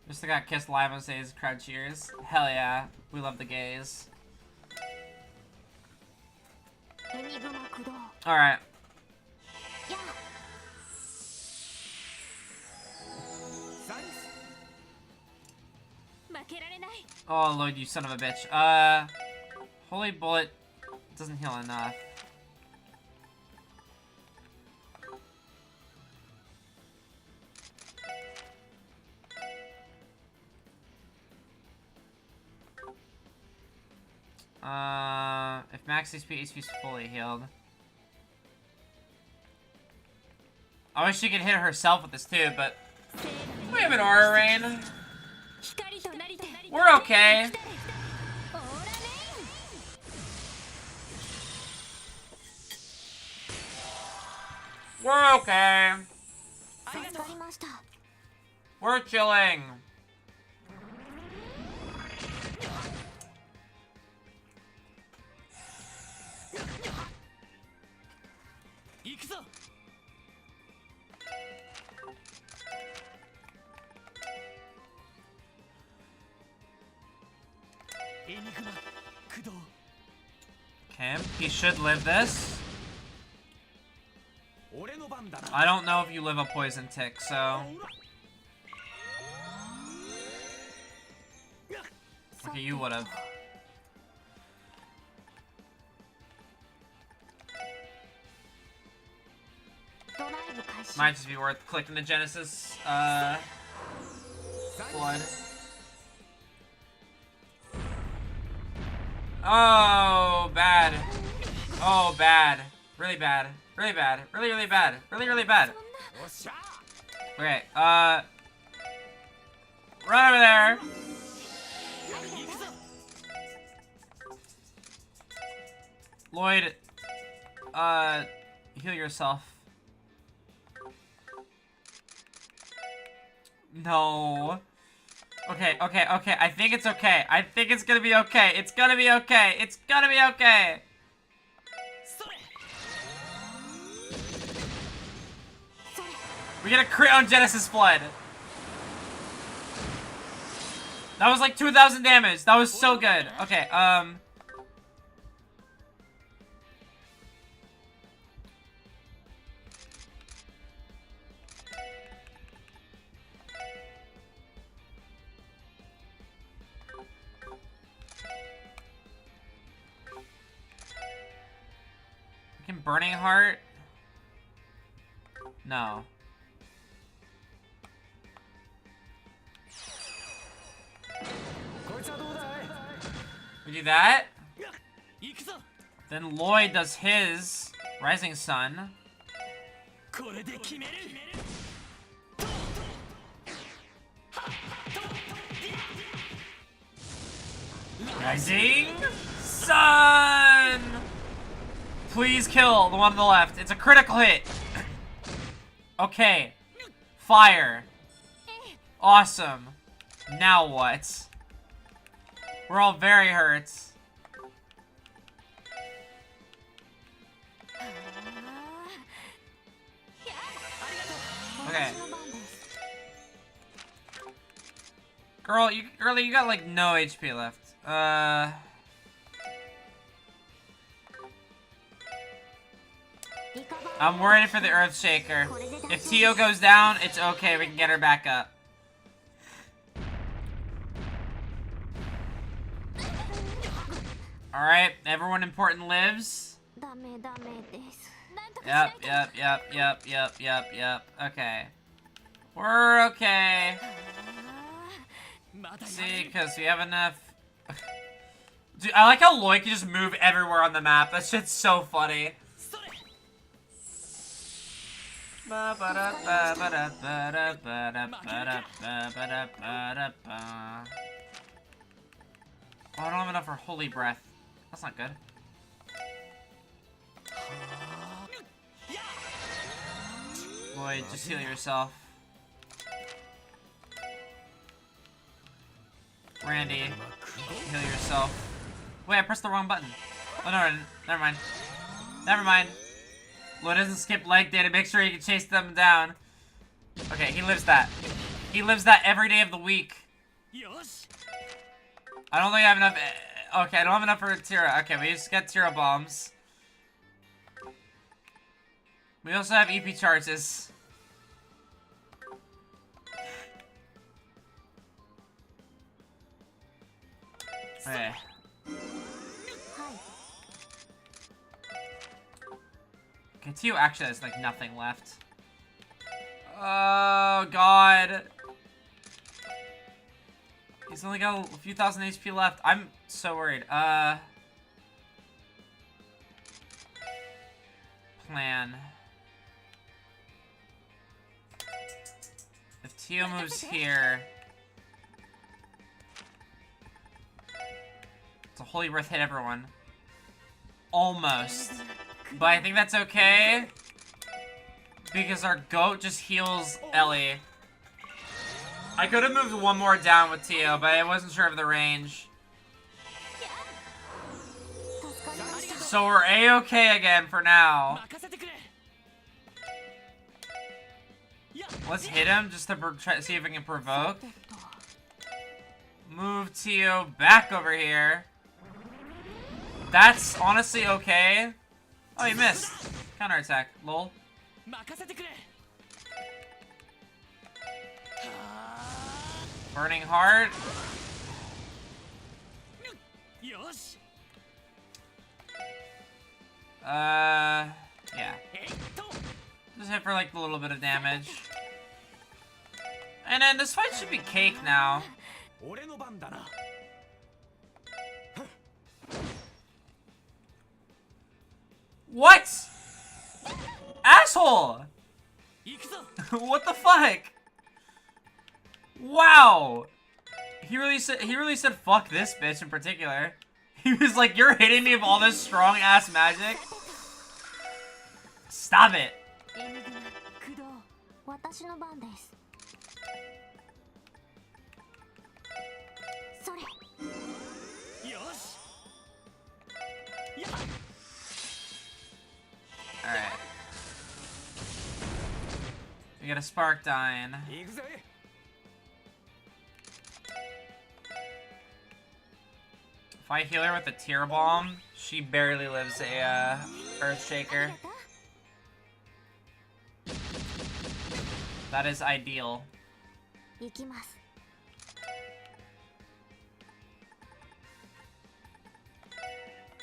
Just got kissed live on stage, crowd cheers. Hell yeah, we love the gays. エニグマ駆動 Alright. や サイス 負けられない Oh, Lloyd, you son of a bitch. Holy Bullet doesn't heal enough. If max HP is fully healed. I wish she could hit herself with this too, but we have an aura rain. 光となりて We're okay. オーラレイン We're okay. 助かりました We're chilling. Okay, he should live this. 俺の番だな I don't know if you live a poison tick, so... Okay, you would've. ドライブ開始 Might just be worth clicking the Genesis, blood. Oh, bad. Oh, bad. Really bad. Really bad. Really, really bad. Really, really bad. よっしゃ Okay, run over there. Lloyd, heal yourself. No. Okay, okay, okay. I think it's okay. I think it's gonna be okay. It's gonna be okay. It's gonna be okay. We get a crit on Genesis Blood. That was like 2,000 damage. That was so good. Okay, Can Burning Heart? No. We do that? 行くぞ。 Then Lloyd does his Rising Sun. これで決める。 Rising Sun! Please kill the one on the left. It's a critical hit. Okay. Fire. Awesome. Now what? We're all very hurt. Okay. Girl, you got like no HP left. I'm worried for the Earth Shaker. If Tio goes down, it's okay. We can get her back up. Alright, everyone important lives. ダメダメですなんとかし Yep, ないと yep. Okay. We're okay. まだや See, れる。 because we have enough. Dude, I like how Lloyd can just move everywhere on the map. That shit's so funny. それ。 Oh, I don't have enough for Holy Breath. That's not good. Lloyd, just heal yourself. Randy, heal yourself. Wait, I pressed the wrong button. Oh, no, I didn't. Never mind. Never mind. Lloyd doesn't skip leg day to make sure he can chase them down. Okay, he lives that. He lives that every day of the week. よし。 I don't think I have enough. Okay, I don't have enough for Tira. Okay, we just get Tira bombs. We also have EP charges. Okay. はい Okay, Tio actually has like nothing left. Oh god. He's only got a few thousand HP left. I'm so worried. Plan. If Tio moves here... It's a Holy Breath hit everyone. Almost. But I think that's okay. Because our goat just heals Ellie. I could have moved one more down with Tio, but I wasn't sure of the range. 助かりました So we're A-okay again for now. 任せてくれ。や。 Let's hit him just to try see if we can provoke. えっと Move Tio back over here. That's honestly okay. Oh, you missed. Counterattack. Lol. 任せてくれ。 Burning Heart. よし。 Yeah. えいっと。 Just hit for like a little bit of damage. And then this fight should be cake now. 俺の番だな。 What? Asshole! 行くぞ。 What the fuck? Wow. He really said fuck this bitch in particular. He was like, you're hitting me with all this strong ass magic? Stop it. エニグマ駆動私の番ですそれ よし。や。 Alright. We got a spark dying. 行くぜ。 If I heal her with a tear bomb, she barely lives a earth shaker. That is ideal. 行きます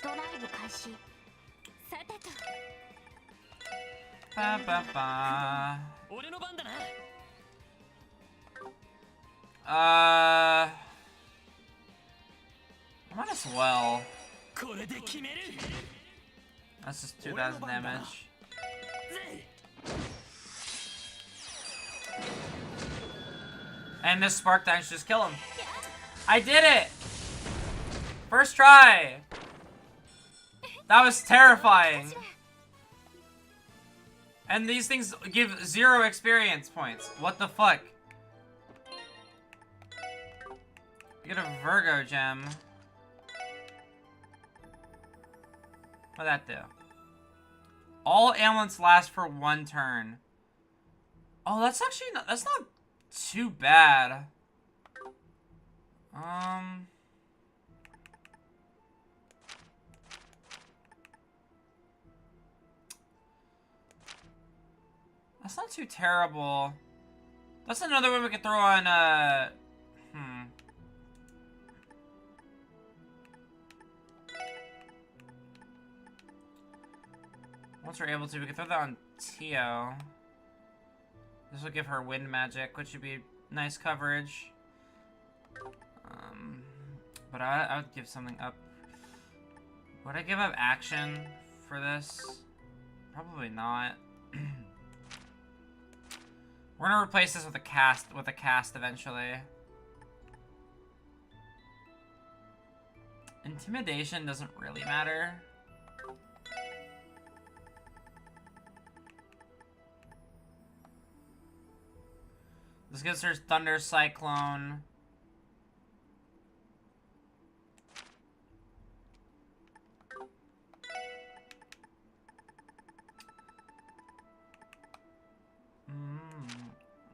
ドライブ開始さてと Ba ba ba. 俺の番だな。 I might as well. これで決める That's just 2,000 damage. And this spark damage just kill him. I did it! First try! That was terrifying. And these things give 0 experience points. What the fuck? You get a Virgo gem. What'd that do? All ailments last for 1 turn. Oh, that's actually not, that's not too bad. That's not too terrible. That's another one we could throw on, Once we're able to, we could throw that on Tio. This will give her wind magic, which would be nice coverage. But I would give something up. Would I give up action for this? Probably not. We're gonna replace this with a cast eventually. Intimidation doesn't really matter. This gives her Thunder Cyclone.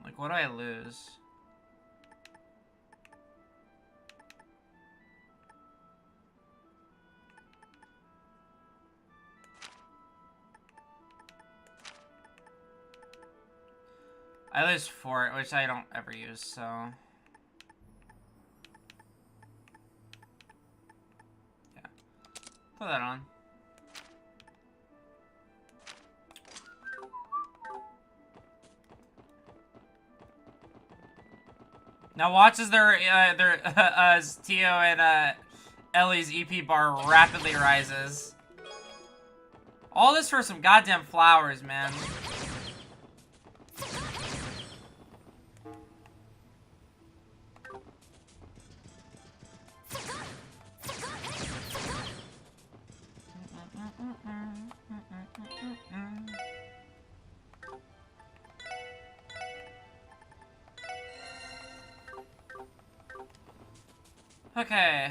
Like, what do I lose? I lose Fort, which I don't ever use, so... yeah. Put that on. Now watch as as Tio and Ellie's EP bar rapidly rises. All this for some goddamn flowers, man. Okay.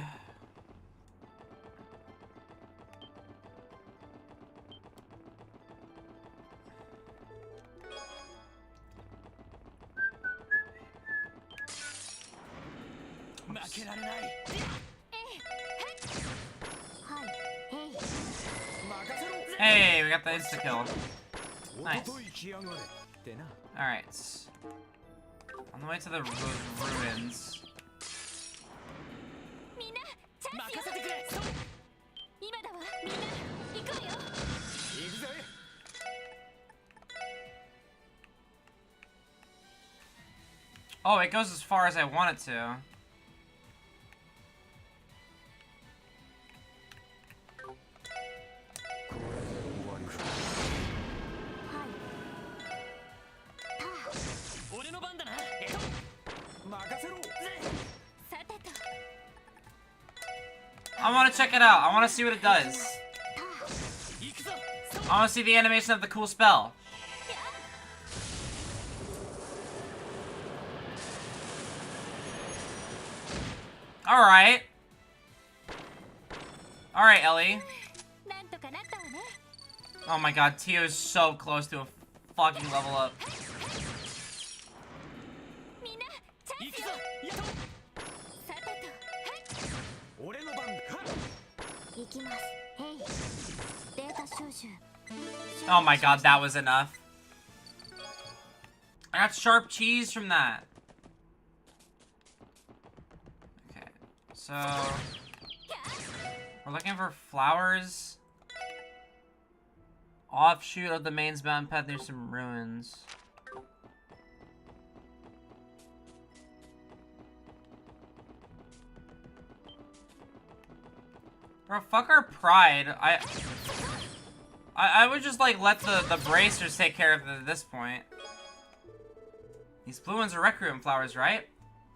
Hey, we got the insta kill. Nice. Alright. On the way to the ruins. Oh, it goes as far as I want it to. I want to check it out. I want to see what it does. I want to see the animation of the cool spell. Alright. Alright, Ellie. Oh my god, Tio's so close to a fucking level up. Oh my god, that was enough. I got sharp cheese from that. Okay, so... we're looking for flowers. Offshoot of the mains mountain path near some ruins. Bro, fuck our pride. I would just, like, let the bracers take care of it at this point. These blue ones are Requiem flowers, right?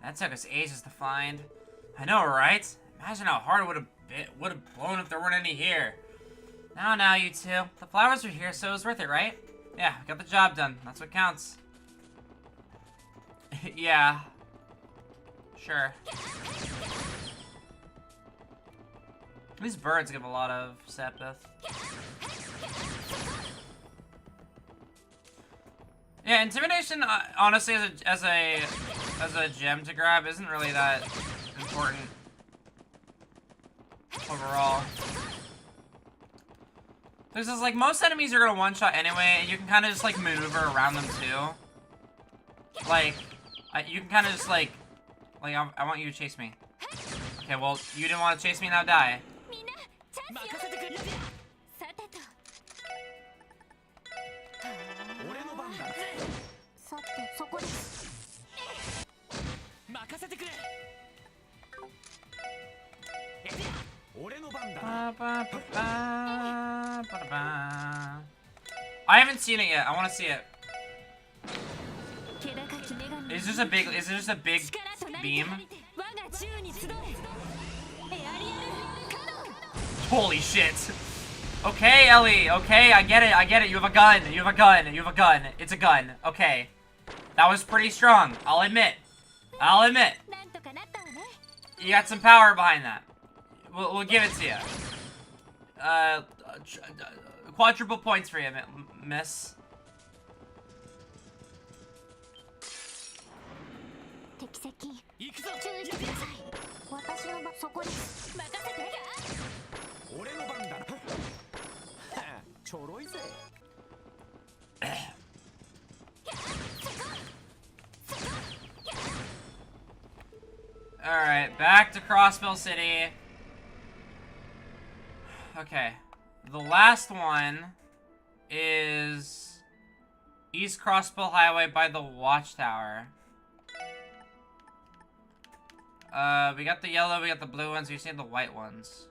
That took us ages to find. I know, right? Imagine how hard it would have blown if there weren't any here. Now, you two. The flowers are here, so it was worth it, right? Yeah, we got the job done. That's what counts. Yeah. Sure. These birds give a lot of Sepith. Yeah, intimidation, honestly, as a gem to grab, isn't really that important overall. There's just, like, most enemies are gonna one-shot anyway, and you can kind of just, like, maneuver around them, too. Like, you can kind of just, like, I want you to chase me. Okay, well, you didn't want to chase me, now die. 任せてくれ。さてと俺の番だな。さてそこです任せてくれ。俺の番だな。 I haven't seen it yet. I want to see it. 気高き女神 Is it just a big 力となり beam? 我が宙に集えエアリアルカノン Holy shit. Okay, Ellie. Okay, I get it. You have a gun. It's a gun. Okay. That was pretty strong. I'll admit. なんとかなったわね You got some power behind that. We'll give it to you. Quadruple points for you, miss. 敵接近行くぞ。注意してください私のそこです任せて俺の番だな。ちょろいぜ。 Alright, back to Crossville City. Okay. The last one is East Crossville Highway by the Watchtower. We got the yellow, we got the blue ones, we just need the white ones.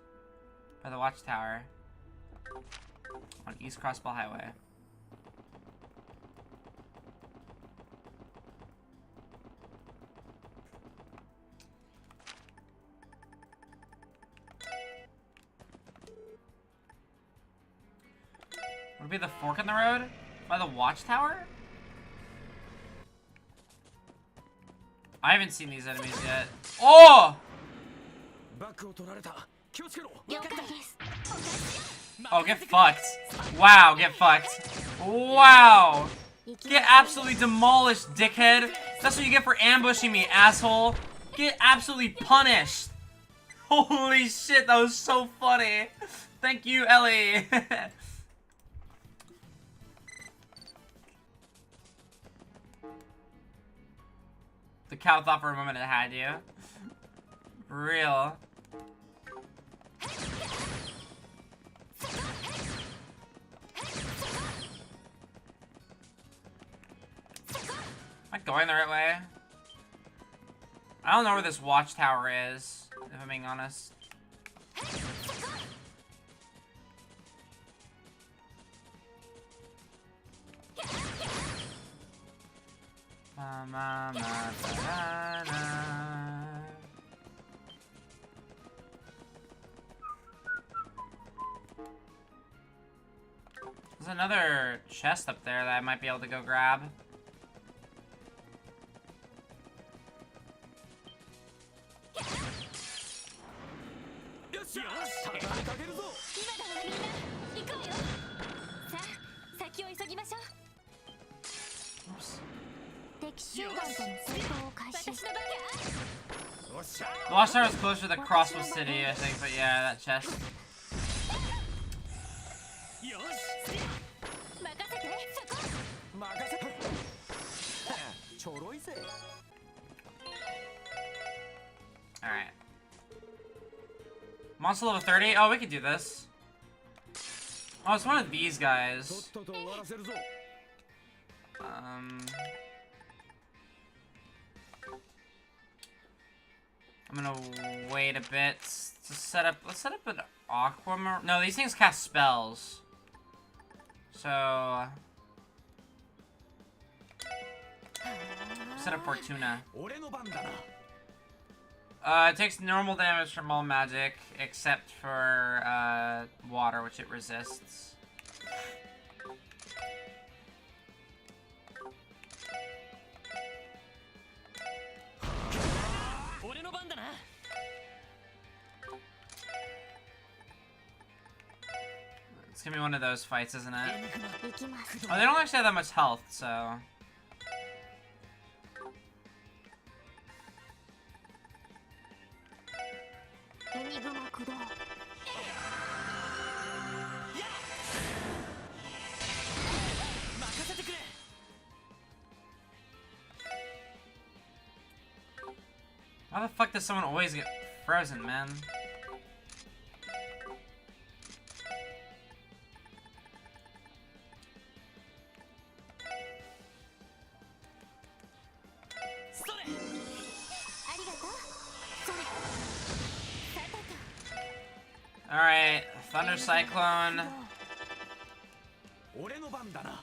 By the Watchtower. On East Crossville Highway. Would it be the fork in the road? By the Watchtower? I haven't seen these enemies yet. Oh! バックを取られた。気をつけろ。了解です Oh, get fucked. Wow, get fucked. Wow! Get absolutely demolished, dickhead. That's what you get for ambushing me, asshole. Get absolutely punished. Holy shit, that was so funny. Thank you, Ellie. The cow thought for a moment it had you. For real. Am I going the right way? I don't know where this watchtower is, if I'm being honest. There's another chest up there that I might be able to go grab.よし、畳みかけるぞ。今だわみんな行こうよさあ先を急ぎましょう Oops. 敵集団との戦闘を開始私の番よっしゃ。 The watchtower is closer to Crossville City, I think, but yeah, that chest. よし。任せてそこ任せて。ちょろいぜ。 Alright. Monster level 30? Oh, we could do this. Oh, it's one of these とっ guys. とと終わらせるぞ。 I'm gonna wait a bit Let's set up an aquamarine. No, these things cast spells. So set up Fortuna. 俺の番だな It takes normal damage from all magic, except for, water, which it resists. 俺の番だな It's gonna be one of those fights, isn't it? 行きます Oh, they don't actually have that much health, so... エニグマ駆動 任せてくれ How the fuck does someone always get frozen, man? それ ありがとうそれさてと Alright, Thunder Cyclone. 俺の番だな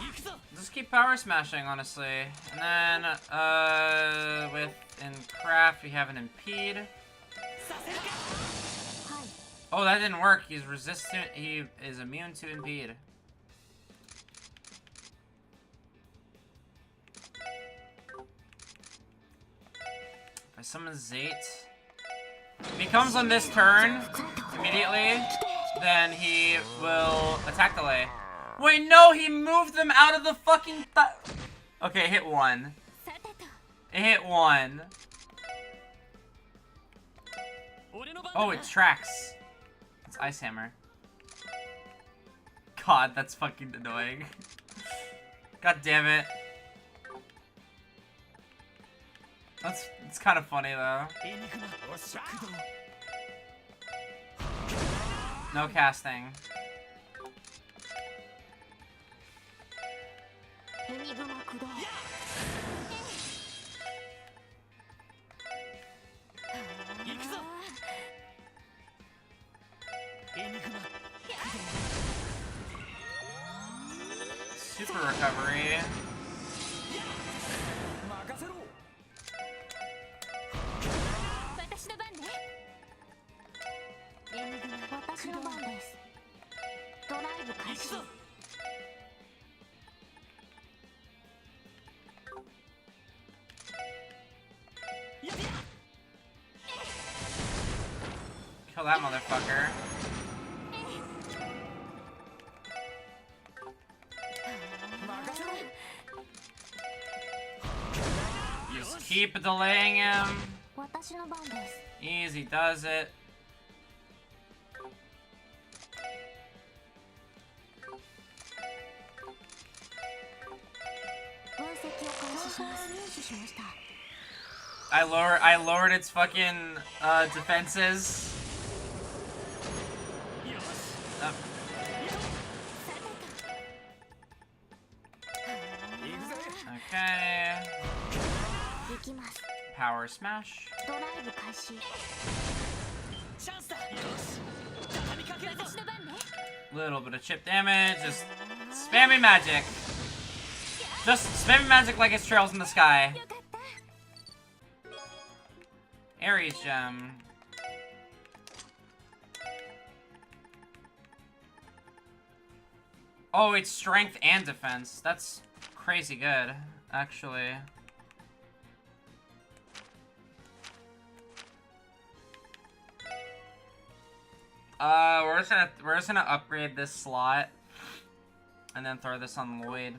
行くぞ Just keep power smashing, honestly. And then, in craft, we have an impede. させるか はい Oh, that didn't work. He's resistant. He is immune to impede. If I summon Zate, if he comes on this turn immediately, then he will attack delay. Wait, no, he moved them out of the fucking Okay, it hit one. さてと It hit one. 俺の番だな Oh, it tracks. It's Ice Hammer. God, that's fucking annoying. God damn it. It's kind of funny though. エニグマおっしゃ駆動 No casting. エニグマ駆動 行くぞエニグマ Super recovery. 任せろ 私の番ねエニグマ私の番ですドライブ開始 Kill that motherfucker. Just keep delaying him. 私の番です Easy does it. 分析を開始します入手しました I lowered its fucking defenses. よし Uh, 行くぜ okay. 行きます Power smash. ドライブ開始チャンスだよし畳みかけるぞ私の番ね Little bit of chip damage. Just spamming magic. Just spamming magic like it's trails in the sky. よかった Aries gem. Oh, it's strength and defense. That's crazy good, actually. We're just gonna upgrade this slot and then throw this on Lloyd.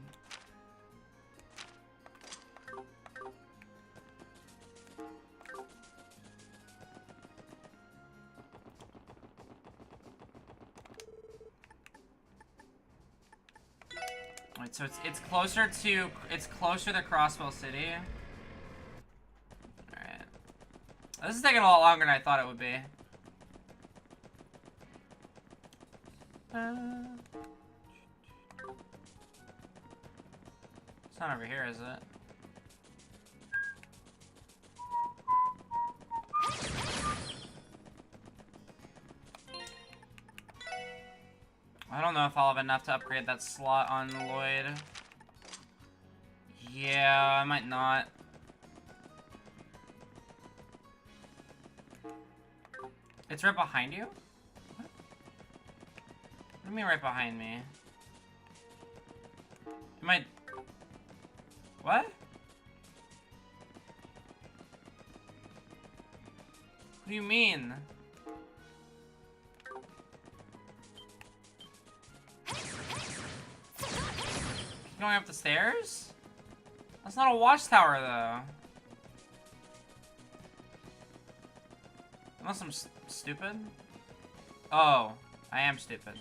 Wait, so it's closer to Crossbow City. Alright. This is taking a lot longer than I thought it would be. It's not over here, is it? don't know if I'll have enough to upgrade that slot on Lloyd. Yeah, I might not. It's right behind you? What do you mean right behind me? Am I... What? What do you mean? Going up the stairs? That's not a watchtower, though. Unless I'm stupid? Oh, I am stupid.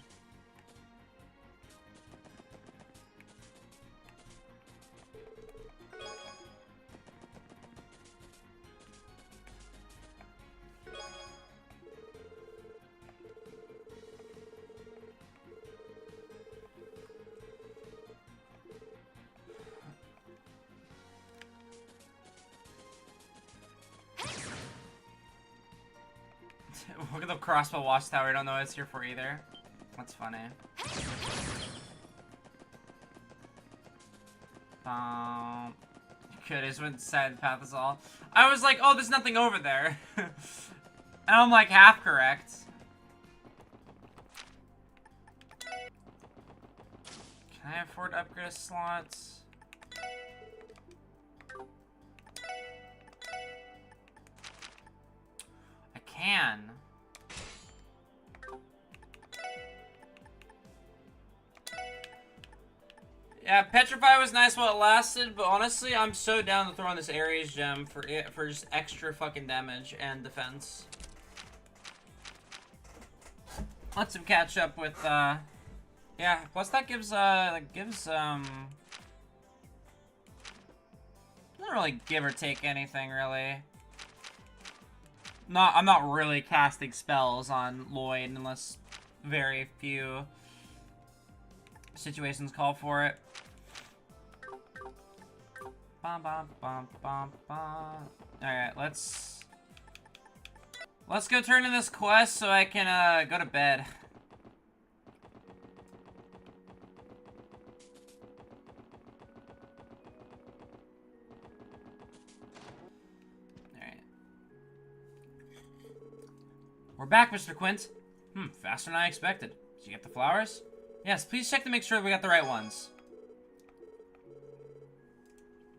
Look at the crossbow watchtower. I don't know what it's here for either. That's funny. Good, I just went side path is all. I was like, oh, there's nothing over there. And I'm like half correct. Can I afford to upgrade a slot? I can. Yeah, Petrify was nice while it lasted, but honestly, I'm so down to throw on this Ares gem for just extra fucking damage and defense. Lets him catch up with, yeah, plus that doesn't really give or take anything, really. I'm not really casting spells on Lloyd unless very few situations call for it. Alright, let's go turn in this quest so I can go to bed. Alright. We're back, Mr. Quint. Faster than I expected. Did you get the flowers? Yes, please check to make sure we got the right ones.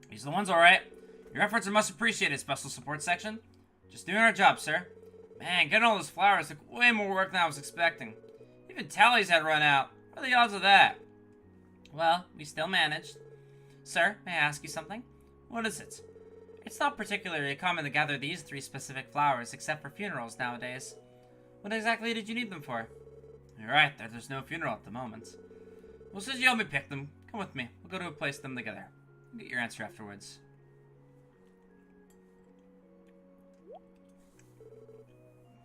These are the ones, alright. Your efforts are much appreciated, Special Support Section. Just doing our job, sir. Man, getting all those flowers took way more work than I was expecting. Even tallies had run out. What are the odds of that? Well, we still managed. Sir, may I ask you something? What is it? It's not particularly common to gather these 3 specific flowers, except for funerals nowadays. What exactly did you need them for? You're right, there's no funeral at the moment. Well, since you helped me pick them, come with me. We'll go to a place them together. You'll get your answer afterwards.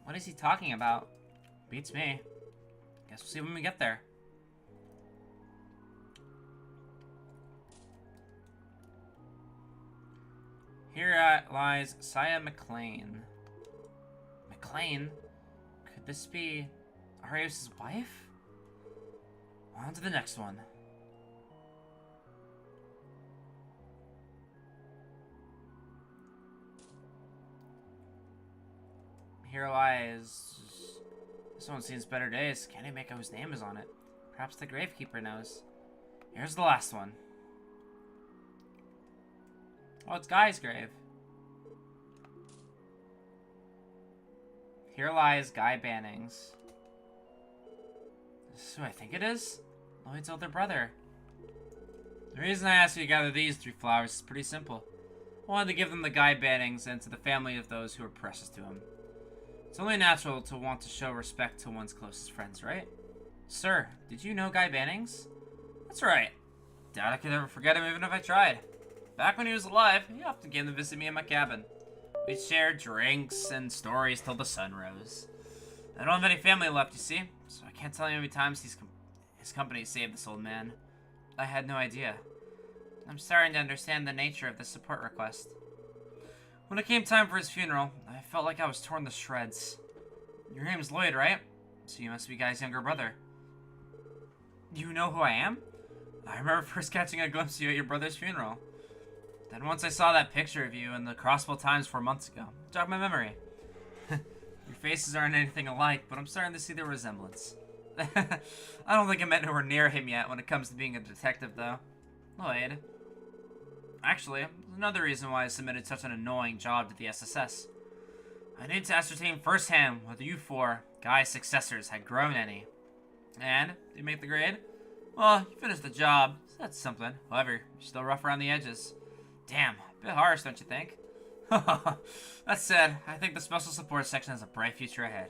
What is he talking about? Beats me. Guess we'll see when we get there. Here lies Saya McLean. McLean? Could this be Arios' wife? On to the next one. Here lies... This one's seen better days. Can't even make out whose name is on it. Perhaps the gravekeeper knows. Here's the last one. Oh, it's Guy's grave. Here lies Guy Bannings. This is who I think it is? Lloyd's older brother. The reason I asked you to gather these 3 flowers is pretty simple. I wanted to give them to Guy Bannings and to the family of those who are precious to him. It's only natural to want to show respect to one's closest friends, right? Sir, did you know Guy Bannings? That's right. Doubt I could ever forget him even if I tried. Back when he was alive, he often came to visit me in my cabin. We'd share drinks and stories till the sun rose. I don't have any family left, you see, so I can't tell you how many times his company saved this old man. I had no idea. I'm starting to understand the nature of this support request. When it came time for his funeral, I felt like I was torn to shreds. Your name's Lloyd, right? So you must be Guy's younger brother. You know who I am? I remember first catching a glimpse of you at your brother's funeral. Then once I saw that picture of you in the Crossbow Times 4 months ago, it jogged my memory. Your faces aren't anything alike, but I'm starting to see the resemblance. I don't think I'm anywhere near him yet when it comes to being a detective, though. Lloyd. Actually, there's another reason why I submitted such an annoying job to the SSS. I need to ascertain firsthand whether you four, Guy's successors, had grown any. And, did you make the grade? Well, you finished the job, so that's something. However, you're still rough around the edges. Damn, a bit harsh, don't you think? That said, I think the special support section has a bright future ahead.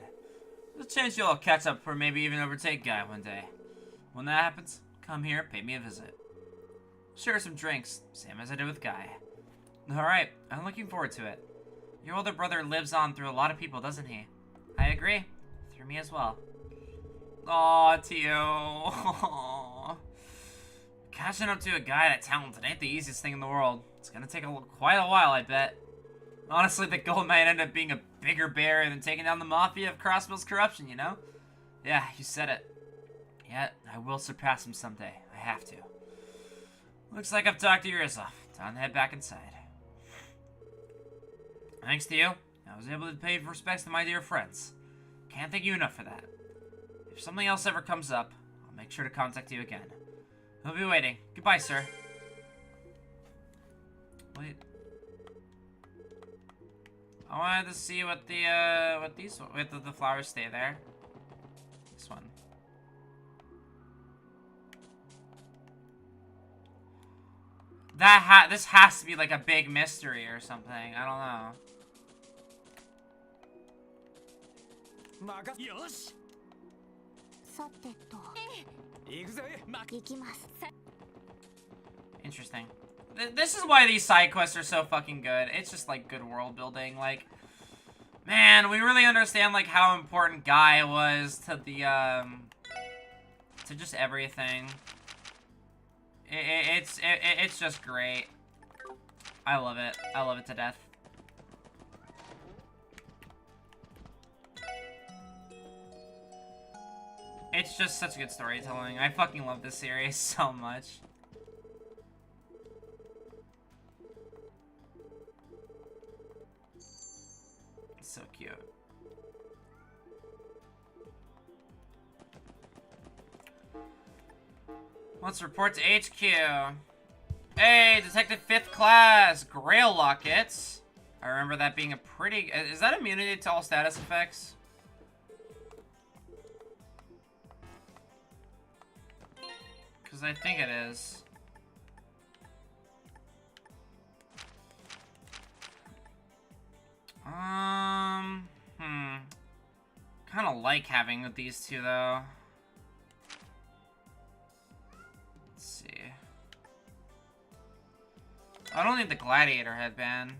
There's a chance you'll catch up or maybe even overtake Guy one day. When that happens, come here, pay me a visit. Share some drinks, same as I did with Guy. Alright, I'm looking forward to it. Your older brother lives on through a lot of people, doesn't he? I agree. Through me as well. Aw, Tio. Aww. Catching up to a guy that talented ain't the easiest thing in the world. It's gonna take quite a while, I bet. Honestly, the goal might end up being a bigger barrier than taking down the mafia of Crossbill's corruption, you know? Yeah, you said it. Yet, I will surpass him someday. I have to. Looks like I've talked your ears off. Time to head back inside. Thanks to you, I was able to pay respects to my dear friends. Can't thank you enough for that. If something else ever comes up, I'll make sure to contact you again. I'll be waiting. Goodbye, sir. Wait. I wanted to see what the flowers stay there. This one. This has to be like a big mystery or something. I don't know. よしさてと行くぜ行きます Interesting. This is why these side quests are so fucking good. It's just like good world building. Like, man, we really understand like how important Guy was to the to just everything. It's just great. I love it. I love it to death. It's just such good storytelling. I fucking love this series so much. It's so cute. Let's report to HQ. Hey, Detective 5th Class! Grail Lockets. I remember that being a pretty... Is that immunity to all status effects? Because I think it is. Kind of like having these two, though. Let's see. I don't need the gladiator headband.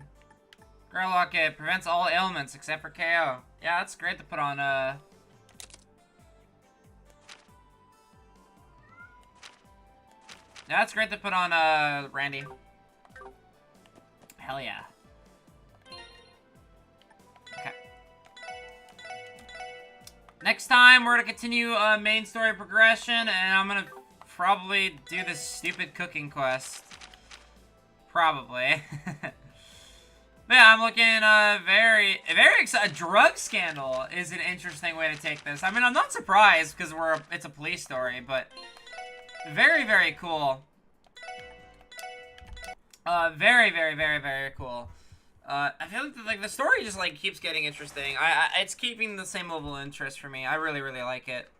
Girl Locket prevents all ailments except for KO. Yeah, that's great to put on, Yeah, that's great to put on, Randy. Hell yeah. Okay. Next time, we're gonna continue, main story progression, and I'm gonna probably do this stupid cooking quest. Probably. But yeah, I'm looking, very excited. A drug scandal is an interesting way to take this. I mean, I'm not surprised, because it's a police story, but... Very, very cool. Very, very, very, very cool. I feel like the story just, like, keeps getting interesting. It's keeping the same level of interest for me. I really, really like it.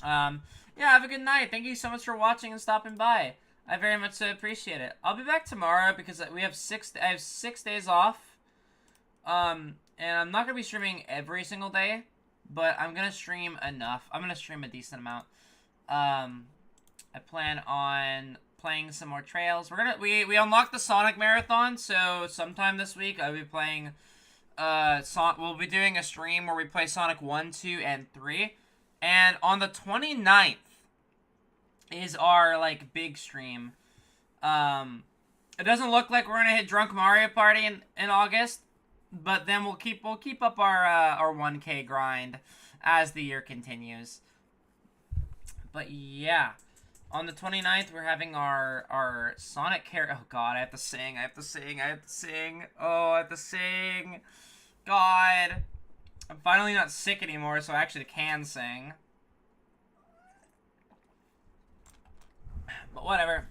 Yeah, have a good night. Thank you so much for watching and stopping by. I very much appreciate it. I'll be back tomorrow because I have 6 days off. And I'm not gonna be streaming every single day, but I'm gonna stream enough. I'm gonna stream a decent amount. I plan on playing some more Trails. We unlocked the Sonic Marathon, so sometime this week I'll be playing we'll be doing a stream where we play Sonic 1, 2, and 3. And on the 29th is our, like, big stream. It doesn't look like we're gonna hit Drunk Mario Party in August, but then we'll keep up our 1K grind as the year continues. But yeah. On the 29th, we're having our Sonic Oh god, I have to sing. Oh, I have to sing. God. I'm finally not sick anymore, so I actually can sing. But whatever.